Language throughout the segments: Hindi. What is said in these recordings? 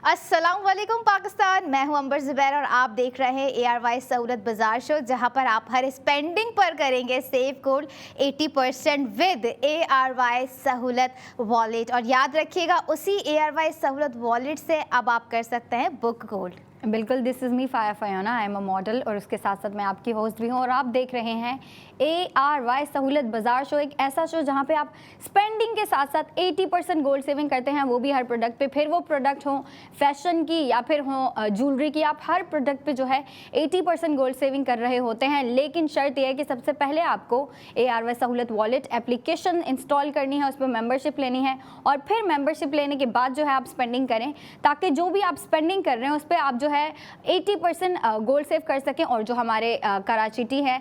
अस्सलाम वालेकुम पाकिस्तान, मैं हूं अंबर ज़ुबैर और आप देख रहे हैं ARY सहूलत बाजार शो, जहां पर आप हर स्पेंडिंग पर करेंगे सेव कोड 80% विद ARY सहूलत वॉलेट। और याद रखिएगा, उसी ARY सहूलत वॉलेट से अब आप कर सकते हैं बुक गोल्ड। बिल्कुल, दिस इज़ मी फाया फयोना, आई एम अ मॉडल और उसके साथ साथ मैं आपकी होस्ट भी हूँ और आप देख रहे हैं ARY सहूलत बाजार शो, एक ऐसा शो जहाँ पे आप स्पेंडिंग के साथ साथ 80% गोल्ड सेविंग करते हैं, वो भी हर प्रोडक्ट पे। फिर वो प्रोडक्ट हो फैशन की या फिर हो ज्वेलरी की, आप हर प्रोडक्ट पे जो है 80% गोल्ड सेविंग कर रहे होते हैं। लेकिन शर्त यह है कि सबसे पहले आपको ARY सहूलत वॉलेट एप्लीकेशन इंस्टॉल करनी है, उस पर मेम्बरशिप लेनी है और फिर मेम्बरशिप लेने के बाद जो है आप स्पेंडिंग करें, ताकि जो भी आप स्पेंडिंग कर रहे हैं उस पर आप जो है 80% गोल्ड सेव कर सकें। और जो हमारे कराची टी है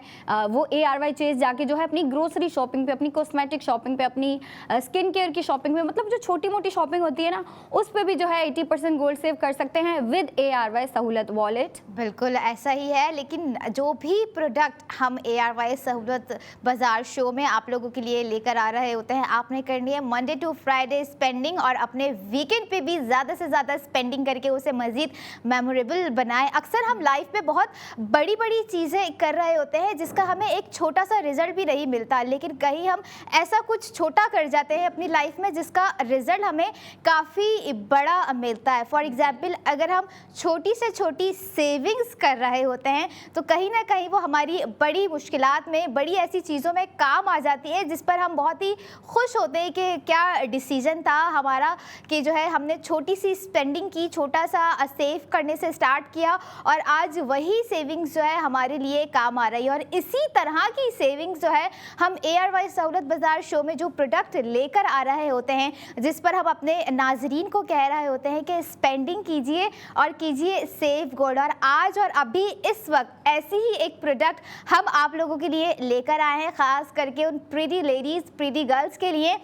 वो ARY चेज जाके जो है अपनी ग्रोसरी शॉपिंग पे, अपनी कॉस्मेटिक शॉपिंग पे, अपनी स्किन केयर की शॉपिंग पे, मतलब जो छोटी मोटी शॉपिंग होती है ना, उस पे भी जो है 80% गोल्ड सेव कर सकते हैं विद ARY सहूलत वॉलेट। बिल्कुल ऐसा ही है, लेकिन जो भी प्रोडक्ट हम ARY सहूलत बाजार शो में आप लोगों के लिए लेकर आ रहे होते हैं, आपने करनी है मंडे टू फ्राइडे स्पेंडिंग और अपने वीकेंड पे भी ज़्यादा से ज़्यादा स्पेंडिंग करके उसे मज़ीद मेमोरेबल बनाएं। अक्सर हम लाइफ में बहुत बड़ी बड़ी चीज़ें कर रहे होते हैं जिसका हमें एक छोटा सा रिजल्ट भी नहीं मिलता, लेकिन कहीं हम ऐसा कुछ छोटा कर जाते हैं अपनी लाइफ में जिसका रिजल्ट हमें काफ़ी बड़ा मिलता है। फॉर एग्जाम्पल, अगर हम छोटी से छोटी सेविंग्स कर रहे होते हैं तो कहीं ना कहीं वो हमारी बड़ी मुश्किलात में, बड़ी ऐसी चीज़ों में काम आ जाती है जिस पर हम बहुत ही खुश होते हैं कि क्या डिसीजन था हमारा कि जो है हमने छोटी सी स्पेंडिंग की, छोटा सा सेव करने से स्टार्ट किया और आज वही सेविंग्स जो है हमारे लिए काम आ रही है। और इसी तरह की सेविंग्स जो है हम ARY सहूलत बाजार शो में जो प्रोडक्ट लेकर आ रहे होते हैं, जिस पर हम अपने नाजरीन को कह रहे होते हैं कि स्पेंडिंग कीजिए और कीजिए सेव गोल्ड। और आज और अभी इस वक्त ऐसी ही एक प्रोडक्ट हम आप लोगों के लिए लेकर आए हैं, ख़ास करके उन प्रीटी लेडीज़, प्रीटी गर्ल्स के लिए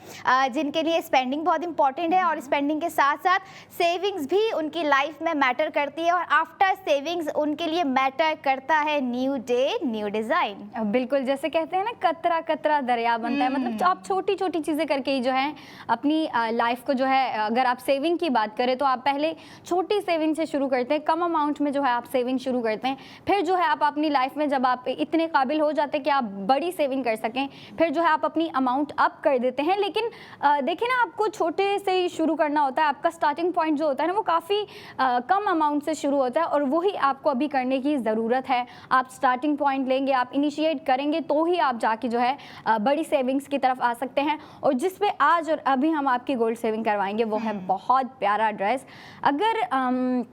जिनके लिए स्पेंडिंग बहुत इंपॉर्टेंट है और स्पेंडिंग के साथ साथ सेविंग्स भी उनकी लाइफ में मैटर करती है और आफ्टर सेविंग्स उनके लिए मैटर करता है न्यू डे न्यू डिज़ाइन। बिल्कुल, जैसे कहते हैं ना, कतरा कतरा दरिया बनता है। मतलब आप छोटी छोटी चीज़ें करके ही जो है अपनी लाइफ को जो है, अगर आप सेविंग की बात करें तो आप पहले छोटी सेविंग से शुरू करते हैं, कम अमाउंट में जो है आप सेविंग शुरू करते हैं। फिर जो है आप अपनी लाइफ में जब आप इतने काबिल हो जाते हैं कि आप बड़ी सेविंग कर सकें, फिर जो है आप अपनी अमाउंट अप कर देते हैं। लेकिन देखिए ना, आपको छोटे से ही शुरू करना होता है। आपका स्टार्टिंग पॉइंट जो होता है ना, वो काफ़ी कम अमाउंट से शुरू होता है और वही आपको अभी करने की ज़रूरत है। आप स्टार्टिंग पॉइंट लेंगे, आप इनिशिएट करेंगे तो ही आप जाके जो है बड़ी सेविंग्स की तरफ आ सकते हैं। और जिस पे आज और अभी हम आपकी गोल्ड सेविंग करवाएंगे वो है बहुत प्यारा ड्रेस। अगर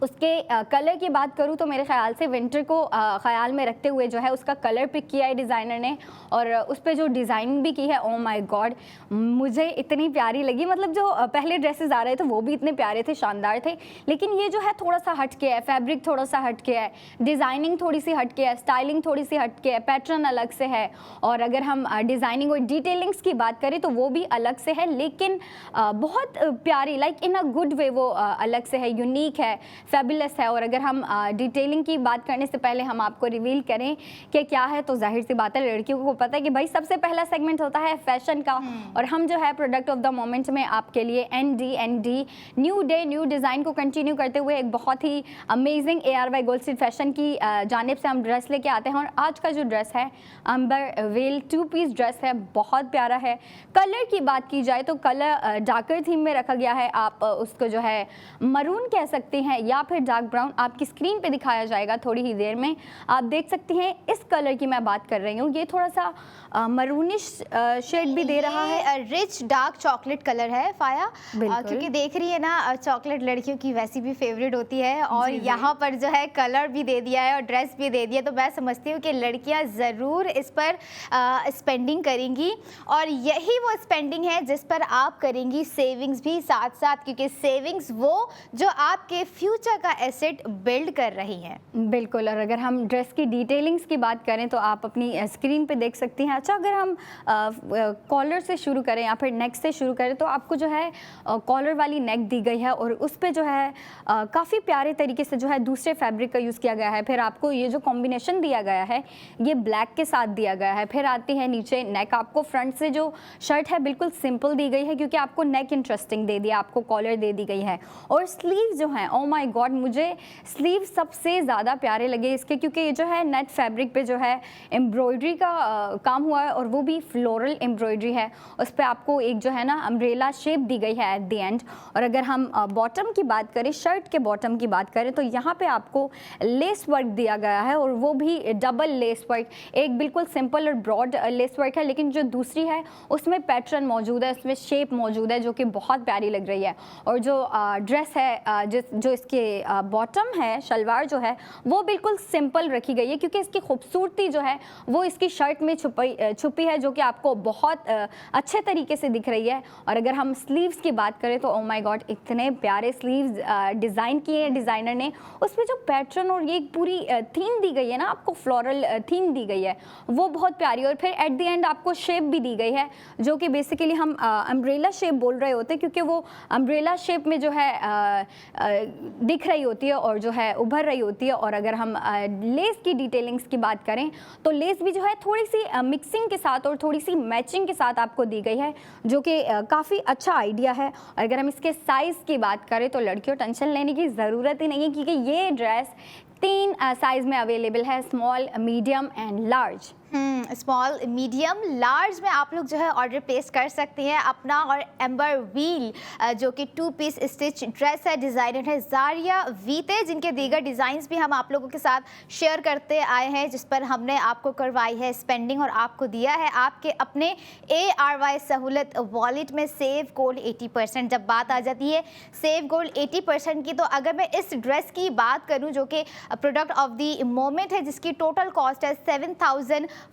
उसके कलर की बात करूँ तो मेरे ख्याल से विंटर को ख्याल में रखते हुए जो है उसका कलर पिक किया है डिज़ाइनर ने और उस पर जो डिज़ाइनिंग भी की है, ओ माय गॉड, मुझे इतनी प्यारी लगी। मतलब जो पहले ड्रेसेस आ रहे थे वो भी इतने प्यारे थे, शानदार थे, लेकिन ये जो है थोड़ा सा हट के है, फैब्रिक थोड़ा सा हट के है, डिज़ाइनिंग थोड़ी सी हट के है, स्टाइलिंग थोड़ी सी हट के है, पैटर्न अलग से है। और अगर हम डिज़ाइनिंग और डिटेलिंग्स की बात करें तो वो भी अलग से है, लेकिन बहुत प्यारी, like in a good way वो अलग से है, यूनिक है, फैबुलस है। और अगर हम डिटेलिंग की बात करने से पहले हम आपको रिवील करें कि क्या है, तो जाहिर सी बात है लड़कियों को पता है कि भाई सबसे पहला सेगमेंट होता है फैशन का। और हम जो है प्रोडक्ट ऑफ द मोमेंट में आपके लिए ND new day new design को कंटिन्यू करते हुए एक बहुत ही amazing ARY gold street fashion की जानिब से हम ड्रेस लेके आते हैं। और आज का जो ड्रेस है अंबर वेल 2 पीस ड्रेस है, बहुत प्यारा है। कलर की बात की जाए तो कलर डार्कर थीम में रखा गया है, आप उसको जो है मरून कह सकते हैं या फिर डार्क ब्राउन, आपकी स्क्रीन पे दिखाया जाएगा थोड़ी ही देर में, आप देख सकती हैं। इस कलर की मैं बात कर रही हूँ, ये थोड़ा सा मरूनिश शेड भी दे रहा है, रिच डार्क चॉकलेट कलर है फाया, क्योंकि देख रही है ना, चॉकलेट लड़कियों की वैसी भी फेवरेट होती है और यहाँ पर जो है कलर भी दे दिया है और ड्रेस भी दे दिया, तो मैं समझती हूँ कि लड़कियाँ ज़रूर इस पर स्पेंडिंग करेंगी और यही वो स्पेंडिंग है जिस पर आप करेंगी सेविंग्स भी साथ साथ, क्योंकि सेविंग्स वो जो आपके फ्यूचर फ्यूचर का एसेट बिल्ड कर रही हैं। बिल्कुल। और अगर हम ड्रेस की डिटेलिंग्स की बात करें तो आप अपनी स्क्रीन पे देख सकती हैं। अच्छा, अगर हम कॉलर से शुरू करें या फिर नेक से शुरू करें तो आपको जो है कॉलर वाली नेक दी गई है और उस पे जो है काफ़ी प्यारे तरीके से जो है दूसरे फैब्रिक का यूज़ किया गया है। फिर आपको ये जो कॉम्बिनेशन दिया गया है ये ब्लैक के साथ दिया गया है। फिर आती है नीचे नेक। आपको फ्रंट से जो शर्ट है बिल्कुल सिंपल दी गई है क्योंकि आपको नेक इंटरेस्टिंग दे दिया, आपको कॉलर दे दी गई है। और स्लीव जो है, ओ माय गॉड, मुझे स्लीव सबसे ज़्यादा प्यारे लगे इसके, क्योंकि ये जो है नेट फैब्रिक पे जो है एम्ब्रॉयडरी का काम हुआ है और वो भी फ्लोरल एम्ब्रॉयडरी है। उस पर आपको एक जो है ना अम्ब्रेला शेप दी गई है एट द एंड। और अगर हम बॉटम की बात करें, शर्ट के बॉटम की बात करें तो यहाँ पे आपको लेस वर्क दिया गया है और वो भी डबल लेस वर्क। एक बिल्कुल सिंपल और ब्रॉड लेस वर्क है, लेकिन जो दूसरी है उसमें पैटर्न मौजूद है, उसमें शेप मौजूद है जो कि बहुत प्यारी लग रही है। और जो ड्रेस है, जो इसके बॉटम है, शलवार जो है वो बिल्कुल सिंपल रखी गई है क्योंकि इसकी खूबसूरती जो है वो इसकी शर्ट में छुपी है, जो कि आपको बहुत अच्छे तरीके से दिख रही है। और अगर हम स्लीव्स की बात करें तो ओ माय गॉड, इतने प्यारे स्लीव्स डिज़ाइन किए हैं डिज़ाइनर ने। उसमें जो पैटर्न और ये पूरी थीम दी गई है ना, आपको फ्लोरल थीम दी गई है, वो बहुत प्यारी। और फिर एट द एंड आपको शेप भी दी गई है जो कि बेसिकली हम अम्ब्रेला शेप बोल रहे होते हैं क्योंकि वो अम्ब्रेला शेप में जो है दिख रही होती है और जो है उभर रही होती है। और अगर हम लेस की डिटेलिंग्स की बात करें तो लेस भी जो है थोड़ी सी मिक्सिंग के साथ और थोड़ी सी मैचिंग के साथ आपको दी गई है, जो कि काफ़ी अच्छा आइडिया है। और अगर हम इसके साइज़ की बात करें तो लड़कियों टेंशन लेने की ज़रूरत ही नहीं है क्योंकि ये ड्रेस 3 साइज़ में अवेलेबल है, small, medium and large. Small, medium, large में आप लोग जो है ऑर्डर प्लेस कर सकते हैं अपना। और एम्बर व्हील जो कि 2 पीस स्टिच ड्रेस है, डिज़ाइनर है ज़ारिया वीते, जिनके दीगर डिज़ाइंस भी हम आप लोगों के साथ शेयर करते आए हैं, जिस पर हमने आपको करवाई है स्पेंडिंग और आपको दिया है आपके अपने ARY सहूलत वॉलेट में सेव गोल्ड 80%। जब बात आ जाती है सेव गोल्ड 80% की, तो अगर मैं इस ड्रेस की बात करूँ जो कि प्रोडक्ट ऑफ द मोमेंट है, जिसकी टोटल कॉस्ट है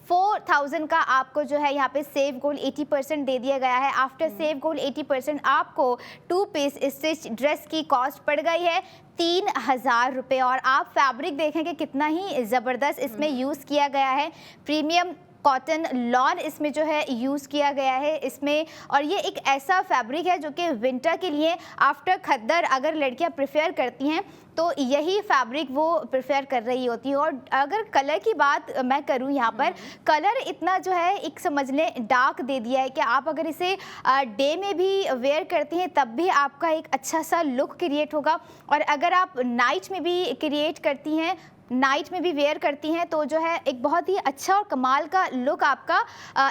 4,000 का, आपको जो है यहाँ पे सेव गोल्ड 80% दे दिया गया है। आफ्टर सेव गोल्ड 80% आपको 2 पीस स्टिच ड्रेस की कॉस्ट पड़ गई है 3,000 रुपये। और आप फैब्रिक देखेंगे कितना ही ज़बरदस्त इसमें यूज़ किया गया है, प्रीमियम कॉटन लॉन इसमें जो है यूज़ किया गया है इसमें। और ये एक ऐसा फैब्रिक है जो कि विंटर के लिए आफ्टर खद्दर अगर लड़कियां प्रेफर करती हैं तो यही फैब्रिक वो प्रेफर कर रही होती है। और अगर कलर की बात मैं करूं, यहाँ पर कलर इतना जो है एक समझ लें डार्क दे दिया है कि आप अगर इसे डे में भी वेयर करती हैं तब भी आपका एक अच्छा सा लुक क्रिएट होगा। और अगर आप नाइट में भी क्रिएट करती हैं, नाइट में भी वेयर करती हैं तो जो है एक बहुत ही अच्छा और कमाल का लुक आपका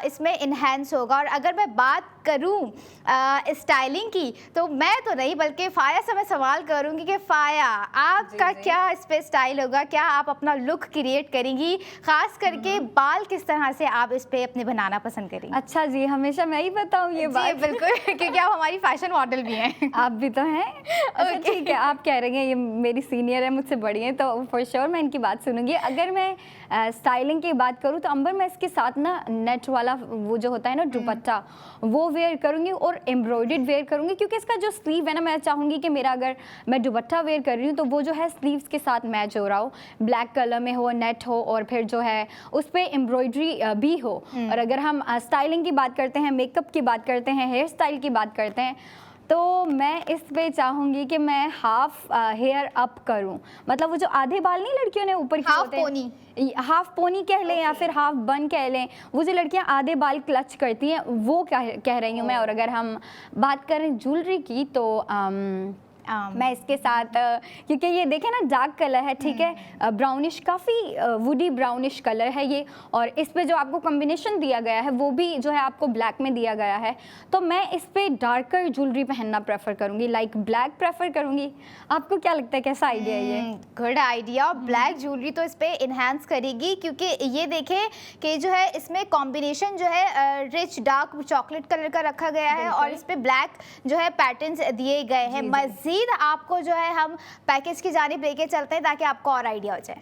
इसमें इन्हेंस होगा। और अगर मैं बात करूं स्टाइलिंग की तो मैं तो नहीं बल्कि फ़ाया से मैं सवाल करूंगी कि फ़ाया आपका क्या इस पे स्टाइल होगा, क्या आप अपना लुक क्रिएट करेंगी, ख़ास करके बाल किस तरह से आप इस पे अपने बनाना पसंद करेंगी? अच्छा जी, हमेशा मैं ही बताऊँ ये बात? बिल्कुल क्योंकि आप हमारी फैशन मॉडल भी हैं। आप भी तो हैं। अच्छा ठीक है, आप कह रही हैं ये मेरी सीनियर है, मुझसे बड़ी हैं, तो फॉर श्योर मैं इनकी बात सुनूंगी। अगर मैं स्टाइलिंग की बात करूँ तो अंबर मैं इसके साथ ना नेट वाला वो जो होता है ना दुपट्टा, वो वेयर करूँगी और एम्ब्रॉयडर्ड वेयर करूँगी क्योंकि इसका जो स्लीव है ना, मैं चाहूँगी कि मेरा अगर मैं दुपट्टा वेयर कर रही हूँ तो वो जो है स्लीव्स के साथ मैच हो रहा हो, ब्लैक कलर में हो, नेट हो और फिर जो है उस पर एम्ब्रॉयडरी भी हो। और अगर हम स्टाइलिंग की बात करते हैं, मेकअप की बात करते हैं, हेयर स्टाइल की बात करते हैं, तो मैं इस पे चाहूँगी कि मैं हाफ हेयर अप करूँ। मतलब वो जो आधे बाल नहीं लड़कियों ने ऊपर के होते हैं, हाफ पोनी कह लें या फिर हाफ बन कह लें, वो जो लड़कियां आधे बाल क्लच करती हैं वो कह रही हूँ मैं। और अगर हम बात करें ज्वेलरी की तो मैं इसके साथ क्योंकि ये देखें ना डार्क कलर है, ठीक है, ब्राउनिश, काफ़ी वुडी ब्राउनिश कलर है ये। और इस पे जो आपको कॉम्बिनेशन दिया गया है वो भी जो है आपको ब्लैक में दिया गया है, तो मैं इस पे डार्कर ज्वेलरी पहनना प्रेफर करूँगी, लाइक ब्लैक प्रेफर करूँगी। आपको क्या लगता है, कैसा आइडिया है ये? Good idea. ब्लैक ज्वेलरी तो इस पे इन्हेंस करेगी क्योंकि ये देखें कि जो है इसमें कॉम्बिनेशन जो है रिच डार्क चॉकलेट कलर का रखा गया है और इस पे ब्लैक जो है पैटर्न्स दिए गए हैं। मज़ीद आपको जो है हम पैकेज की जानिब लेके चलते हैं ताकि आपको और आइडिया हो जाए।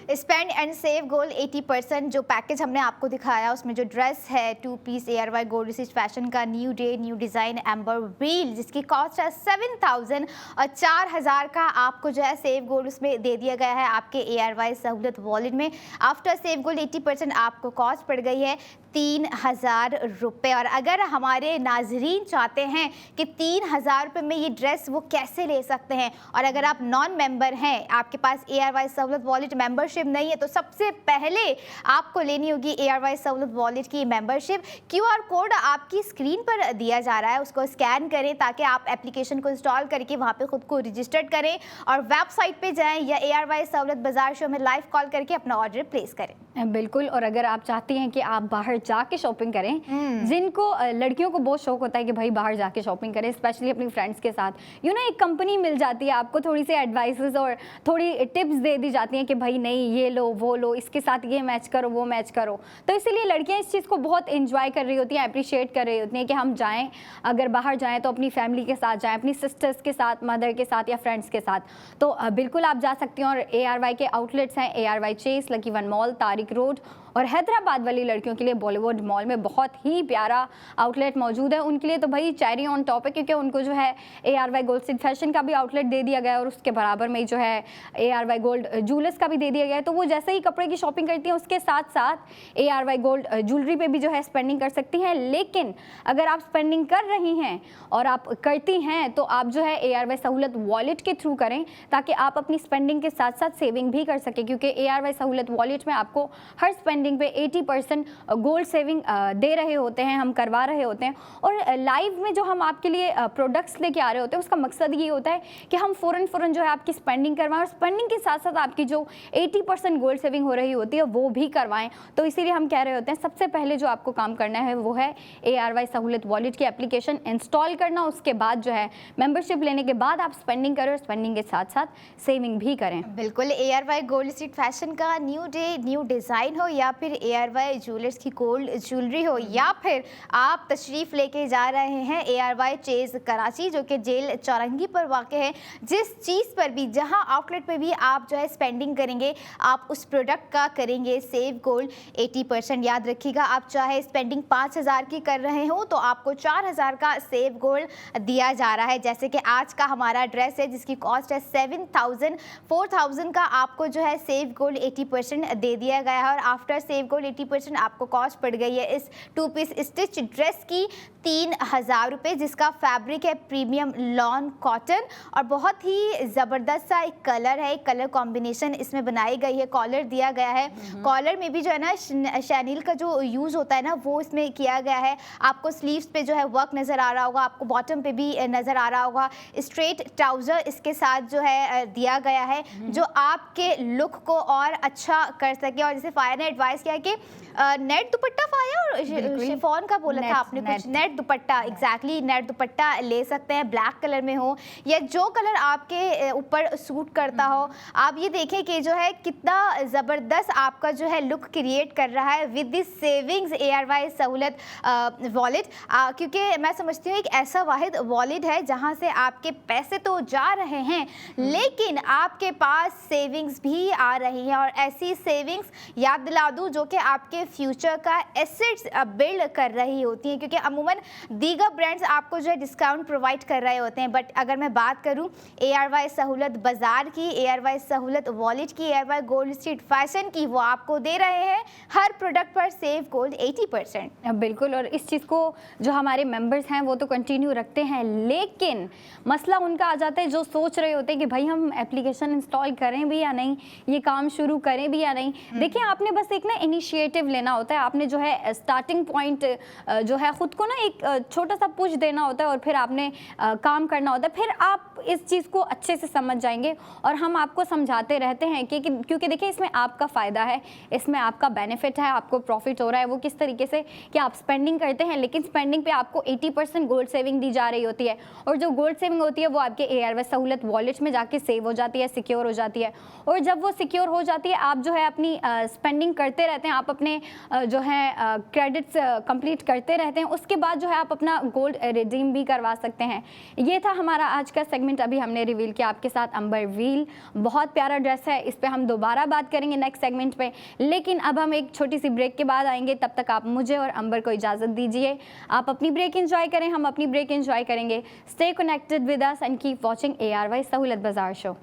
Spend and save Gold 80%। जो पैकेज हमने आपको दिखाया उसमें जो ड्रेस है 2 पीस ARY गोल्ड रिसीज फैशन का new day new design amber wheel जिसकी कॉस्ट है 7000 और 4000 का आपको जो है सेव गोल्ड उसमें दे दिया गया है आपके ARY सहूलत वॉलेट में। आफ्टर सेव गोल्ड 80% आपको कॉस्ट पड़ गई है 3000 रुपये। और अगर हमारे नाजरीन चाहते हैं कि 3000 रुपये में ये ड्रेस वो कैसे ले सकते हैं, और अगर आप नॉन मेंबर हैं, आपके पास ARY सहूलत वॉलेट मेंबरशिप नहीं है, तो सबसे पहले आपको लेनी होगी ARY सहूलत वॉलेट की मेंबरशिप। QR कोड आपकी स्क्रीन पर दिया जा रहा है, उसको स्कैन करें ताकि आप एप्लीकेशन को इंस्टॉल करके वहाँ पे खुद को रजिस्टर्ड करें और वेबसाइट पे जाएं या ARY सहूलत बाजार शो में लाइव कॉल करके अपना ऑर्डर प्लेस करें। बिल्कुल। और अगर आप चाहती हैं कि आप बाहर जाके शॉपिंग करें, जिनको लड़कियों को बहुत शौक होता है कि भाई बाहर जाके शॉपिंग करें, स्पेशली अपनी फ्रेंड्स के साथ, एक कंपनी मिल जाती है, आपको थोड़ी सी एडवाइसेस और थोड़ी टिप्स दे दी जाती हैं कि भाई नहीं ये लो वो लो, इसके साथ ये मैच करो वो मैच करो। तो इसीलिए लड़कियां इस चीज़ को बहुत इंजॉय कर रही होती हैं, अप्रिशिएट कर रही होती हैं कि हम जाएँ, अगर बाहर जाएँ तो अपनी फैमिली के साथ जाएँ, अपनी सिस्टर्स के साथ, मदर के साथ या फ्रेंड्स के साथ। तो बिल्कुल आप जा सकती हैं। और ARY के आउटलेट्स हैं ARY Chase, Lucky one mall, Tariq Road, और हैदराबाद वाली लड़कियों के लिए बॉलीवुड मॉल में बहुत ही प्यारा आउटलेट मौजूद है। उनके लिए तो भाई चेरी ऑन टॉप है, क्योंकि उनको जो है ARY गोल्ड स्ट्रीट फैशन का भी आउटलेट दे दिया गया है और उसके बराबर में जो है ARY गोल्ड ज्वेलर्स का भी दे दिया गया है। तो वो जैसे ही कपड़े की शॉपिंग करती हैं उसके साथ साथ ARY गोल्ड ज्वेलरी पे भी जो है स्पेंडिंग कर सकती हैं। लेकिन अगर आप स्पेंडिंग कर रही हैं और आप करती हैं तो आप जो है ARY सहूलत वॉलेट के थ्रू करें, ताकि आप अपनी स्पेंडिंग के साथ साथ सेविंग भी कर सकें, क्योंकि ARY सहूलत वॉलेट में आपको हर स्पेंडिंग पे 80% गोल्ड सेविंग दे रहे होते हैं, हम करवा रहे होते हैं। और लाइव में जो हम आपके लिए प्रोडक्ट्स लेके आ रहे होते हैं उसका मकसद ये होता है कि हम फ़ौरन जो है आपकी स्पेंडिंग करवाएं, और स्पेंडिंग के साथ साथ आपकी जो 80% गोल्ड सेविंग हो रही होती है वो भी करवाएं। तो इसीलिए हम कह रहे होते हैं सबसे पहले जो आपको काम करना है वो है ARY सहूलत वॉलेट की एप्लीकेशन इंस्टॉल करना। उसके बाद जो है मेंबरशिप लेने के बाद आप स्पेंडिंग करें और स्पेंडिंग के साथ साथ सेविंग भी करें। बिल्कुल। ARY गोल्ड स्ट्रीट फैशन का न्यू डे न्यू डिज़ाइन हो या फिर ARY ज्वेलर्स की गोल्ड ज्वेलरी हो, या फिर आप तशरीफ़ लेके जा रहे हैं ARY चेज़ कराची जो कि जेल चौरंगी पर वाक़ है, जिस चीज़ पर भी जहां आउटलेट पे भी आप जो है स्पेंडिंग करेंगे आप उस प्रोडक्ट का करेंगे सेव गोल्ड 80%। याद रखिएगा, आप चाहे स्पेंडिंग 5000 की कर रहे हो तो आपको 4000 का सेव गोल्ड दिया जा रहा है। जैसे कि आज का हमारा ड्रेस है जिसकी कॉस्ट है 7000, 4000 का आपको जो है सेव गोल्ड 80% दे दिया गया है। और आफ्टर सेव गोल्ड 80% आपको कॉस्ट पड़ गई है इस 2 पीस स्टिच ड्रेस की 3000 रुपये, जिसका फैब्रिक है प्रीमियम लॉन कॉटन और बहुत ही ज़बरदस्त सा एक कलर है, एक कलर कॉम्बिनेशन इसमें बनाई गई है। कॉलर दिया गया है, कॉलर में भी जो है ना शैनिल का जो यूज़ होता है ना वो इसमें किया गया है। आपको स्लीव्स पे जो है वर्क नज़र आ रहा होगा, आपको बॉटम पे भी नज़र आ रहा होगा। स्ट्रेट ट्राउज़र इसके साथ जो है दिया गया है जो आपके लुक को और अच्छा कर सके। और जैसे फ़ाया ने एडवाइस किया कि नेट दुपट्टा फ़ाया और शिफॉन का बोला था आपने कुछ, नेट दुपट्टा, एग्जैक्टली नेट दुपट्टा ले सकते हैं, ब्लैक कलर में हो या जो कलर आपके ऊपर सूट करता हो। आप ये देखें कि जो है कितना ज़बरदस्त आपका जो है लुक क्रिएट कर रहा है विद दिस सेविंग्स ARY सहूलत वॉलेट, क्योंकि मैं समझती हूँ एक ऐसा वाहिद वॉलेट है जहाँ से आपके पैसे तो जा रहे हैं लेकिन आपके पास सेविंग्स भी आ रही हैं। और ऐसी सेविंग्स याद दिला दूँ जो कि आपके फ्यूचर का एसेट्स बिल्ड कर रही होती हैं, क्योंकि अमूमन दीगर ब्रांड्स आपको जो है डिस्काउंट प्रोवाइड कर रहे होते हैं, बट अगर मैं बात करूं ARY सहूलत बाजार की, ARY सहूलत वॉलेट की, ARY गोल्ड स्ट्रीट फैशन की, वो आपको दे रहे हैं हर प्रोडक्ट पर सेव गोल्ड 80%। बिल्कुल। और इस चीज़ को जो हमारे मेंबर्स हैं वो तो कंटिन्यू रखते हैं, लेकिन मसला उनका आ जाता है जो सोच रहे होते हैं कि भाई हम एप्लीकेशन इंस्टॉल करें भी या नहीं, ये काम शुरू करें भी या नहीं। देखिए, आपने बस एक ना इनिशिएटिव लेना होता है, आपने जो है स्टार्टिंग पॉइंट जो है ख़ुद को ना एक छोटा सा पुश देना होता है और फिर आपने काम करना होता है, फिर आप इस चीज़ को अच्छे से समझ जाएंगे। और हम आपको समझाते रहते हैं कि क्योंकि देखिए इसमें आपका फ़ायदा है, इसमें आपका बेनिफिट है, आपको प्रॉफिट हो रहा है। वो किस तरीके से कि आप स्पेंडिंग करते हैं लेकिन स्पेंडिंग पे आपको 80% गोल्ड सेविंग दी जा रही होती है, और जो गोल्ड सेविंग होती है वो आपके ARY सहूलत वॉलेट में जाके सेव हो जाती है, सिक्योर हो जाती है। और जब वो सिक्योर हो जाती है आप जो है अपनी स्पेंडिंग करते रहते हैं, आप अपने जो है क्रेडिट्स कंप्लीट करते रहते हैं, उसके बाद जो है आप अपना गोल्ड रिडीम भी करवा सकते हैं। ये था हमारा आज का सेगमेंट। अभी हमने रिवील किया आपके साथ अंबर व्हील, बहुत प्यारा ड्रेस है, इस पे हम दोबारा बात करेंगे नेक्स्ट सेगमेंट पे, लेकिन अब हम एक छोटी सी ब्रेक के बाद आएंगे। तब तक आप मुझे और अंबर को इजाज़त दीजिए। आप अपनी ब्रेक एंजॉय करें, हम अपनी ब्रेक एंजॉय करेंगे। Stay connected with us and keep watching ARY सहूलत बाजार show.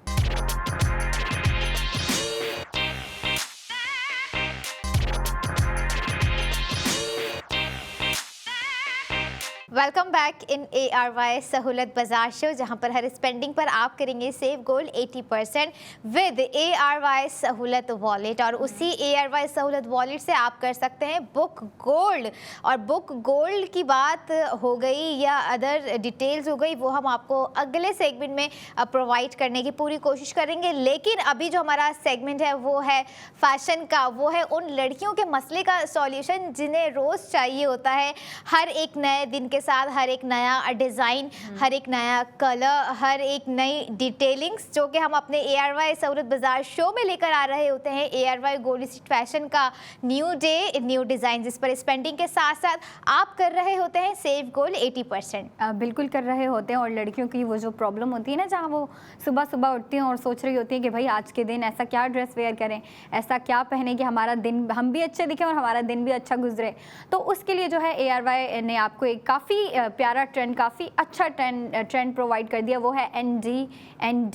Welcome back in ARY सहूलत बाजार शो, जहां पर हर स्पेंडिंग पर आप करेंगे सेव गोल्ड 80% विद ARY सहूलत वॉलेट। और उसी ARY सहूलत वॉलेट से आप कर सकते हैं बुक गोल्ड। और बुक गोल्ड की बात हो गई या अदर डिटेल्स हो गई, वो हम आपको अगले सेगमेंट में प्रोवाइड करने की पूरी कोशिश करेंगे। लेकिन अभी जो हमारा सेगमेंट है वो है फैशन का, वो है उन लड़कियों के मसले का सॉल्यूशन जिन्हें रोज़ चाहिए होता है हर एक नए दिन के साथ हर एक नया डिज़ाइन, हर एक नया कलर, हर एक नई डिटेलिंग्स, जो कि हम अपने ARY सहूलत बाजार शो में लेकर आ रहे होते हैं। ARY गोल्ड स्ट्रीट फैशन का न्यू डे न्यू डिज़ाइन, जिस पर स्पेंडिंग के साथ साथ आप कर रहे होते हैं सेव गोल्ड 80%। बिल्कुल कर रहे होते हैं। और लड़कियों की वो जो प्रॉब्लम होती है ना, जहाँ वो सुबह सुबह उठती हैं और सोच रही होती हैं कि भाई आज के दिन ऐसा क्या ड्रेस वेयर करें, ऐसा क्या पहने कि हमारा दिन हम भी अच्छे दिखें और हमारा दिन भी अच्छा गुजरे। तो उसके लिए जो है ARY ने आपको एक काफ़ी प्यारा ट्रेंड, काफ़ी अच्छा ट्रेंड प्रोवाइड कर दिया। वो है ND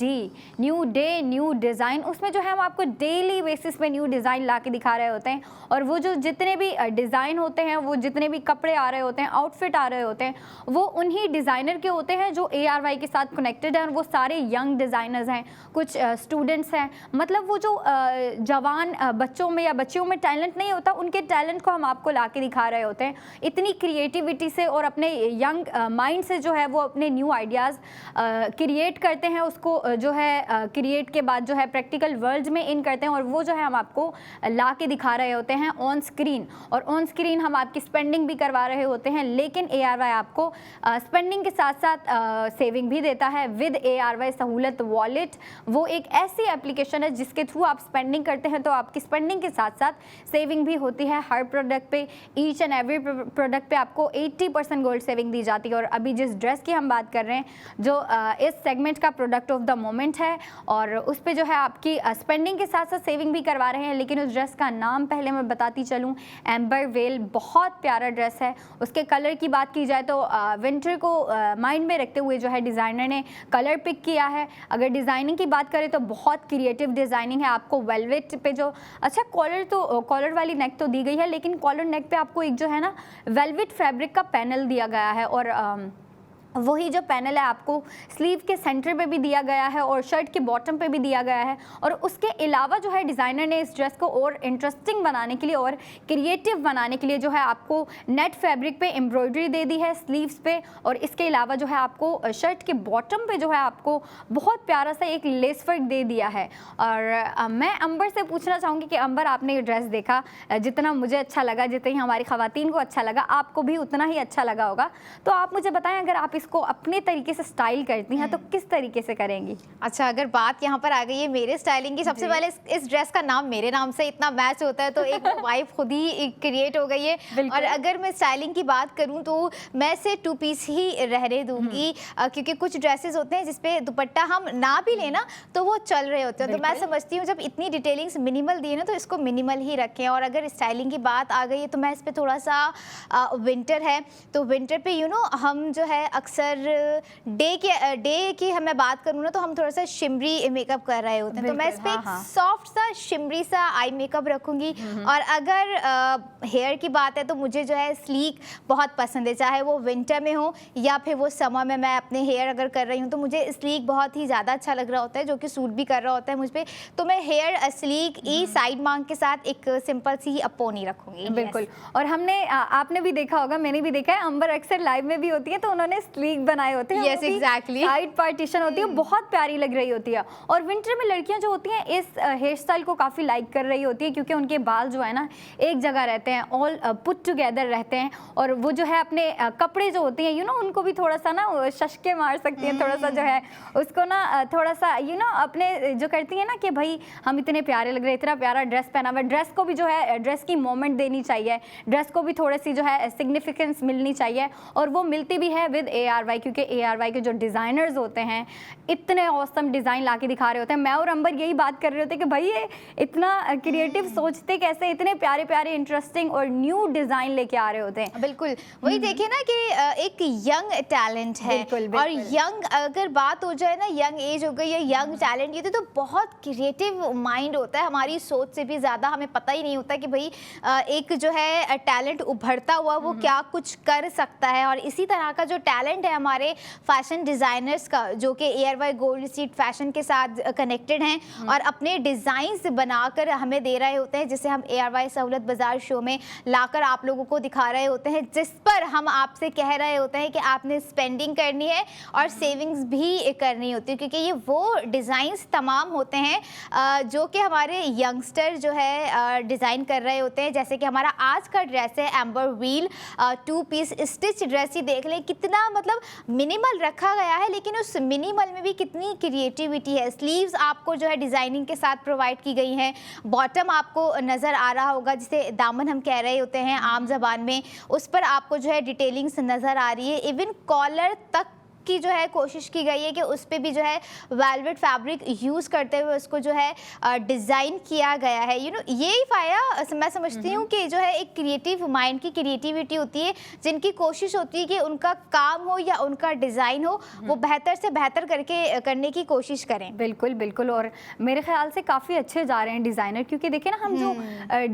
new day new design. उसमें जो है हम आपको डेली बेसिस पे न्यू डिज़ाइन ला के दिखा रहे होते हैं। और वो जो जितने भी डिज़ाइन होते हैं, वो जितने भी कपड़े आ रहे होते हैं, आउटफिट आ रहे होते हैं, वो उन्हीं डिज़ाइनर के होते हैं जो ARY के साथ कनेक्टेड हैं। और वो सारे यंग डिज़ाइनर्स हैं, कुछ स्टूडेंट्स हैं। मतलब वो जो जवान बच्चों में या बच्चियों में टैलेंट नहीं होता, उनके टैलेंट को हम आपको ला के दिखा रहे होते हैं। इतनी क्रिएटिविटी से और अपने यंग माइंड से जो है वो अपने न्यू आइडियाज़ क्रिएट करते हैं। उसको जो है क्रिएट के बाद जो है प्रैक्टिकल वर्ल्ड में इन करते हैं। और वो जो है हम आपको ला के दिखा रहे होते हैं ऑन स्क्रीन। और ऑन स्क्रीन हम आपकी स्पेंडिंग भी करवा रहे होते हैं। लेकिन ARY आपको स्पेंडिंग के साथ साथ सेविंग भी देता है विद ARY सहूलत वॉलेट। वो एक ऐसी एप्लीकेशन है जिसके थ्रू आप स्पेंडिंग करते हैं तो आपकी स्पेंडिंग के साथ साथ सेविंग भी होती है। हर प्रोडक्ट पे, ईच एंड एवरी प्रोडक्ट पे आपको 80% गोल्ड सेविंग दी जाती है। और अभी जिस ड्रेस की हम बात कर रहे हैं, जो इस सेगमेंट का प्रोडक्ट ऑफ द मोमेंट है, और उस पे जो है आपकी स्पेंडिंग के साथ साथ सेविंग भी करवा रहे हैं। लेकिन उस ड्रेस का नाम पहले मैं बताती चलूँ, एम्बर वेल। बहुत प्यारा ड्रेस है। उसके कलर की बात की जाए तो विंटर को माइंड में रखते हुए जो है डिज़ाइनर ने कलर पिक किया है। अगर डिज़ाइनिंग की बात करें तो बहुत क्रिएटिव डिज़ाइनिंग है। आपको वेलवेट पे जो अच्छा कॉलर वाली नेक तो दी गई है, लेकिन कॉलर नेक पे आपको एक जो है ना वेलवेट फैब्रिक का पैनल दिया गया है। और वही जो पैनल है आपको स्लीव के सेंटर पे भी दिया गया है और शर्ट के बॉटम पे भी दिया गया है। और उसके अलावा जो है डिज़ाइनर ने इस ड्रेस को और इंटरेस्टिंग बनाने के लिए और क्रिएटिव बनाने के लिए जो है आपको नेट फैब्रिक पे एम्ब्रॉयडरी दे दी है स्लीव्स पे। और इसके अलावा जो है आपको शर्ट के बॉटम पे जो है आपको बहुत प्यारा सा एक लेस वर्क दे दिया है। और मैं अंबर से पूछना चाहूँगी कि अंबर, आपने ये ड्रेस देखा, जितना मुझे अच्छा लगा, जितनी हमारी ख़वातीन को अच्छा लगा, आपको भी उतना ही अच्छा लगा होगा। तो आप मुझे बताएं, अगर आप इसको अपने तरीके से स्टाइल करती हैं तो किस तरीके से करेंगी? अच्छा, अगर बात यहाँ पर आ गई है मेरे स्टाइलिंग की, सबसे पहले इस ड्रेस का नाम मेरे नाम से इतना मैच होता है तो एक वाइब खुद ही क्रिएट हो गई है। और अगर मैं स्टाइलिंग की बात करूँ तो मैं इसे 2 पीस ही रहने दूंगी, क्योंकि कुछ ड्रेसेस होते हैं जिसपे दुपट्टा हम ना भी लेना तो वो चल रहे होते हैं। तो मैं समझती हूँ जब इतनी डिटेलिंग्स मिनिमल दी है ना, तो इसको मिनिमल ही रखें। और अगर स्टाइलिंग की बात आ गई है तो मैं इस पर थोड़ा सा विंटर है तो विंटर पे हम जो है अक्सर डे की हमें बात करूँ ना, तो हम थोड़ा सा शिमरी मेकअप कर रहे होते हैं। तो मैं इस पे एक सॉफ्ट सा शिमरी सा आई मेकअप रखूंगी। और अगर हेयर की बात है तो मुझे जो है स्लीक बहुत पसंद है, चाहे वो विंटर में हो या फिर वो समर में। मैं अपने हेयर अगर कर रही हूँ तो मुझे स्लीक बहुत ही ज़्यादा अच्छा लग रहा होता है, जो कि सूट भी कर रहा होता है मुझ पर। तो मैं हेयर स्लीक ई साइड मांग के साथ एक सिंपल सी अपोनी रखूंगी। बिल्कुल। और हमने आपने भी देखा होगा, मैंने भी देखा है, अंबर अक्सर लाइव में भी होती है तो उन्होंने स्लीक बनाए होते हैं। Yes, exactly. साइड पार्टीशन होती है, बहुत प्यारी लग रही होती है। और विंटर में लड़कियां जो होती हैं इस हेयर स्टाइल को काफ़ी लाइक कर रही होती है, क्योंकि उनके बाल जो है ना एक जगह रहते हैं, ऑल पुट टुगेदर रहते हैं। और वो जो है अपने कपड़े जो होते हैं उनको भी थोड़ा सा ना शशके मार सकती हैं, थोड़ा सा जो है उसको ना थोड़ा सा अपने जो करती हैं ना कि भाई हम इतने प्यारे लग रहे हैं, इतना प्यारा ड्रेस पहना हुआ है। ड्रेस को भी जो है ड्रेस की मोमेंट देनी चाहिए, ड्रेस को भी थोड़ी सी जो है सिग्निफिकेंस मिलनी चाहिए। और वो मिलती भी है विद ARY, क्योंकि ARY के जो डिज़ाइनर्स होते हैं इतने ऑसम डिज़ाइन ला के दिखा रहे होते हैं। मैं और अंबर यही बात कर रहे होते हैं कि भाई ये इतना क्रिएटिव सोचते कैसे, इतने प्यारे प्यारे इंटरेस्टिंग और न्यू डिज़ाइन लेके आ रहे होते हैं। बिल्कुल वही देखिए ना कि एक यंग टैलेंट है। बिल्कुल, और बिल्कुल। यंग अगर बात हो जाए ना, यंग एज हो गई या यंग टैलेंट, ये तो बहुत क्रिएटिव माइंड होता है। हमारी सोच से भी ज़्यादा हमें पता ही नहीं होता कि भाई एक जो है टैलेंट उभरता हुआ वो क्या कुछ कर सकता है। और इसी तरह का जो टैलेंट है हमारे फैशन डिज़ाइनर्स का, जो कि ARY गोल्ड स्ट्रीट फैशन के साथ कनेक्टेड हैं और अपने डिज़ाइंस बनाकर हमें दे रहे होते हैं, जिसे हम ARY सहूलत बाज़ार शो में लाकर आप लोगों को दिखा रहे होते हैं, जिस पर हम आपसे कह रहे होते हैं कि आपने स्पेंडिंग करनी है और सेविंग्स भी करनी होती है, क्योंकि ये वो डिज़ाइंस तमाम होते हैं जो कि हमारे यंगस्टर जो है डिज़ाइन कर रहे होते हैं। जैसे कि हमारा आज का ड्रेस है amber wheel 2 piece stitch dress ही देख लें, कितना मतलब मिनिमल रखा गया है, लेकिन उस मिनिमल में भी कितनी क्रिएटिविटी है। स्लीव्स आपको जो है डिज़ाइनिंग के साथ प्रोवाइड की गई हैं। बॉटम आपको नज़र आ रहा होगा, जिसे दामन हम कह रहे होते हैं आम जबान में, उस पर आपको जो है डिटेलिंग्स नज़र आ रही है। इवन कॉलर तक की जो है कोशिश की गई है कि उस पे भी जो है वेलवेट फैब्रिक यूज़ करते हुए उसको जो है डिज़ाइन किया गया है। यही फ़ायदा मैं समझती हूँ कि जो है एक क्रिएटिव माइंड की क्रिएटिविटी होती है, जिनकी कोशिश होती है कि उनका काम हो या उनका डिज़ाइन हो वो बेहतर से बेहतर करने की कोशिश करें। बिल्कुल बिल्कुल। और मेरे ख्याल से काफ़ी अच्छे जा रहे हैं डिज़ाइनर, क्योंकि देखिए ना हम जो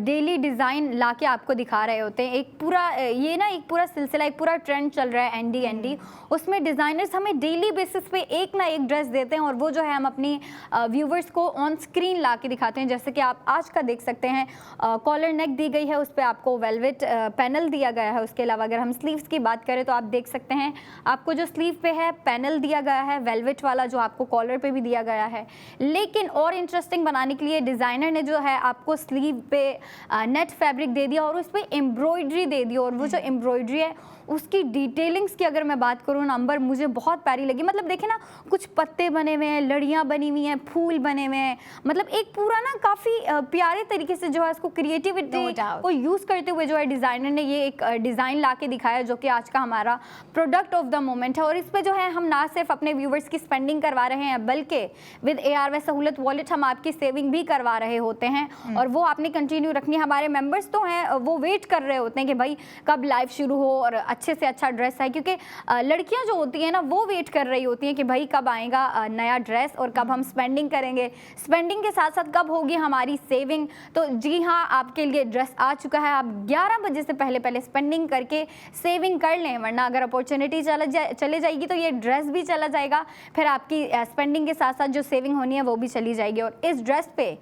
डेली डिज़ाइन ला के आपको दिखा रहे होते हैं, एक पूरा ये ना एक पूरा सिलसिला, एक पूरा ट्रेंड चल रहा है ND उसमें डिज़ाइनर्स हमें डेली बेसिस पे एक ना एक ड्रेस देते हैं और वो जो है हम अपनी व्यूवर्स को ऑन स्क्रीन ला के दिखाते हैं। जैसे कि आप आज का देख सकते हैं, कॉलर नेक दी गई है, उस पर आपको वेलवेट पैनल दिया गया है। उसके अलावा अगर हम स्लीव्स की बात करें तो आप देख सकते हैं आपको जो स्लीव पे है पैनल दिया गया है वेलवेट वाला, जो आपको कॉलर पे भी दिया गया है। लेकिन और इंटरेस्टिंग बनाने के लिए डिज़ाइनर ने जो है आपको स्लीव पे नेट फैब्रिक दे दिया और उस पर एम्ब्रॉयडरी दे दी। और वो जो एम्ब्रॉयडरी है उसकी डिटेलिंग्स की अगर मैं बात करूँ नंबर, मुझे बहुत प्यारी लगी। मतलब देखिए ना, कुछ पत्ते बने हुए हैं, लड़ियाँ बनी हुई हैं, फूल बने हुए हैं, मतलब एक पूरा ना काफ़ी प्यारे तरीके से जो है इसको क्रिएटिविटी को यूज़ करते हुए जो है डिज़ाइनर ने ये एक डिज़ाइन ला के दिखाया, जो कि आज का हमारा प्रोडक्ट ऑफ द मोमेंट है। और इस पर जो है हम ना सिर्फ अपने व्यूवर्स की स्पेंडिंग करवा रहे हैं, बल्कि विद ARY सहूलत वॉलेट हम आपकी सेविंग भी करवा रहे होते हैं। और वो आपने कंटिन्यू रखनी है। हमारे मेम्बर्स तो हैं, वो वेट कर रहे होते हैं कि भाई कब लाइव शुरू हो और अच्छे से अच्छा ड्रेस है, क्योंकि लड़कियां जो होती हैं ना वो वेट कर रही होती हैं कि भाई कब आएगा नया ड्रेस और कब हम स्पेंडिंग करेंगे, स्पेंडिंग के साथ साथ कब होगी हमारी सेविंग। तो जी हाँ, आपके लिए ड्रेस आ चुका है। आप 11 बजे से पहले स्पेंडिंग करके सेविंग कर लें, वरना अगर अपॉर्चुनिटी चले जाएगी तो ये ड्रेस भी चला जाएगा, फिर आपकी स्पेंडिंग के साथ साथ जो सेविंग होनी है वो भी चली जाएगी। और इस ड्रेस पे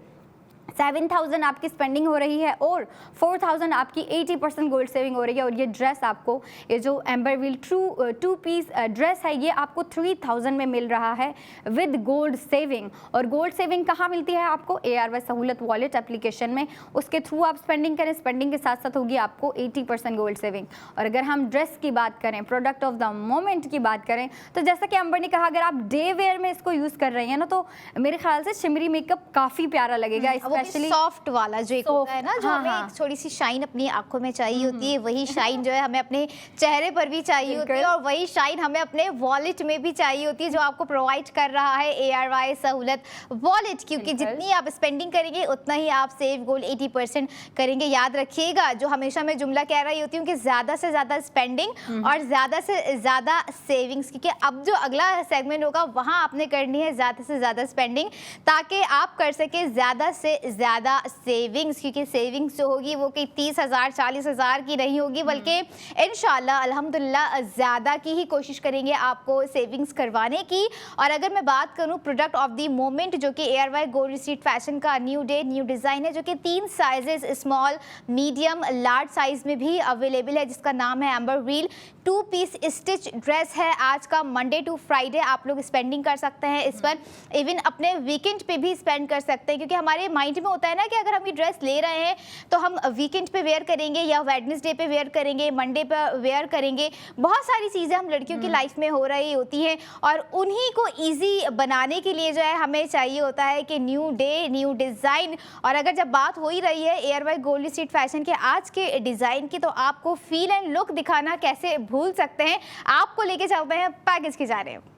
7,000 आपकी स्पेंडिंग हो रही है और 4,000 आपकी 80% गोल्ड सेविंग हो रही है। और ये ड्रेस आपको, ये जो एम्बर व्हील 2 पीस ड्रेस है, ये आपको 3,000 में मिल रहा है विद गोल्ड सेविंग। और गोल्ड सेविंग कहाँ मिलती है आपको? ARY सहूलत वॉलेट एप्लीकेशन में, उसके थ्रू आप स्पेंडिंग करें, स्पेंडिंग के साथ साथ होगी आपको 80% गोल्ड सेविंग। और अगर हम ड्रेस की बात करें, प्रोडक्ट ऑफ द मोमेंट की बात करें, तो जैसा कि अंबर ने कहा, अगर आप डे वेयर में इसको यूज़ कर रही हैं ना, तो मेरे ख्याल से शिमरी मेकअप काफ़ी प्यारा लगेगा। सॉफ्ट वाला जो एक होता है ना, जो हमें हाँ। एक थोड़ी सी शाइन अपनी आंखों में चाहिए होती है, वही शाइन जो है हमें अपने चेहरे पर भी चाहिए होती है, और वही शाइन हमें अपने वॉलेट में भी चाहिए होती है, जो आपको प्रोवाइड कर रहा है ARY सहूलत वॉलेट। क्योंकि जितनी आप स्पेंडिंग करेंगे उतना ही आप सेव गोल्ड 80% करेंगे। याद रखिएगा, जो हमेशा मैं जुमला कह रही होती हूँ कि ज़्यादा से ज़्यादा स्पेंडिंग और ज़्यादा से ज़्यादा सेविंग्स, क्योंकि अब जो अगला सेगमेंट होगा वहाँ आपने करनी है ज़्यादा से ज़्यादा स्पेंडिंग, ताकि आप कर सके ज़्यादा से ज़्यादा सेविंग्स। क्योंकि सेविंग्स जो होगी वो कि 30,000 40,000 की नहीं होगी, बल्कि इंशाल्लाह अल्हम्दुलिल्लाह ज़्यादा की ही कोशिश करेंगे आपको सेविंग्स करवाने की। और अगर मैं बात करूं प्रोडक्ट ऑफ द मोमेंट, जो कि ARY गोल्ड स्ट्रीट फैशन का न्यू डे न्यू डिज़ाइन है, जो कि 3 sizes small, medium, large size में भी अवेलेबल है, जिसका नाम है amber wheel 2 piece stitch dress है। आज का मंडे टू फ्राइडे आप लोग स्पेंडिंग कर सकते हैं इस पर, इवन अपने वीकेंड पे भी स्पेंड कर सकते हैं, क्योंकि हमारे माइंड में में होता है ना कि अगर हम ये ड्रेस ले रहे हैं तो हम वीकेंड पे वेयर करेंगे या वेडनेसडे पे वेयर करेंगे, मंडे पे वेयर करेंगे। बहुत सारी चीज़ें हम लड़कियों की लाइफ में हो रही होती हैं और उन्हीं को ईजी बनाने के लिए जो है हमें चाहिए होता है कि न्यू डे न्यू डिज़ाइन। और अगर जब बात हो ही रही है एयरवाई गोल्ड स्ट्रीट फैशन के आज के डिज़ाइन की, तो आपको फील एंड लुक दिखाना कैसे भूल सकते हैं। आपको लेके चलते हैं पैकेज की जा रहे हैं।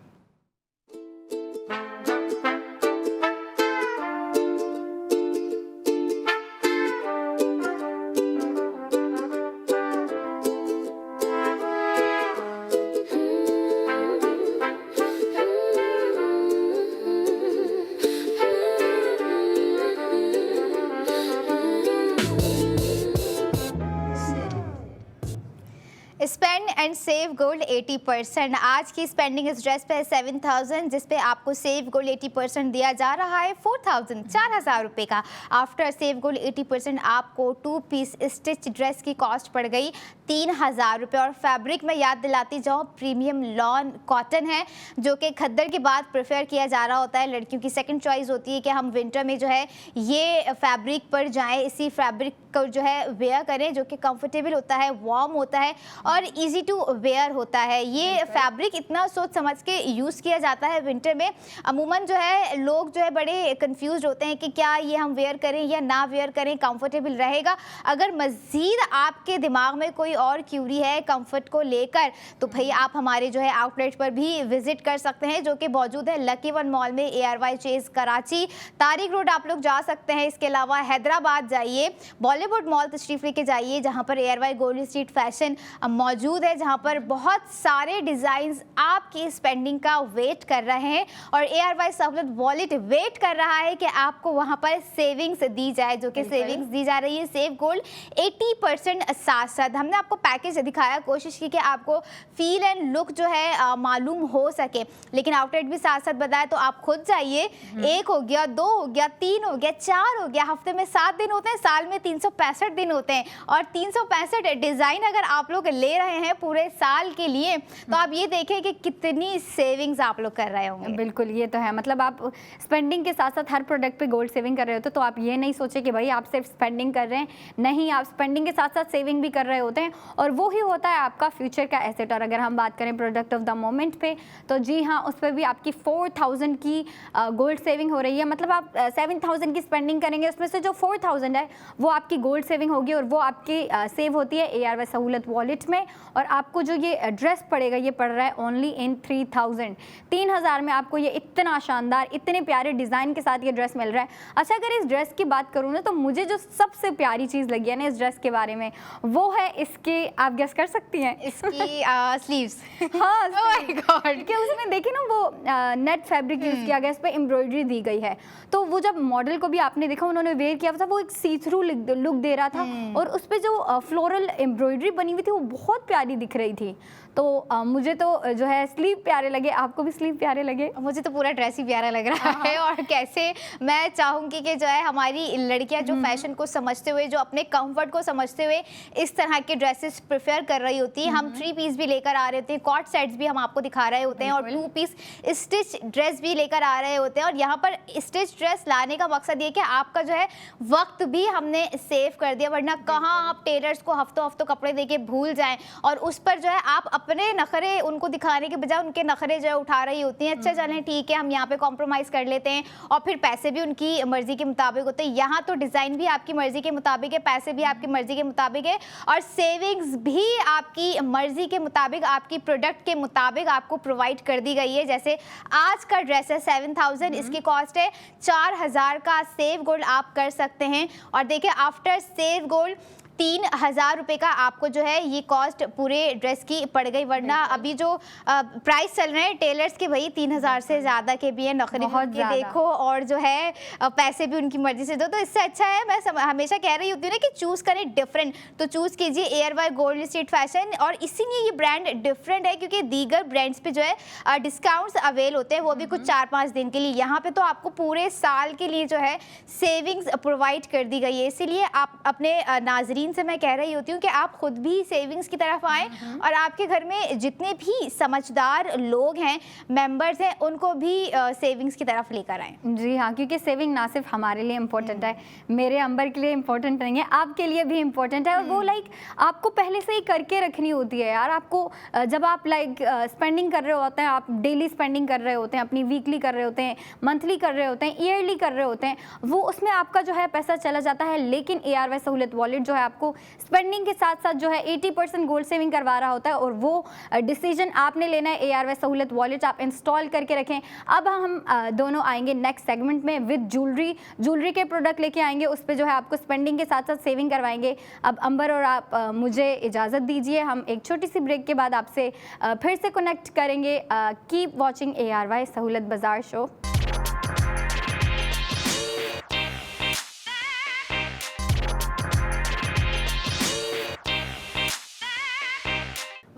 Spend and save Gold 80%। आज की स्पेंडिंग इस ड्रेस पे है 7000, जिस पे आपको सेव गोल्ड 80% दिया जा रहा है 4000, 4000 रुपये का। आफ्टर सेव गोल्ड 80% आपको 2 पीस स्टिच ड्रेस की कॉस्ट पड़ गई 3000 रुपये। और फैब्रिक में याद दिलाती जाऊँ, प्रीमियम लॉन कॉटन है, जो कि खद्दर के बाद प्रेफर किया जा रहा होता है। लड़कियों की सेकंड चॉइस होती है कि हम विंटर में जो है ये फैब्रिक पर जाएं, इसी फैब्रिक को जो है वेयर करें, जो कि कंफर्टेबल होता है, वार्म होता है और इजी टू वेयर होता है। ये फैब्रिक इतना सोच समझ के यूज़ किया जाता है विंटर में। अमूमन जो है लोग जो है बड़े कंफ्यूज होते हैं कि क्या ये हम वेयर करें या ना वेयर करें, कंफर्टेबल रहेगा। अगर मज़ीद आपके दिमाग में कोई और क्यूरी है कंफर्ट को लेकर, तो भाई आप हमारे जो है आउटलेट पर भी विजिट कर सकते हैं, जो कि मौजूद है लकी वन मॉल में, ARY chase Karachi, Tariq road आप लोग जा सकते हैं। इसके अलावा हैदराबाद जाइए, बॉलीवुड मॉल तशरीफ लेके जाइए, जहाँ पर ARY गोल्ड स्ट्रीट फैशन मौजूद है, जहाँ पर बहुत सारे डिज़ाइंस आपकी स्पेंडिंग का वेट कर रहे हैं। और ARY सहूलत वॉलेट वेट कर रहा है कि आपको वहाँ पर सेविंग्स दी जाए, जो कि सेविंग्स दी जा रही है सेव गोल्ड 80% साथ साथ। हमने आपको पैकेज दिखाया, कोशिश की कि आपको फील एंड लुक जो है मालूम हो सके, लेकिन आउटलेट भी साथ साथ बताया तो आप खुद जाइए। 1 हो गया, 2 हो गया, 3 हो गया, 4 हो गया। हफ्ते में 7 दिन होते हैं, साल में 365 दिन होते हैं, और 365 डिज़ाइन अगर आप लोग ले रहे हैं पूरे साल के लिए, तो आप ये देखें कि कितनी सेविंग्स आप लोग कर रहे होंगे। बिल्कुल, ये तो है। मतलब आप स्पेंडिंग के साथ साथ हर प्रोडक्ट पे गोल्ड सेविंग कर रहे होते, तो आप ये नहीं सोचे कि भाई आप सिर्फ स्पेंडिंग कर रहे हैं, नहीं, आप स्पेंडिंग के साथ साथ सेविंग भी कर रहे होते हैं, और वो ही होता है आपका फ्यूचर का एसेट। और अगर हम बात करें प्रोडक्ट ऑफ द मोमेंट पे, तो जी हाँ, उस पर भी आपकी 4000 की गोल्ड सेविंग हो रही है। मतलब आप 7000 की स्पेंडिंग करेंगे, उसमें से जो 4000 है वो आपकी गोल्ड सेविंग होगी, और वो आपकी सेव होती है ARY सहूलत वॉलेट में। और आपको जो ये ड्रेस पड़ेगा, ये पड़ रहा है ओनली इन 3000। 3000 में आपको ये इतना शानदार, इतने प्यारे डिज़ाइन के साथ ये ड्रेस मिल रहा है। अच्छा, अगर इस ड्रेस की बात करूँ ना, तो मुझे जो सबसे प्यारी चीज़ लगी है ना इस ड्रेस के बारे में, वो है इसके, आप गेस कर सकती हैं, इसकी स्लीव्स। हाँ, कि उसमें देखिए ना वो नेट फैब्रिक यूज़ किया गया, इस पर एम्ब्रॉयडरी दी गई है। तो वो जब मॉडल को भी आपने देखा, उन्होंने वेयर किया था, वो एक सी थ्रू लुक दे रहा था, और उस पर जो फ्लोरल एम्ब्रॉयडरी बनी हुई थी वो बहुत प्यारी दिख रही थी। तो मुझे तो जो है स्लीव प्यारे लगे। आपको भी स्लीव प्यारे लगे? मुझे तो पूरा ड्रेस ही प्यारा लग रहा है। और कैसे मैं चाहूँगी कि जो है हमारी लड़कियां जो फैशन को समझते हुए, जो अपने कंफर्ट को समझते हुए इस तरह के ड्रेसेस प्रेफर कर रही होती है। हम 3 पीस भी लेकर आ रहे होते हैं, कॉट सेट्स भी हम आपको दिखा रहे होते हैं, और 2 पीस स्टिच ड्रेस भी लेकर आ रहे होते हैं। और यहाँ पर स्टिच ड्रेस लाने का मकसद ये कि आपका जो है वक्त भी हमने सेव कर दिया, वरना कहाँ आप टेलर्स को हफ्तों कपड़े दे के भूल जाएं, और उस पर जो है आप अपने नखरे उनको दिखाने के बजाय उनके नखरे जो है उठा रही होती हैं। अच्छा चलें ठीक है, हम यहाँ पे कॉम्प्रोमाइज़ कर लेते हैं, और फिर पैसे भी उनकी मर्ज़ी के मुताबिक होते हैं। यहाँ तो डिज़ाइन भी आपकी मर्ज़ी के मुताबिक है, पैसे भी आपकी मर्ज़ी के मुताबिक है, और सेविंग्स भी आपकी मर्ज़ी के मुताबिक, आपकी प्रोडक्ट के मुताबिक आपको प्रोवाइड कर दी गई है। जैसे आज का ड्रेस है 7000, इसकी कॉस्ट है 4000 का सेव गोल्ड आप कर सकते हैं। और देखिए आफ्टर सेव गोल्ड 3000 रुपये का आपको जो है ये कॉस्ट पूरे ड्रेस की पड़ गई, वरना अभी जो प्राइस चल रहे हैं टेलर्स के, भाई 3000 से ज़्यादा के भी हैं, नखरे भी देखो, और जो है पैसे भी उनकी मर्जी से दो। तो इससे अच्छा है, मैं हमेशा कह रही होती हूँ ना कि चूज़ करें डिफरेंट, तो चूज़ कीजिए ARY गोल्ड स्ट्रीट फैशन। और इसीलिए ये ब्रांड डिफरेंट है, क्योंकि दीगर ब्रांड्स पे जो है डिस्काउंट्स अवेल होते हैं, वो भी कुछ 4-5 दिन के लिए। यहाँ पे तो आपको पूरे साल के लिए जो है सेविंग्स प्रोवाइड कर दी गई है। इसीलिए आप अपने नाजरीन दिन से मैं कह रही होती हूँ कि आप खुद भी सेविंग्स की तरफ आएँ और आपके घर में जितने भी समझदार लोग हैं, मेंबर्स हैं, उनको भी सेविंग्स की तरफ लेकर आएँ। जी हाँ, क्योंकि सेविंग ना सिर्फ हमारे लिए इम्पोर्टेंट है, मेरे अंबर के लिए इम्पोर्टेंट नहीं है, आपके लिए भी इम्पोर्टेंट है। और वो लाइक आपको पहले से ही करके रखनी होती है यार। आपको जब आप लाइक स्पेंडिंग कर रहे होते हैं, आप डेली स्पेंडिंग कर रहे होते हैं, अपनी वीकली कर रहे होते हैं, मंथली कर रहे होते हैं, ईयरली कर रहे होते हैं, वो उसमें आपका जो है पैसा चला जाता है। लेकिन ARY सहूलियत वॉलेट जो है आपको स्पेंडिंग के साथ साथ जो है 80% गोल्ड सेविंग करवा रहा होता है। और वो डिसीजन आपने लेना है। ARY सहूलियत वॉलेट आप इंस्टॉल करके रखें। अब हम दोनों आएंगे नेक्स्ट सेगमेंट में विद ज्वेलरी के प्रोडक्ट लेके आएंगे, उस पर जो है आपको स्पेंडिंग के साथ साथ सेविंग करवाएंगे। अब अंबर और आप मुझे इजाज़त दीजिए, हम एक छोटी सी ब्रेक के बाद आपसे फिर से कनेक्ट करेंगे। कीप वॉचिंग ARY सहूलियत बाजार show.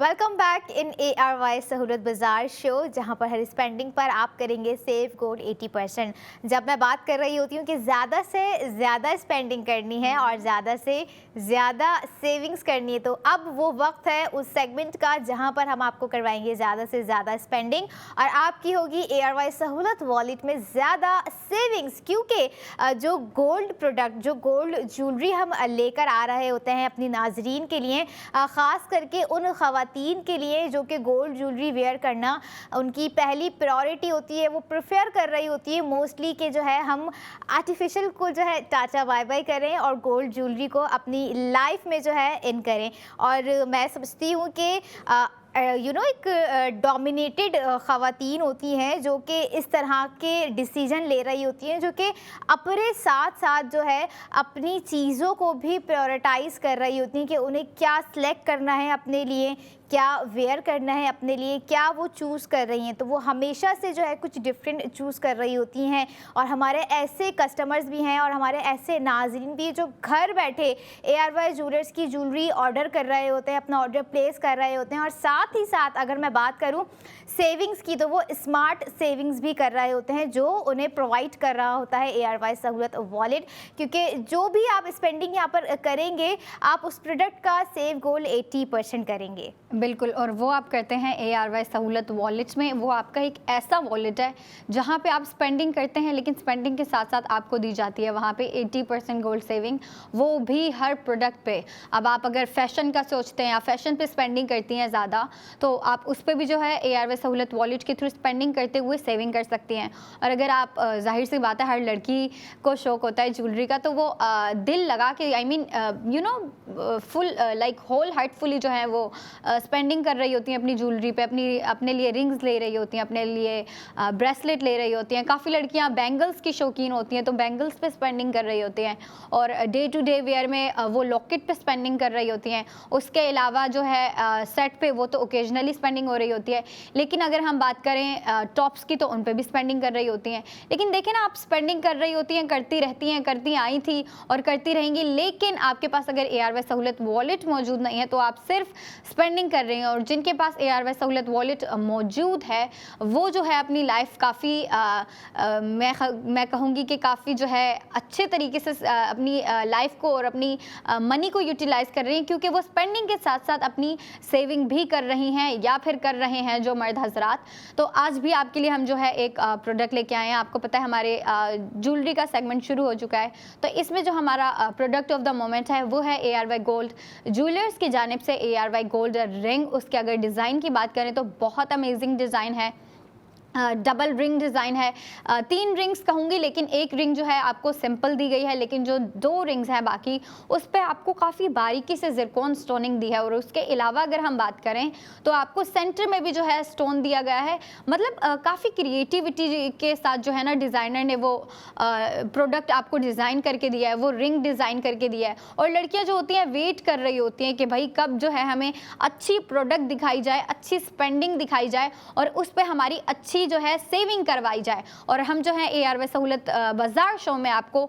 Welcome back in ARY सहूलियत बाजार शो, जहां पर हर स्पेंडिंग पर आप करेंगे सेव गोल्ड 80%। जब मैं बात कर रही होती हूँ कि ज़्यादा से ज़्यादा स्पेंडिंग करनी है और ज़्यादा से ज़्यादा सेविंग्स करनी है, तो अब वो वक्त है उस सेगमेंट का जहां पर हम आपको करवाएंगे ज़्यादा से ज़्यादा स्पेंडिंग और आपकी होगी ARY सहूलियत वॉलेट में ज़्यादा सेविंग्स। क्योंकि जो गोल्ड प्रोडक्ट, जो गोल्ड ज्वेलरी हम लेकर आ रहे होते हैं अपनी नाजरीन के लिए, ख़ास करके उन ख़वातीन के लिए जो कि गोल्ड ज्वेलरी वेयर करना उनकी पहली प्रायोरिटी होती है, वो प्रेफर कर रही होती है मोस्टली कि जो है हम आर्टिफिशियल को जो है टाटा बाय बाय करें और गोल्ड ज्वेलरी को अपनी लाइफ में जो है इन करें। और मैं समझती हूँ कि एक डोमिनेटेड ख़वातीन होती हैं जो कि इस तरह के डिसीजन ले रही होती हैं, जो कि अपने साथ साथ जो है अपनी चीज़ों को भी प्रायोरिटाइज़ कर रही होती हैं कि उन्हें क्या सिलेक्ट करना है अपने लिए, क्या वेयर करना है अपने लिए, क्या वो चूज़ कर रही हैं। तो वो हमेशा से जो है कुछ डिफरेंट चूज़ कर रही होती हैं। और हमारे ऐसे कस्टमर्स भी हैं और हमारे ऐसे नाज़रीन भी जो घर बैठे ARY ज्वेलर्स की ज्वेलरी ऑर्डर कर रहे होते हैं, अपना ऑर्डर प्लेस कर रहे होते हैं। और साथ ही साथ अगर मैं बात करूं सेविंग्स की, तो वो स्मार्ट सेविंग्स भी कर रहे होते हैं जो उन्हें प्रोवाइड कर रहा होता है ARY सहूलियत वॉलेट। क्योंकि जो भी आप स्पेंडिंग यहाँ पर करेंगे, आप उस प्रोडक्ट का सेव गोल्ड 80% करेंगे। बिल्कुल, और वो आप करते हैं ARY सहूलियत वॉलेट्स में। वो आपका एक ऐसा वॉलेट है जहाँ पे आप स्पेंडिंग करते हैं, लेकिन स्पेंडिंग के साथ साथ आपको दी जाती है वहाँ पे 80% गोल्ड सेविंग, वो भी हर प्रोडक्ट पे। अब आप अगर फैशन का सोचते हैं या फैशन पे स्पेंडिंग करती हैं ज़्यादा, तो आप उस पर भी जो है ARY सहूलियत वॉलेट के थ्रू स्पेंडिंग करते हुए सेविंग कर सकती हैं। और अगर आप जाहिर सी बात है हर लड़की को शौक होता है ज्वेलरी का, तो वो दिल लगा के फुल लाइक होल हार्टफुली जो है वो स्पेंडिंग कर रही होती हैं अपनी ज्वेलरी पे, अपने लिए रिंग्स ले रही होती हैं, अपने लिए ब्रेसलेट ले रही होती हैं। काफ़ी लड़कियां बैंगल्स की शौकीन होती हैं, तो बैंगल्स पे स्पेंडिंग कर रही होती हैं। और डे टू डे वेयर में वो लॉकेट पे स्पेंडिंग कर रही होती हैं। उसके अलावा जो है सेट पे वो तो ओकेजनली स्पेंडिंग हो रही होती है। लेकिन अगर हम बात करें टॉप्स की, तो उन पे भी स्पेंडिंग कर रही होती हैं। लेकिन देखें ना, आप स्पेंडिंग कर रही होती हैं, करती रहती हैं, करती आई थी और करती रहेंगी। लेकिन आपके पास अगर ARY सहूलियत वॉलेट मौजूद नहीं है, तो आप सिर्फ स्पेंडिंग कर रही हैं। और जिनके पास ARY सहूलियत वॉलेट मौजूद है, वो जो है अपनी लाइफ काफ़ी मैं कहूँगी कि काफ़ी जो है अच्छे तरीके से अपनी लाइफ को और अपनी मनी को यूटिलाइज़ कर रही हैं, क्योंकि वो स्पेंडिंग के साथ साथ अपनी सेविंग भी कर रही हैं या फिर कर रहे हैं जो मर्द हजरात। तो आज भी आपके लिए हम जो है एक प्रोडक्ट लेके आए हैं। आपको पता है हमारे ज्वेलरी का सेगमेंट शुरू हो चुका है, तो इसमें जो हमारा प्रोडक्ट ऑफ द मोमेंट है वो है ARY गोल्ड ज्वेलर्स की जानिब से ARY गोल्ड रिंग। उसके अगर डिज़ाइन की बात करें तो बहुत अमेजिंग डिज़ाइन है। डबल रिंग डिज़ाइन है, 3 रिंग्स कहूँगी, लेकिन एक रिंग जो है आपको सिंपल दी गई है, लेकिन जो 2 रिंग्स हैं बाकी उस पर आपको काफ़ी बारीकी से ज़िरकॉन स्टोनिंग दी है। और उसके अलावा अगर हम बात करें तो आपको सेंटर में भी जो है स्टोन दिया गया है। मतलब काफ़ी क्रिएटिविटी के साथ जो है ना डिज़ाइनर ने वो प्रोडक्ट आपको डिज़ाइन करके दिया है, वो रिंग डिज़ाइन करके दिया है। और लड़कियाँ जो होती हैं वेट कर रही होती हैं कि भाई कब जो है हमें अच्छी प्रोडक्ट दिखाई जाए, अच्छी स्पेंडिंग दिखाई जाए और उस पर हमारी अच्छी आपकी जो है सेविंग करवाई जाए। और हम जो है ARY सहूलत बाजार शो में आपको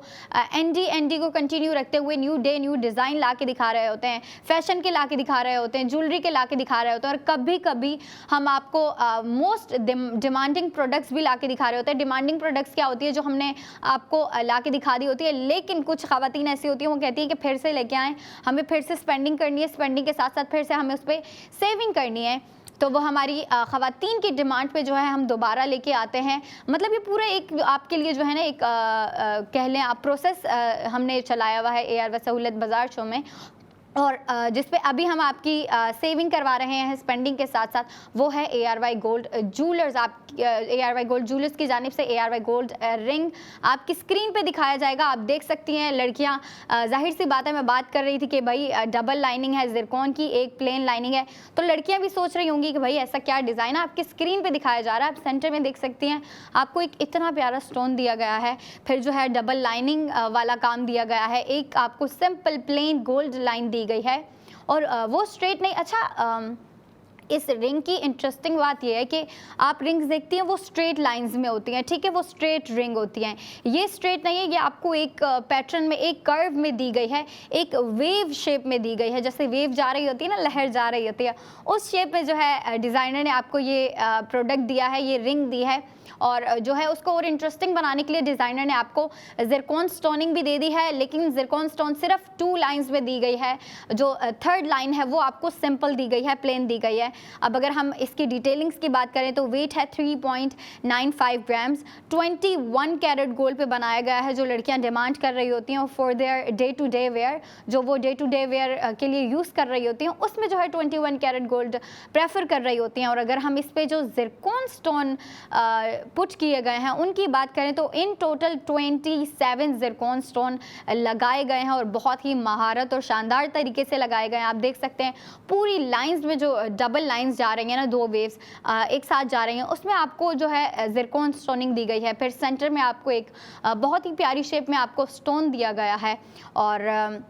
ND को कंटिन्यू रखते हुए न्यू डे न्यू डिज़ाइन ला के दिखा रहे होते हैं, फैशन के ला के दिखा रहे होते हैं, ज्वेलरी के ला के दिखा रहे होते हैं, और कभी कभी हम आपको मोस्ट डिमांडिंग प्रोडक्ट्स भी ला के दिखा रहे होते हैं। डिमांडिंग प्रोडक्ट्स क्या होती है, जो हमने आपको ला के दिखा दी होती है, लेकिन कुछ ख़वातीन ऐसी होती हैं वो कहती हैं कि फिर से लेके आएँ, हमें फिर से स्पेंडिंग करनी है, स्पेंडिंग के साथ साथ फिर से हमें उस पर सेविंग करनी है। तो वो हमारी ख़वातीन की डिमांड पे जो है हम दोबारा लेके आते हैं। मतलब ये पूरा एक आपके लिए जो है ना एक कह लें आप प्रोसेस हमने चलाया हुआ है ARY सहूलत बाजार शो में, और जिस पे अभी हम आपकी सेविंग करवा रहे हैं स्पेंडिंग के साथ साथ, वो है ARY गोल्ड ज्वेलर्स। आप ARY गोल्ड ज्वेलर्स की जानिब से ARY गोल्ड रिंग आपकी स्क्रीन पे दिखाया जाएगा। आप देख सकती हैं लड़कियां, जाहिर सी बात है, मैं बात कर रही थी कि भाई डबल लाइनिंग है ज़िरकॉन की, एक प्लेन लाइनिंग है, तो लड़कियां भी सोच रही होंगी कि भाई ऐसा क्या डिज़ाइन है। आपकी स्क्रीन पे दिखाया जा रहा है, आप सेंटर में देख सकती हैं, आपको एक इतना प्यारा स्टोन दिया गया है, फिर जो है डबल लाइनिंग वाला काम दिया गया है, एक आपको सिंपल प्लेन गोल्ड लाइन दी गई है, और वो स्ट्रेट नहीं। अच्छा, इस रिंग की इंटरेस्टिंग बात यह है कि आप रिंग्स देखती हैं वो स्ट्रेट लाइंस में होती हैं, ठीक है, वो स्ट्रेट रिंग होती हैं। ये स्ट्रेट नहीं है, ये आपको एक पैटर्न में, एक कर्व में दी गई है, एक वेव शेप में दी गई है। जैसे वेव जा रही होती है ना, लहर जा रही होती है, उस शेप में जो है डिज़ाइनर ने आपको ये प्रोडक्ट दिया है, ये रिंग दी है। और जो है उसको और इंटरेस्टिंग बनाने के लिए डिज़ाइनर ने आपको ज़िरकॉन स्टोनिंग भी दे दी है, लेकिन ज़िरकॉन स्टोन सिर्फ 2 लाइंस में दी गई है। जो थर्ड लाइन है वो आपको सिंपल दी गई है, प्लेन दी गई है। अब अगर हम इसकी डिटेलिंग्स की बात करें तो वेट है 3.95 ग्राम्स, 21 कैरेट गोल्ड पे बनाया गया है, जो लड़कियां डिमांड कर रही होती हैं for their day to day wear, जो वो डे टू डे वेयर के लिए यूज़ कर रही होती हैं, उसमें जो है 21 कैरेट गोल्ड प्रेफर कर रही होती हैं। और अगर हम इस पर जो ज़िरकॉन स्टोन पुट किए गए हैं उनकी बात करें तो इन टोटल 27 ज़िरकॉन स्टोन लगाए गए हैं, और बहुत ही महारत और शानदार तरीके से लगाए गए हैं। आप देख सकते हैं पूरी लाइंस में जो डबल लाइंस जा रही हैं ना, 2 वेव्स एक साथ जा रही हैं, उसमें आपको जो है ज़िरकॉन स्टोनिंग दी गई है। फिर सेंटर में आपको एक बहुत ही प्यारी शेप में आपको स्टोन दिया गया है। और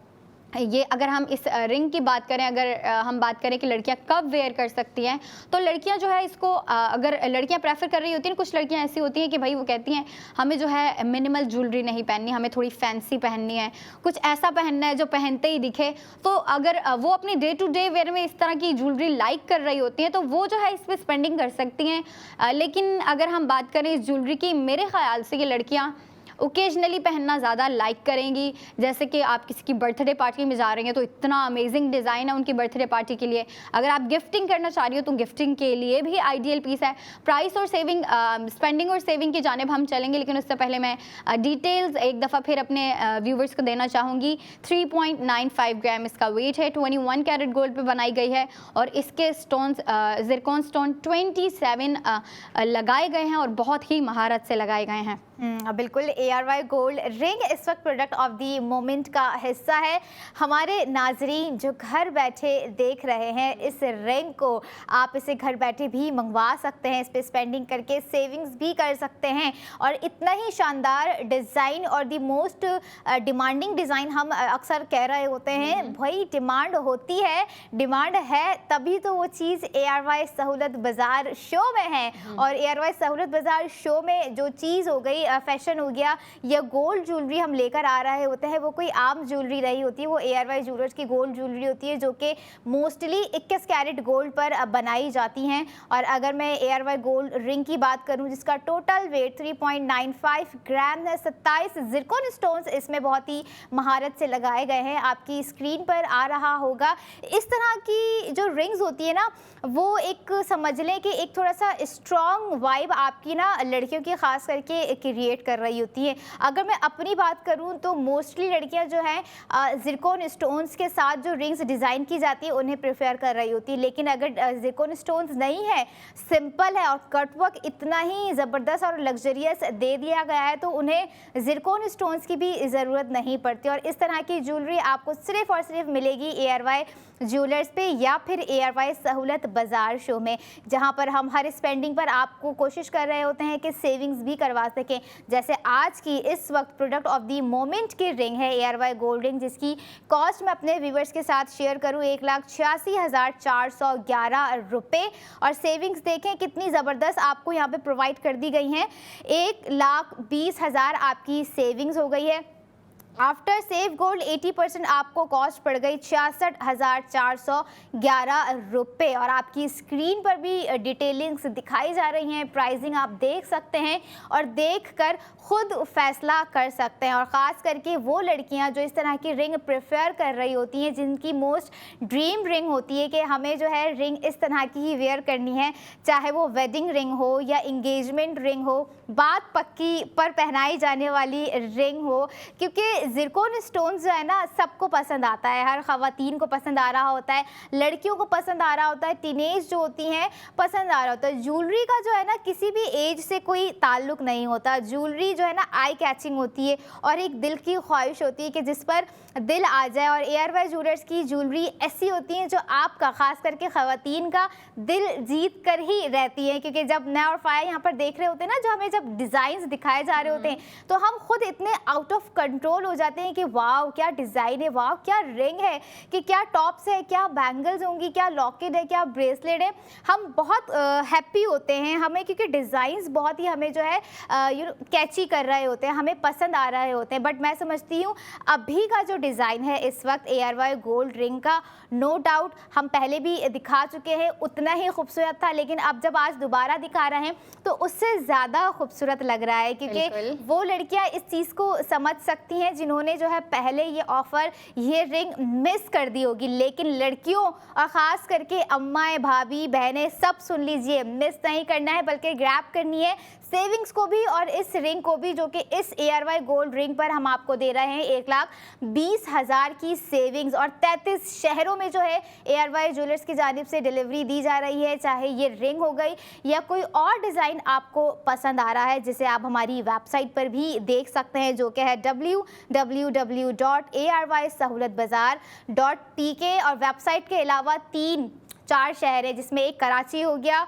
ये अगर हम इस रिंग की बात करें, अगर हम बात करें कि लड़कियां कब वेयर कर सकती हैं, तो लड़कियां जो है इसको अगर लड़कियां प्रेफर कर रही होती हैं, कुछ लड़कियां ऐसी होती हैं कि भाई वो कहती हैं हमें जो है मिनिमल ज्वेलरी नहीं पहननी, हमें थोड़ी फैंसी पहननी है, कुछ ऐसा पहनना है जो पहनते ही दिखे। तो अगर वो अपनी डे टू डे वेयर में इस तरह की ज्वेलरी लाइक कर रही होती हैं तो वो जो है इस पर स्पेंडिंग कर सकती हैं। लेकिन अगर हम बात करें इस ज्वेलरी की, मेरे ख्याल से ये लड़कियाँ ओकेजनली पहनना ज़्यादा लाइक करेंगी। जैसे कि आप किसी की बर्थडे पार्टी में जा रही हैं तो इतना अमेजिंग डिज़ाइन है उनकी बर्थडे पार्टी के लिए। अगर आप गिफ्टिंग करना चाह रही हो तो गिफ्टिंग के लिए भी आइडियल पीस है। प्राइस और सेविंग, स्पेंडिंग और सेविंग की जानिब हम चलेंगे, लेकिन उससे पहले मैं डिटेल्स एक दफ़ा फिर अपने व्यूवर्स को देना चाहूँगी। 3.95 ग्राम इसका वेट है, 21 कैरेट गोल्ड पे बनाई गई है, और इसके स्टोन्स ज़िरकॉन स्टोन 27 लगाए गए हैं और बहुत ही महारत से लगाए गए हैं। बिल्कुल, ARY गोल्ड रिंग इस वक्त प्रोडक्ट ऑफ दी मोमेंट का हिस्सा है। हमारे नाजरीन जो घर बैठे देख रहे हैं इस रिंग को, आप इसे घर बैठे भी मंगवा सकते हैं, इस पर स्पेंडिंग करके सेविंग्स भी कर सकते हैं। और इतना ही शानदार डिज़ाइन और दी मोस्ट डिमांडिंग डिज़ाइन हम अक्सर कह रहे होते हैं, भाई डिमांड होती है, डिमांड है तभी तो वो चीज़ ARY सहूलत बाज़ार शो में है। और ARY सहूलत बाज़ार शो में जो चीज़ हो गई, फैशन हो गया या गोल्ड ज्वेलरी हम लेकर आ रहे होते हैं, वो कोई आम ज्वेलरी नहीं होती है, वो ARY ज्वेलर्स की गोल्ड ज्वेलरी होती है, जो कि मोस्टली 21 कैरेट गोल्ड पर बनाई जाती हैं। और अगर मैं ARY गोल्ड रिंग की बात करूं जिसका टोटल वेट 3.95 ग्राम है, 27 ज़िरकॉन स्टोन्स इसमें बहुत ही महारत से लगाए गए हैं, आपकी स्क्रीन पर आ रहा होगा। इस तरह की जो रिंग्स होती है ना, वो एक समझ लें कि एक थोड़ा सा स्ट्रॉन्ग वाइब आपकी ना लड़कियों की ख़ास करके क्रिएट कर रही होती है। अगर मैं अपनी बात करूं तो मोस्टली लड़कियां जो हैं ज़िरकॉन स्टोन्स के साथ जो रिंग्स डिज़ाइन की जाती है उन्हें प्रेफर कर रही होती है। लेकिन अगर ज़िरकॉन स्टोन्स नहीं है, सिंपल है और कटवर्क इतना ही ज़बरदस्त और लग्जरियस दे दिया गया है, तो उन्हें ज़िरकॉन स्टोन्स की भी ज़रूरत नहीं पड़ती। और इस तरह की ज्वेलरी आपको सिर्फ़ और सिर्फ मिलेगी ARY ज्वेलर्स पे या फिर ARY सहूलत बाज़ार शो में, जहां पर हम हर स्पेंडिंग पर आपको कोशिश कर रहे होते हैं कि सेविंग्स भी करवा सकें। जैसे आज की इस वक्त प्रोडक्ट ऑफ द मोमेंट की रिंग है ARY गोल्ड रिंग, जिसकी कॉस्ट मैं अपने व्यूवर्स के साथ शेयर करूं 1,86,411 रुपये। और सेविंग्स देखें कितनी ज़बरदस्त आपको यहाँ पे प्रोवाइड कर दी गई हैं। 1,20,000 आपकी सेविंग्स हो गई है। आफ्टर सेव गोल्ड 80% आपको कॉस्ट पड़ गई 66,411 रुपये। और आपकी स्क्रीन पर भी डिटेलिंग्स दिखाई जा रही हैं, प्राइसिंग आप देख सकते हैं और देखकर खुद फैसला कर सकते हैं। और ख़ास करके वो लड़कियां जो इस तरह की रिंग प्रेफर कर रही होती हैं, जिनकी मोस्ट ड्रीम रिंग होती है कि हमें जो है रिंग इस तरह की ही वेयर करनी है, चाहे वो वेडिंग रिंग हो या इंगेजमेंट रिंग हो, बात पक्की पर पहनाई जाने वाली रिंग हो। क्योंकि ज़िरकोन स्टोन्स जो है ना सबको पसंद आता है, हर ख़वातीन को पसंद आ रहा होता है, लड़कियों को पसंद आ रहा होता है, टीनेज जो होती हैं पसंद आ रहा होता है। ज्वेलरी का जो है ना किसी भी एज से कोई ताल्लुक़ नहीं होता। ज्वेलरी जो है ना आई कैचिंग होती है और एक दिल की ख्वाहिश होती है कि जिस पर दिल आ जाए। और ARY ज्वेलर्स की ज्वेलरी ऐसी होती है जो आपका ख़ास करके ख़वातीन का दिल जीत कर ही रहती है। क्योंकि जब मैं और फाया यहाँ पर देख रहे होते हैं ना, जो हमें जब डिज़ाइंस दिखाए जा रहे होते हैं, तो हम खुद इतने आउट ऑफ कंट्रोल हो जाते हैं कि वाह क्या डिज़ाइन है, वाह क्या रिंग है, कि क्या टॉप्स है, क्या बैंगल्स होंगी, क्या लॉकेट है, क्या ब्रेसलेट है। हम बहुत हैप्पी होते हैं हमें, क्योंकि डिज़ाइंस बहुत ही हमें जो है कैची कर रहे होते हैं, हमें पसंद आ रहे होते हैं। बट मैं समझती हूँ अभी का जो डिज़ाइन है इस वक्त ARY गोल्ड रिंग का, नो डाउट हम पहले भी दिखा चुके हैं, उतना ही खूबसूरत था, लेकिन अब जब आज दोबारा दिखा रहे हैं तो उससे ज़्यादा खूबसूरत लग रहा है। क्योंकि वो लड़कियां इस चीज़ को समझ सकती हैं जिन्होंने जो है पहले ये ऑफ़र, ये रिंग मिस कर दी होगी। लेकिन लड़कियों और ख़ास करके अम्माएँ, भाभी, बहनें, सब सुन लीजिए, मिस नहीं करना है बल्कि ग्रैब करनी है सेविंग्स को भी और इस रिंग को भी, जो कि इस ARY गोल्ड रिंग पर हम आपको दे रहे हैं 1,20,000 की सेविंग्स। और 33 शहरों में जो है ARY ज्वेलर्स की जानिब से डिलीवरी दी जा रही है। चाहे ये रिंग हो गई या कोई और डिज़ाइन आपको पसंद आ रहा है, जिसे आप हमारी वेबसाइट पर भी देख सकते हैं, जो कि है www.arysahoolatbazaar.tk। और वेबसाइट के अलावा 3-4 शहर है, जिसमें एक कराची हो गया,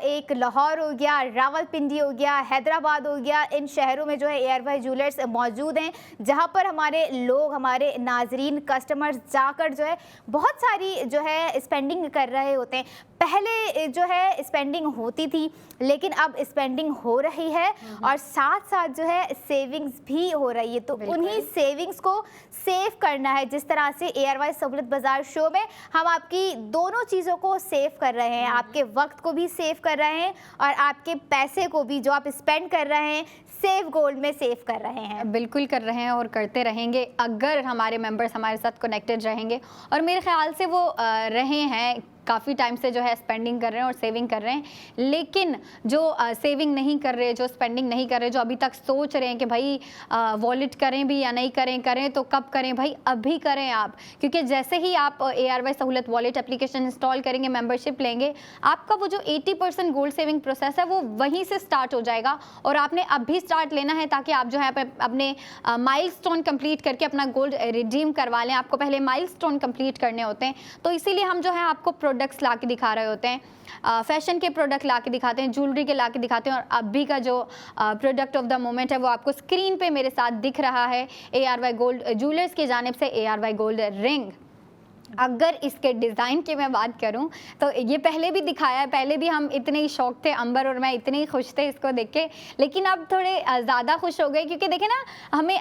एक लाहौर हो गया, रावलपिंडी हो गया, हैदराबाद हो गया। इन शहरों में जो है ARY ज्वेलर्स मौजूद हैं, जहां पर हमारे लोग, हमारे नाजरीन, कस्टमर्स जाकर जो है बहुत सारी जो है स्पेंडिंग कर रहे होते हैं। पहले जो है स्पेंडिंग होती थी, लेकिन अब स्पेंडिंग हो रही है और साथ साथ जो है सेविंग्स भी हो रही है। तो उन्हीं सेविंग्स को सेव करना है, जिस तरह से ARY सहूलत बाज़ार शो में हम आपकी दोनों चीज़ों को सेव कर रहे हैं, आपके वक्त को भी सेव कर रहे हैं और आपके पैसे को भी जो आप स्पेंड कर रहे हैं सेव गोल्ड में सेव कर रहे हैं। बिल्कुल कर रहे हैं और करते रहेंगे, अगर हमारे मेंबर्स हमारे साथ कनेक्टेड रहेंगे। और मेरे ख्याल से वो रहे हैं, काफ़ी टाइम से जो है स्पेंडिंग कर रहे हैं और सेविंग कर रहे हैं। लेकिन जो सेविंग नहीं कर रहे, जो स्पेंडिंग नहीं कर रहे, जो अभी तक सोच रहे हैं कि भाई वॉलेट करें भी या नहीं करें, करें तो कब करें, भाई अभी करें आप। क्योंकि जैसे ही आप ARY सहूलत वॉलेट एप्लीकेशन इंस्टॉल करेंगे, मेंबरशिप लेंगे, आपका वो जो 80% गोल्ड सेविंग प्रोसेस है वो वहीं से स्टार्ट हो जाएगा। और आपने अभी स्टार्ट लेना है ताकि आप जो है अपने माइलस्टोन कंप्लीट करके अपना गोल्ड रिडीम करवा लें। आपको पहले माइलस्टोन कंप्लीट करने होते हैं, तो इसीलिए हम जो है आपको प्रोडक्ट्स ला के दिखा रहे होते हैं, फैशन के प्रोडक्ट ला के दिखाते हैं, ज्वेलरी के ला के दिखाते हैं। और अभी का जो प्रोडक्ट ऑफ द मोमेंट है वो आपको स्क्रीन पे मेरे साथ दिख रहा है, ARY गोल्ड ज्वेलर्स की जानिब से ARY गोल्ड रिंग। अगर इसके डिज़ाइन की मैं बात करूं तो ये पहले भी दिखाया है, पहले भी हम इतने ही शौक थे, अंबर और मैं इतने ही खुश थे इसको देख के, लेकिन अब थोड़े ज़्यादा खुश हो गए। क्योंकि देखें ना,